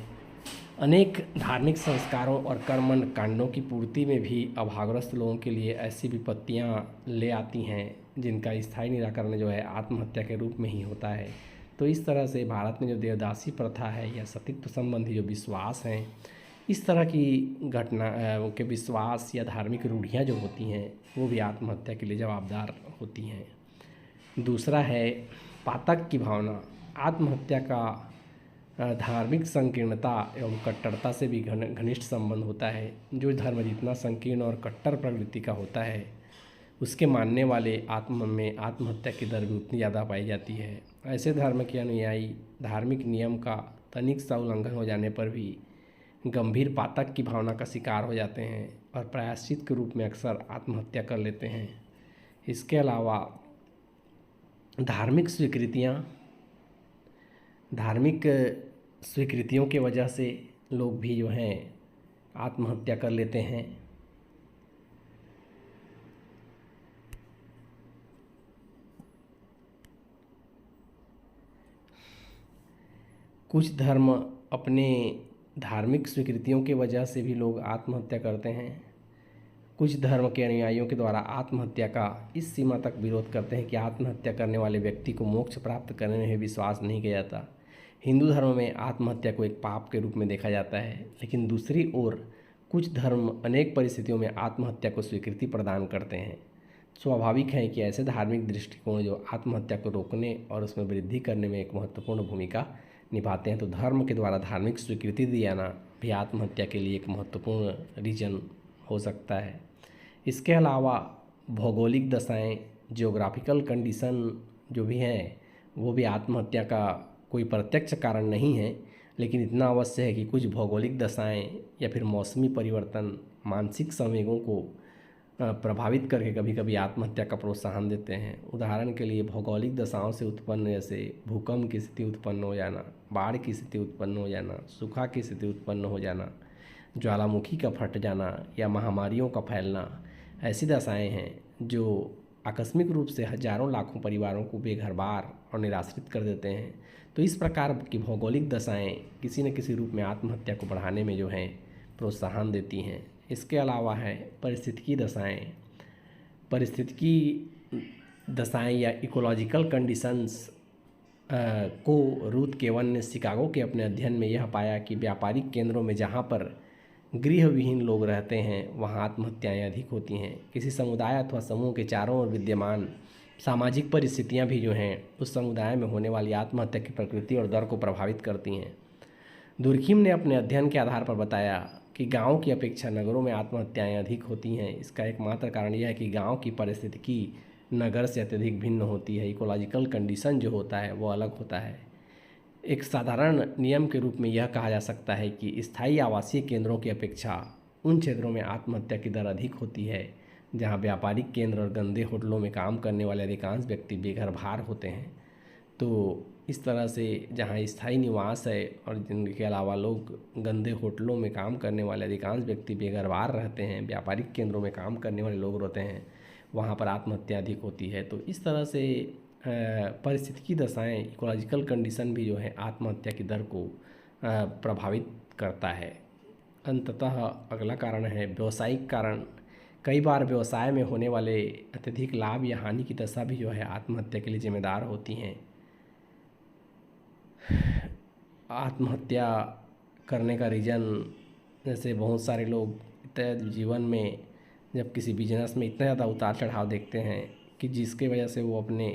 S1: अनेक धार्मिक संस्कारों और कर्म कांडों की पूर्ति में भी अभावग्रस्त लोगों के लिए ऐसी विपत्तियां ले आती हैं जिनका स्थायी निराकरण जो है आत्महत्या के रूप में ही होता है। तो इस तरह से भारत में जो देवदासी प्रथा है या सतीत्व संबंधी जो विश्वास हैं, इस तरह की घटना के विश्वास या धार्मिक रूढ़ियाँ जो होती हैं वो भी आत्महत्या के लिए जवाबदार होती हैं। दूसरा है पातक की भावना। आत्महत्या का धार्मिक संकीर्णता एवं कट्टरता से भी घनिष्ठ संबंध होता है। जो धर्म जितना संकीर्ण और कट्टर प्रवृत्ति का होता है उसके मानने वाले में आत्महत्या की दर भी उतनी ज़्यादा पाई जाती है। ऐसे धर्म के अनुयायी धार्मिक नियम का तनिक सा उल्लंघन हो जाने पर भी गंभीर पातक की भावना का शिकार हो जाते हैं और प्रायश्चित के रूप में अक्सर आत्महत्या कर लेते हैं। इसके अलावा धार्मिक स्वीकृतियों की वजह से लोग भी जो हैं आत्महत्या कर लेते हैं। कुछ धर्म अपने धार्मिक स्वीकृतियों की वजह से भी लोग आत्महत्या करते हैं। कुछ धर्म के अनुयायियों के द्वारा आत्महत्या का इस सीमा तक विरोध करते हैं कि आत्महत्या करने वाले व्यक्ति को मोक्ष प्राप्त करने में विश्वास नहीं किया जाता। हिंदू धर्म में आत्महत्या को एक पाप के रूप में देखा जाता है, लेकिन दूसरी ओर कुछ धर्म अनेक परिस्थितियों में आत्महत्या को स्वीकृति प्रदान करते हैं। स्वाभाविक है कि ऐसे धार्मिक दृष्टिकोण जो आत्महत्या को रोकने और उसमें वृद्धि करने में एक महत्वपूर्ण भूमिका निभाते हैं। तो धर्म के द्वारा धार्मिक स्वीकृति दिया जाना भी आत्महत्या के लिए एक महत्वपूर्ण रीजन हो सकता है। इसके अलावा भौगोलिक दशाएं, जियोग्राफिकल कंडीशन जो भी हैं वो भी आत्महत्या का कोई प्रत्यक्ष कारण नहीं है, लेकिन इतना अवश्य है कि कुछ भौगोलिक दशाएं या फिर मौसमी परिवर्तन मानसिक संवेगों को प्रभावित करके कभी कभी आत्महत्या का प्रोत्साहन देते हैं। उदाहरण के लिए भौगोलिक दशाओं से उत्पन्न जैसे भूकंप की स्थिति उत्पन्न हो जाना, बाढ़ की स्थिति उत्पन्न हो जाना, सूखा की स्थिति उत्पन्न हो जाना, ज्वालामुखी का फट जाना या महामारियों का फैलना ऐसी दशाएं हैं जो आकस्मिक रूप से हजारों लाखों परिवारों को बेघर बार और निराश्रित कर देते हैं। तो इस प्रकार की भौगोलिक दशाएं किसी न किसी रूप में आत्महत्या को बढ़ाने में जो है प्रोत्साहन देती हैं। इसके अलावा है पारिस्थितिकी दशाएं। पारिस्थितिकी दशाएं या इकोलॉजिकल कंडीशंस को रूथ केवन ने शिकागो के अपने अध्ययन में यह पाया कि व्यापारिक केंद्रों में जहाँ पर गृहविहीन लोग रहते हैं वहाँ आत्महत्याएं अधिक होती हैं। किसी समुदाय अथवा समूह के चारों ओर विद्यमान सामाजिक परिस्थितियाँ भी जो हैं उस समुदाय में होने वाली आत्महत्या की प्रकृति और दर को प्रभावित करती हैं। दुर्खिम ने अपने अध्ययन के आधार पर बताया कि गाँव की अपेक्षा नगरों में आत्महत्याएँ अधिक होती हैं। इसका एकमात्र कारण यह है कि गाँव की परिस्थितिकी नगर से अत्यधिक भिन्न होती है। इकोलॉजिकल कंडीशन जो होता है वो अलग होता है। एक साधारण नियम के रूप में यह कहा जा सकता है कि स्थायी आवासीय केंद्रों की अपेक्षा उन क्षेत्रों में आत्महत्या की दर अधिक होती है जहां व्यापारिक केंद्र और गंदे होटलों में काम करने वाले अधिकांश व्यक्ति बेघर भार होते हैं। तो इस तरह से जहां स्थायी निवास है और जिनके अलावा लोग गंदे होटलों में काम करने वाले अधिकांश व्यक्ति बेघरबार रहते हैं, व्यापारिक केंद्रों में काम करने वाले लोग रहते हैं, वहाँ पर आत्महत्या अधिक होती है। तो इस तरह से पारिस्थितिकी दशाएं, इकोलॉजिकल कंडीशन भी जो है आत्महत्या की दर को प्रभावित करता है। अंततः अगला कारण है व्यावसायिक कारण। कई बार व्यवसाय में होने वाले अत्यधिक लाभ या हानि की दशा भी जो है आत्महत्या के लिए जिम्मेदार होती हैं। आत्महत्या करने का रीज़न, जैसे बहुत सारे लोग जीवन में जब किसी बिजनेस में इतना ज़्यादा उतार चढ़ाव देखते हैं कि जिसके वजह से वो अपने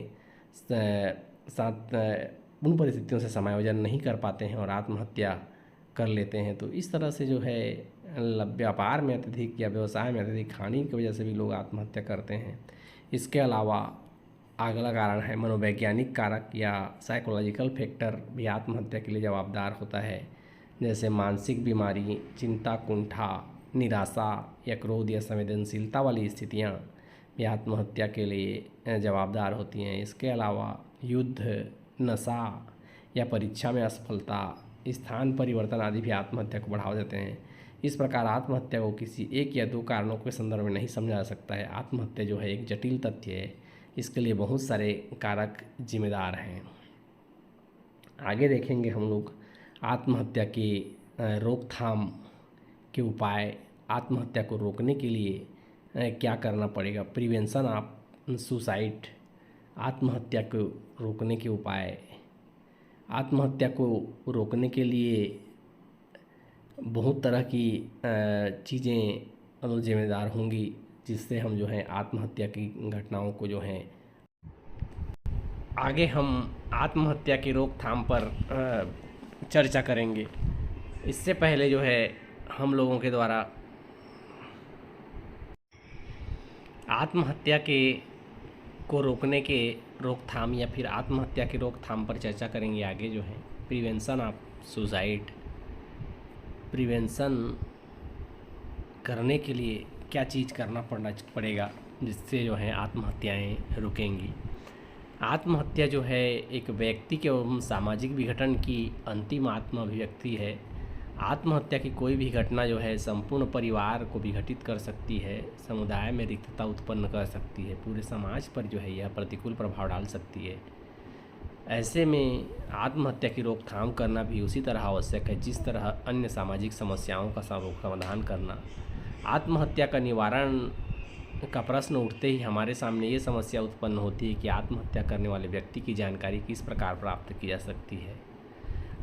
S1: साथ उन परिस्थितियों से समायोजन नहीं कर पाते हैं और आत्महत्या कर लेते हैं। तो इस तरह से जो है व्यापार में अत्यधिक या व्यवसाय में अत्यधिक हानि की वजह से भी लोग आत्महत्या करते हैं। इसके अलावा अगला कारण है मनोवैज्ञानिक कारक या साइकोलॉजिकल फैक्टर भी आत्महत्या के लिए जवाबदार होता है। जैसे मानसिक बीमारी, चिंता, कुंठा, निराशा या क्रोध या संवेदनशीलता वाली स्थितियाँ भी आत्महत्या के लिए जवाबदार होती हैं। इसके अलावा युद्ध, नशा या परीक्षा में असफलता, स्थान परिवर्तन आदि भी आत्महत्या को बढ़ावा देते हैं। इस प्रकार आत्महत्या को किसी एक या दो कारणों के संदर्भ में नहीं समझा जा सकता है। आत्महत्या जो है एक जटिल तथ्य है, इसके लिए बहुत सारे कारक जिम्मेदार हैं। आगे देखेंगे हम लोग आत्महत्या की रोकथाम के उपाय। आत्महत्या को रोकने के लिए क्या करना पड़ेगा? प्रिवेंशन ऑफ सुसाइड, आत्महत्या को रोकने के उपाय। आत्महत्या को रोकने के लिए बहुत तरह की चीज़ें मतलब जिम्मेदार होंगी, जिससे हम जो है आत्महत्या की घटनाओं को जो है आगे हम आत्महत्या की रोकथाम पर चर्चा करेंगे। इससे पहले जो है हम लोगों के द्वारा आत्महत्या को रोकने के रोकथाम या फिर आत्महत्या की रोकथाम पर चर्चा करेंगे। आगे जो है प्रिवेंशन ऑफ सुसाइड, प्रिवेंशन करने के लिए क्या चीज़ करना पड़ेगा जिससे जो है आत्महत्याएं रुकेंगी। आत्महत्या जो है एक व्यक्ति के एवं सामाजिक विघटन की अंतिम आत्म अभिव्यक्ति है। आत्महत्या की कोई भी घटना जो है संपूर्ण परिवार को विघटित कर सकती है, समुदाय में रिक्तता उत्पन्न कर सकती है, पूरे समाज पर जो है यह प्रतिकूल प्रभाव डाल सकती है। ऐसे में आत्महत्या की रोकथाम करना भी उसी तरह आवश्यक है जिस तरह अन्य सामाजिक समस्याओं का समाधान करना। आत्महत्या का निवारण का प्रश्न उठते ही हमारे सामने ये समस्या उत्पन्न होती है कि आत्महत्या करने वाले व्यक्ति की जानकारी किस प्रकार प्राप्त की जा सकती है।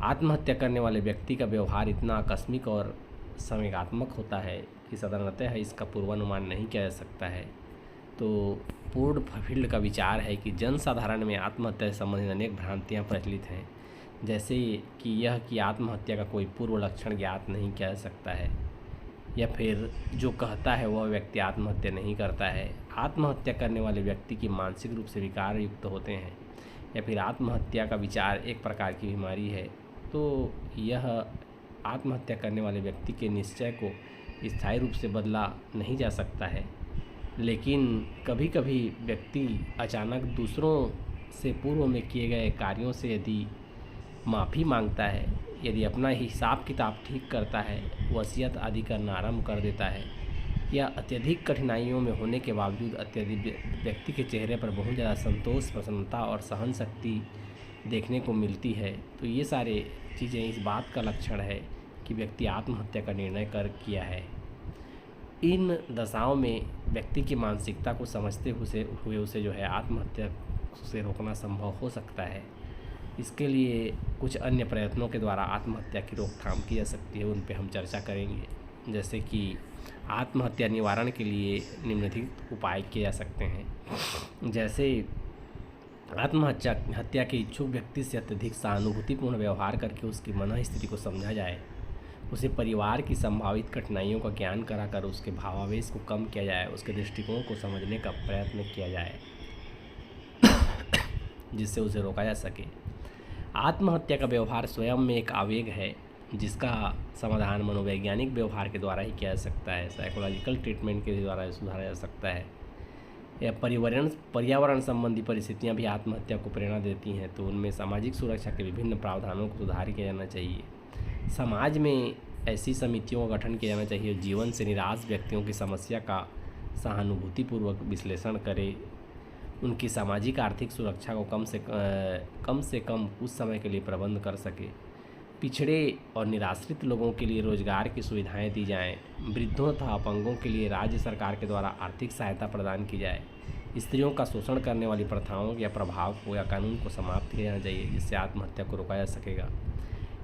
S1: आत्महत्या करने वाले व्यक्ति का व्यवहार इतना आकस्मिक और संवेगात्मक होता है कि साधारणतः इसका पूर्वानुमान नहीं किया जा सकता है। तो पूर्ण फील्ड का विचार है कि जनसाधारण में आत्महत्या से संबंधित अनेक भ्रांतियाँ प्रचलित हैं, जैसे कि यह कि आत्महत्या का कोई पूर्व लक्षण ज्ञात नहीं किया जा सकता है, या फिर जो कहता है वह व्यक्ति आत्महत्या नहीं करता है, आत्महत्या करने वाले व्यक्ति की मानसिक रूप से विकार युक्त होते हैं, या फिर आत्महत्या का विचार एक प्रकार की बीमारी है। तो यह आत्महत्या करने वाले व्यक्ति के निश्चय को स्थायी रूप से बदला नहीं जा सकता है, लेकिन कभी कभी व्यक्ति अचानक दूसरों से पूर्व में किए गए कार्यों से यदि माफ़ी मांगता है, यदि अपना हिसाब किताब ठीक करता है, वसीयत आदि करना आरंभ कर देता है, या अत्यधिक कठिनाइयों में होने के बावजूद अत्यधिक व्यक्ति के चेहरे पर बहुत ज़्यादा संतोष, प्रसन्नता और सहन शक्ति देखने को मिलती है। तो ये सारे चीज़ें इस बात का लक्षण है कि व्यक्ति आत्महत्या का निर्णय कर किया है। इन दशाओं में व्यक्ति की मानसिकता को समझते हुए उसे जो है आत्महत्या से रोकना संभव हो सकता है। इसके लिए कुछ अन्य प्रयत्नों के द्वारा आत्महत्या की रोकथाम की जा सकती है, उन पे हम चर्चा करेंगे। जैसे कि आत्महत्या निवारण के लिए निम्नलिखित उपाय किए जा सकते हैं। जैसे हत्या के इच्छुक व्यक्ति से अत्यधिक सहानुभूतिपूर्ण व्यवहार करके उसकी मन स्थिति को समझा जाए, उसे परिवार की संभावित कठिनाइयों का ज्ञान कराकर उसके भावावेश को कम किया जाए, उसके दृष्टिकोण को समझने का प्रयत्न किया जाए जिससे उसे रोका जा सके। आत्महत्या का व्यवहार स्वयं में एक आवेग है जिसका समाधान मनोवैज्ञानिक व्यवहार के द्वारा ही किया जा सकता है, साइकोलॉजिकल ट्रीटमेंट के द्वारा सुधारा जा सकता है। या पर्यावरण संबंधी परिस्थितियां भी आत्महत्या को प्रेरणा देती हैं, तो उनमें सामाजिक सुरक्षा के विभिन्न प्रावधानों को सुधार किया जाना चाहिए। समाज में ऐसी समितियों का गठन किया जाना चाहिए जीवन से निराश व्यक्तियों की समस्या का सहानुभूतिपूर्वक विश्लेषण करे, उनकी सामाजिक आर्थिक सुरक्षा को कम से कम कुछ समय के लिए प्रबंध कर सके। पिछड़े और निराश्रित लोगों के लिए रोजगार की सुविधाएं दी जाएं, वृद्धों तथा अपंगों के लिए राज्य सरकार के द्वारा आर्थिक सहायता प्रदान की जाए। स्त्रियों का शोषण करने वाली प्रथाओं या प्रभाव को या कानून को समाप्त किया जाना चाहिए, जिससे आत्महत्या को रोका जा सकेगा।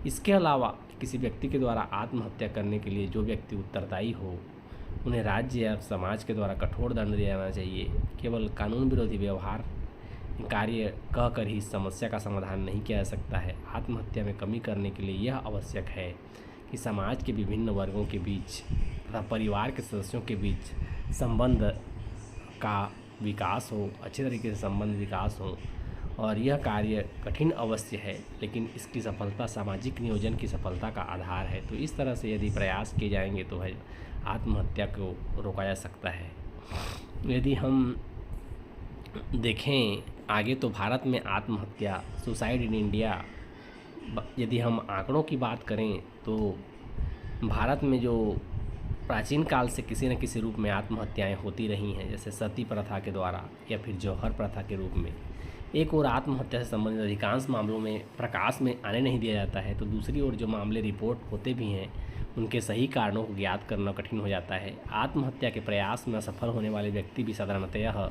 S1: इसके अलावा किसी व्यक्ति के द्वारा आत्महत्या करने के लिए जो व्यक्ति उत्तरदायी हो उन्हें राज्य या समाज के द्वारा कठोर दंड दिया जाना चाहिए। केवल कानून विरोधी व्यवहार कार्य कहकर ही इस समस्या का समाधान नहीं किया जा सकता है। आत्महत्या में कमी करने के लिए यह आवश्यक है कि समाज के विभिन्न वर्गों के बीच तथा परिवार के सदस्यों के बीच संबंध का विकास हो, अच्छे तरीके से संबंध विकास हो। और यह कार्य कठिन अवश्य है, लेकिन इसकी सफलता सामाजिक नियोजन की सफलता का आधार है। तो इस तरह से यदि प्रयास किए जाएंगे तो है आत्महत्या को रोका जा सकता है। यदि हम देखें आगे तो भारत में आत्महत्या, सुसाइड इन इंडिया, यदि हम आंकड़ों की बात करें तो भारत में जो प्राचीन काल से किसी न किसी रूप में आत्महत्याएं होती रही हैं, जैसे सती प्रथा के द्वारा या फिर जौहर प्रथा के रूप में। एक ओर आत्महत्या से संबंधित अधिकांश मामलों में प्रकाश में आने नहीं दिया जाता है, तो दूसरी ओर जो मामले रिपोर्ट होते भी हैं उनके सही कारणों को ज्ञात करना कठिन हो जाता है। आत्महत्या के प्रयास में असफल होने वाले व्यक्ति भी साधारणतः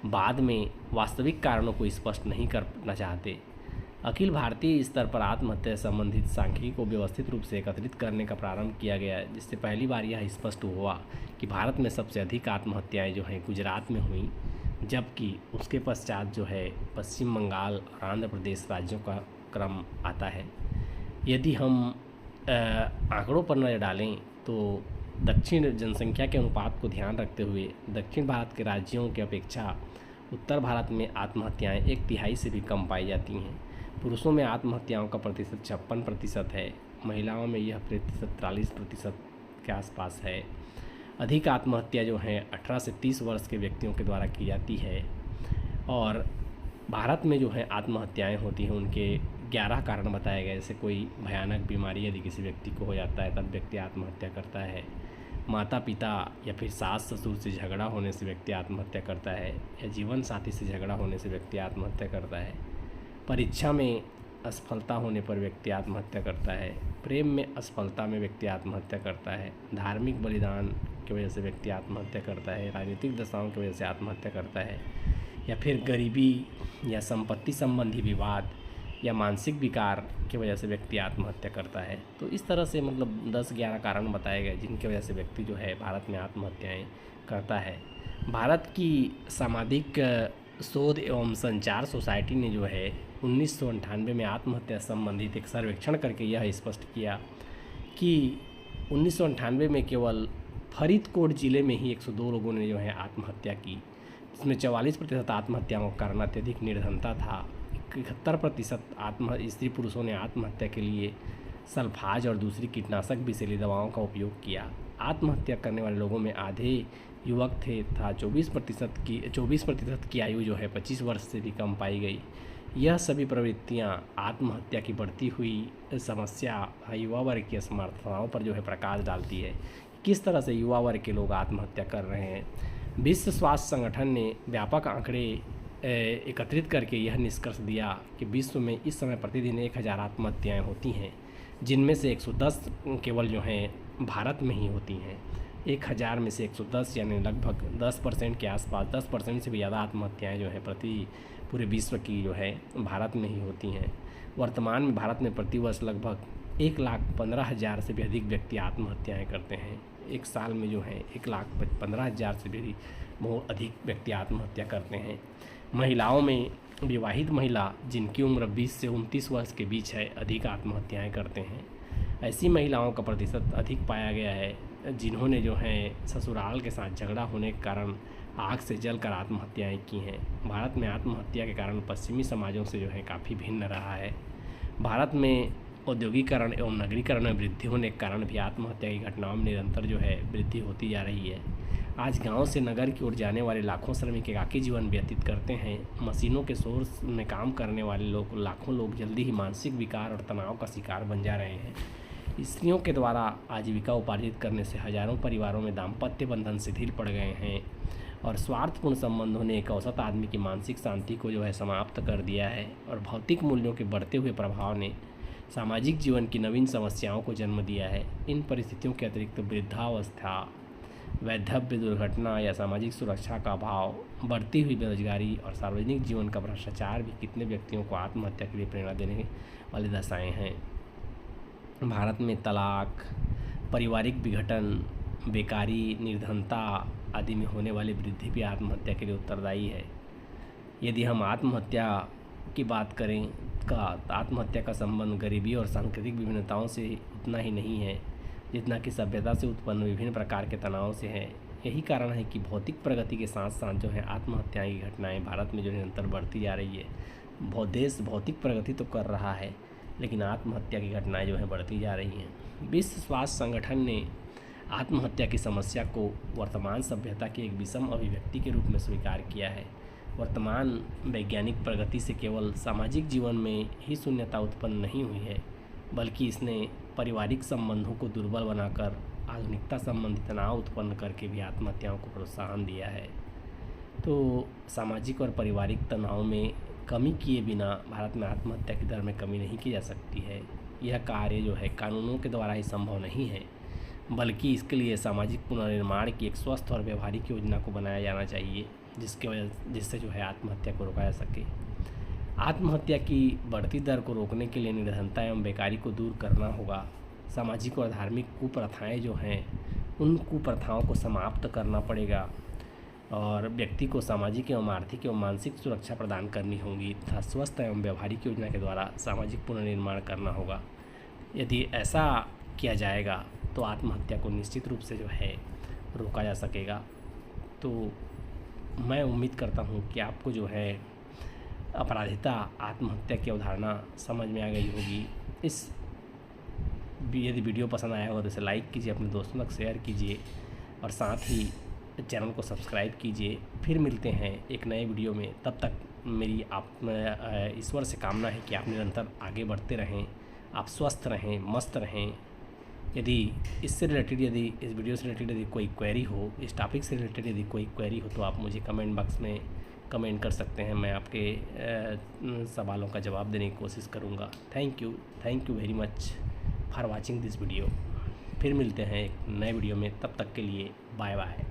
S1: बाद में वास्तविक कारणों को स्पष्ट नहीं करना चाहते। अखिल भारतीय स्तर पर आत्महत्या से संबंधित सांख्यिकी को व्यवस्थित रूप से एकत्रित करने का प्रारंभ किया गया, जिससे पहली बार यह स्पष्ट हुआ कि भारत में सबसे अधिक आत्महत्याएं जो हैं गुजरात में हुई, जबकि उसके पश्चात जो है पश्चिम बंगाल और आंध्र प्रदेश राज्यों का क्रम आता है। यदि हम आंकड़ों पर नज़र डालें तो दक्षिण जनसंख्या के अनुपात को ध्यान रखते हुए दक्षिण भारत के राज्यों की अपेक्षा उत्तर भारत में आत्महत्याएं 1/3 से भी कम पाई जाती हैं। पुरुषों में आत्महत्याओं का प्रतिशत 56% है, महिलाओं में यह प्रतिशत 43% के आसपास है। अधिक आत्महत्या जो है 18 से 30 वर्ष के व्यक्तियों के द्वारा की जाती है। और भारत में जो है आत्महत्याएं होती हैं उनके 11 कारण बताए गए। जैसे कोई भयानक बीमारी यदि किसी व्यक्ति को हो जाता है तब व्यक्ति आत्महत्या करता है, माता पिता या फिर सास ससुर से झगड़ा होने से व्यक्ति आत्महत्या करता है, या जीवन साथी से झगड़ा होने से व्यक्ति आत्महत्या करता है, परीक्षा में असफलता होने पर व्यक्ति आत्महत्या करता है, प्रेम में असफलता में व्यक्ति आत्महत्या करता है, धार्मिक बलिदान की वजह से व्यक्ति आत्महत्या करता है, राजनीतिक दशाओं की वजह से आत्महत्या करता है, या फिर गरीबी या संपत्ति संबंधी विवाद या मानसिक विकार की वजह से व्यक्ति आत्महत्या करता है। तो इस तरह से मतलब 10-11 कारण बताए गए जिनकी वजह से व्यक्ति जो है भारत में आत्महत्याएं करता है। भारत की सामाजिक शोध एवं संचार सोसाइटी ने जो है 1998 में आत्महत्या संबंधित एक सर्वेक्षण करके यह स्पष्ट किया कि 1998 में केवल फरीदकोट ज़िले में ही 102 लोगों ने जो है आत्महत्या की, जिसमें 44% आत्महत्याओं का कारण अत्यधिक निर्धनता था। 71% स्त्री पुरुषों ने आत्महत्या के लिए सल्फाज और दूसरी कीटनाशक विषैली दवाओं का उपयोग किया। आत्महत्या करने वाले लोगों में आधे युवक थे तथा 24% की आयु जो है 25 वर्ष से भी कम पाई गई। यह सभी प्रवृत्तियां आत्महत्या की बढ़ती हुई समस्या युवा वर्ग की असमर्थताओं पर जो है प्रकाश डालती है। किस तरह से युवा वर्ग के लोग आत्महत्या कर रहे हैं। विश्व स्वास्थ्य संगठन ने व्यापक आंकड़े एकत्रित करके यह निष्कर्ष दिया कि विश्व में इस समय प्रतिदिन 1000 आत्महत्याएँ होती हैं, जिनमें से 110 केवल जो हैं भारत में ही होती हैं। 1000 में से 110 यानी लगभग 10% के आसपास, 10% से भी ज़्यादा आत्महत्याएँ जो हैं पूरे विश्व की जो है भारत में ही होती हैं। वर्तमान में भारत में प्रतिवर्ष लगभग 1,15,000 से भी अधिक व्यक्ति आत्महत्याएँ करते हैं। एक साल में जो है 1,15,000 से भी बहुत अधिक व्यक्ति आत्महत्या करते हैं। महिलाओं में विवाहित महिला जिनकी उम्र 20 से 29 वर्ष के बीच है अधिक आत्महत्याएं करते हैं। ऐसी महिलाओं का प्रतिशत अधिक पाया गया है जिन्होंने जो है ससुराल के साथ झगड़ा होने के कारण आग से जलकर आत्महत्याएं की हैं। भारत में आत्महत्या के कारण पश्चिमी समाजों से जो है काफ़ी भिन्न रहा है। भारत में औद्योगिकरण एवं नगरीकरण में वृद्धि होने के कारण भी आत्महत्या की घटनाओं में निरंतर जो है वृद्धि होती जा रही है। आज गांव से नगर की ओर जाने वाले लाखों श्रमिक एकाकी जीवन व्यतीत करते हैं। मशीनों के सोर्स में काम करने वाले लाखों लोग जल्दी ही मानसिक विकार और तनाव का शिकार बन जा रहे हैं। स्त्रियों के द्वारा आजीविका उपार्जित करने से हजारों परिवारों में दाम्पत्य बंधन शिथिल पड़ गए हैं और स्वार्थपूर्ण संबंधों ने एक औसत आदमी की मानसिक शांति को जो है समाप्त कर दिया है और भौतिक मूल्यों के बढ़ते हुए प्रभाव ने सामाजिक जीवन की नवीन समस्याओं को जन्म दिया है। इन परिस्थितियों के अतिरिक्त वृद्धावस्था, वैधव्य, दुर्घटना या सामाजिक सुरक्षा का अभाव, बढ़ती हुई बेरोजगारी और सार्वजनिक जीवन का भ्रष्टाचार भी कितने व्यक्तियों को आत्महत्या के लिए प्रेरणा देने वाली दशाएं हैं। भारत में तलाक, पारिवारिक विघटन, बेकारी, निर्धनता आदि में होने वाली वृद्धि भी आत्महत्या के लिए उत्तरदायी है। यदि हम आत्महत्या की बात करें आत्महत्या का संबंध गरीबी और सांस्कृतिक विभिन्नताओं से उतना ही नहीं है जितना कि सभ्यता से उत्पन्न विभिन्न प्रकार के तनाव से है। यही कारण है कि भौतिक प्रगति के साथ साथ जो है आत्महत्या की घटनाएं भारत में जो निरंतर बढ़ती जा रही है। देश भौतिक प्रगति तो कर रहा है लेकिन आत्महत्या की घटनाएं जो है बढ़ती जा रही हैं। विश्व स्वास्थ्य संगठन ने आत्महत्या की समस्या को वर्तमान सभ्यता की एक विषम अभिव्यक्ति के रूप में स्वीकार किया है। वर्तमान वैज्ञानिक प्रगति से केवल सामाजिक जीवन में ही शून्यता उत्पन्न नहीं हुई है बल्कि इसने पारिवारिक संबंधों को दुर्बल बनाकर आधुनिकता संबंधी तनाव उत्पन्न करके भी आत्महत्याओं को प्रोत्साहन दिया है। तो सामाजिक और पारिवारिक तनाव में कमी किए बिना भारत में आत्महत्या की दर में कमी नहीं की जा सकती है। यह कार्य जो है कानूनों के द्वारा ही संभव नहीं है बल्कि इसके लिए सामाजिक पुनर्निर्माण की एक स्वस्थ और व्यवहारिक योजना को बनाया जाना चाहिए जिससे जो है आत्महत्या को रोका जा सके। आत्महत्या की बढ़ती दर को रोकने के लिए निर्धनता एवं बेकारी को दूर करना होगा। सामाजिक और धार्मिक कुप्रथाएं जो हैं उन कुप्रथाओं को समाप्त करना पड़ेगा और व्यक्ति को सामाजिक एवं आर्थिक एवं मानसिक सुरक्षा प्रदान करनी होगी तथा स्वस्थ एवं व्यवहारिक योजना के द्वारा सामाजिक पुनर्निर्माण करना होगा। यदि ऐसा किया जाएगा तो आत्महत्या को निश्चित रूप से जो है रोका जा सकेगा। तो मैं उम्मीद करता हूँ कि आपको जो है अपराधिता आत्महत्या की अवधारणा समझ में आ गई होगी। यदि वीडियो पसंद आया होगा तो इसे लाइक कीजिए, अपने दोस्तों तक शेयर कीजिए और साथ ही चैनल को सब्सक्राइब कीजिए। फिर मिलते हैं एक नए वीडियो में। तब तक मेरी ईश्वर से कामना है कि आप निरंतर आगे बढ़ते रहें, आप स्वस्थ रहें, मस्त रहें। यदि इससे रिलेटेड इस वीडियो से रिलेटेड यदि कोई क्वेरी हो, इस टॉपिक से रिलेटेड यदि कोई क्वेरी हो तो आप मुझे कमेंट बॉक्स में कमेंट कर सकते हैं। मैं आपके सवालों का जवाब देने की कोशिश करूँगा। Thank you very much for watching this video. फिर मिलते हैं एक नए वीडियो में, तब तक के लिए बाय बाय।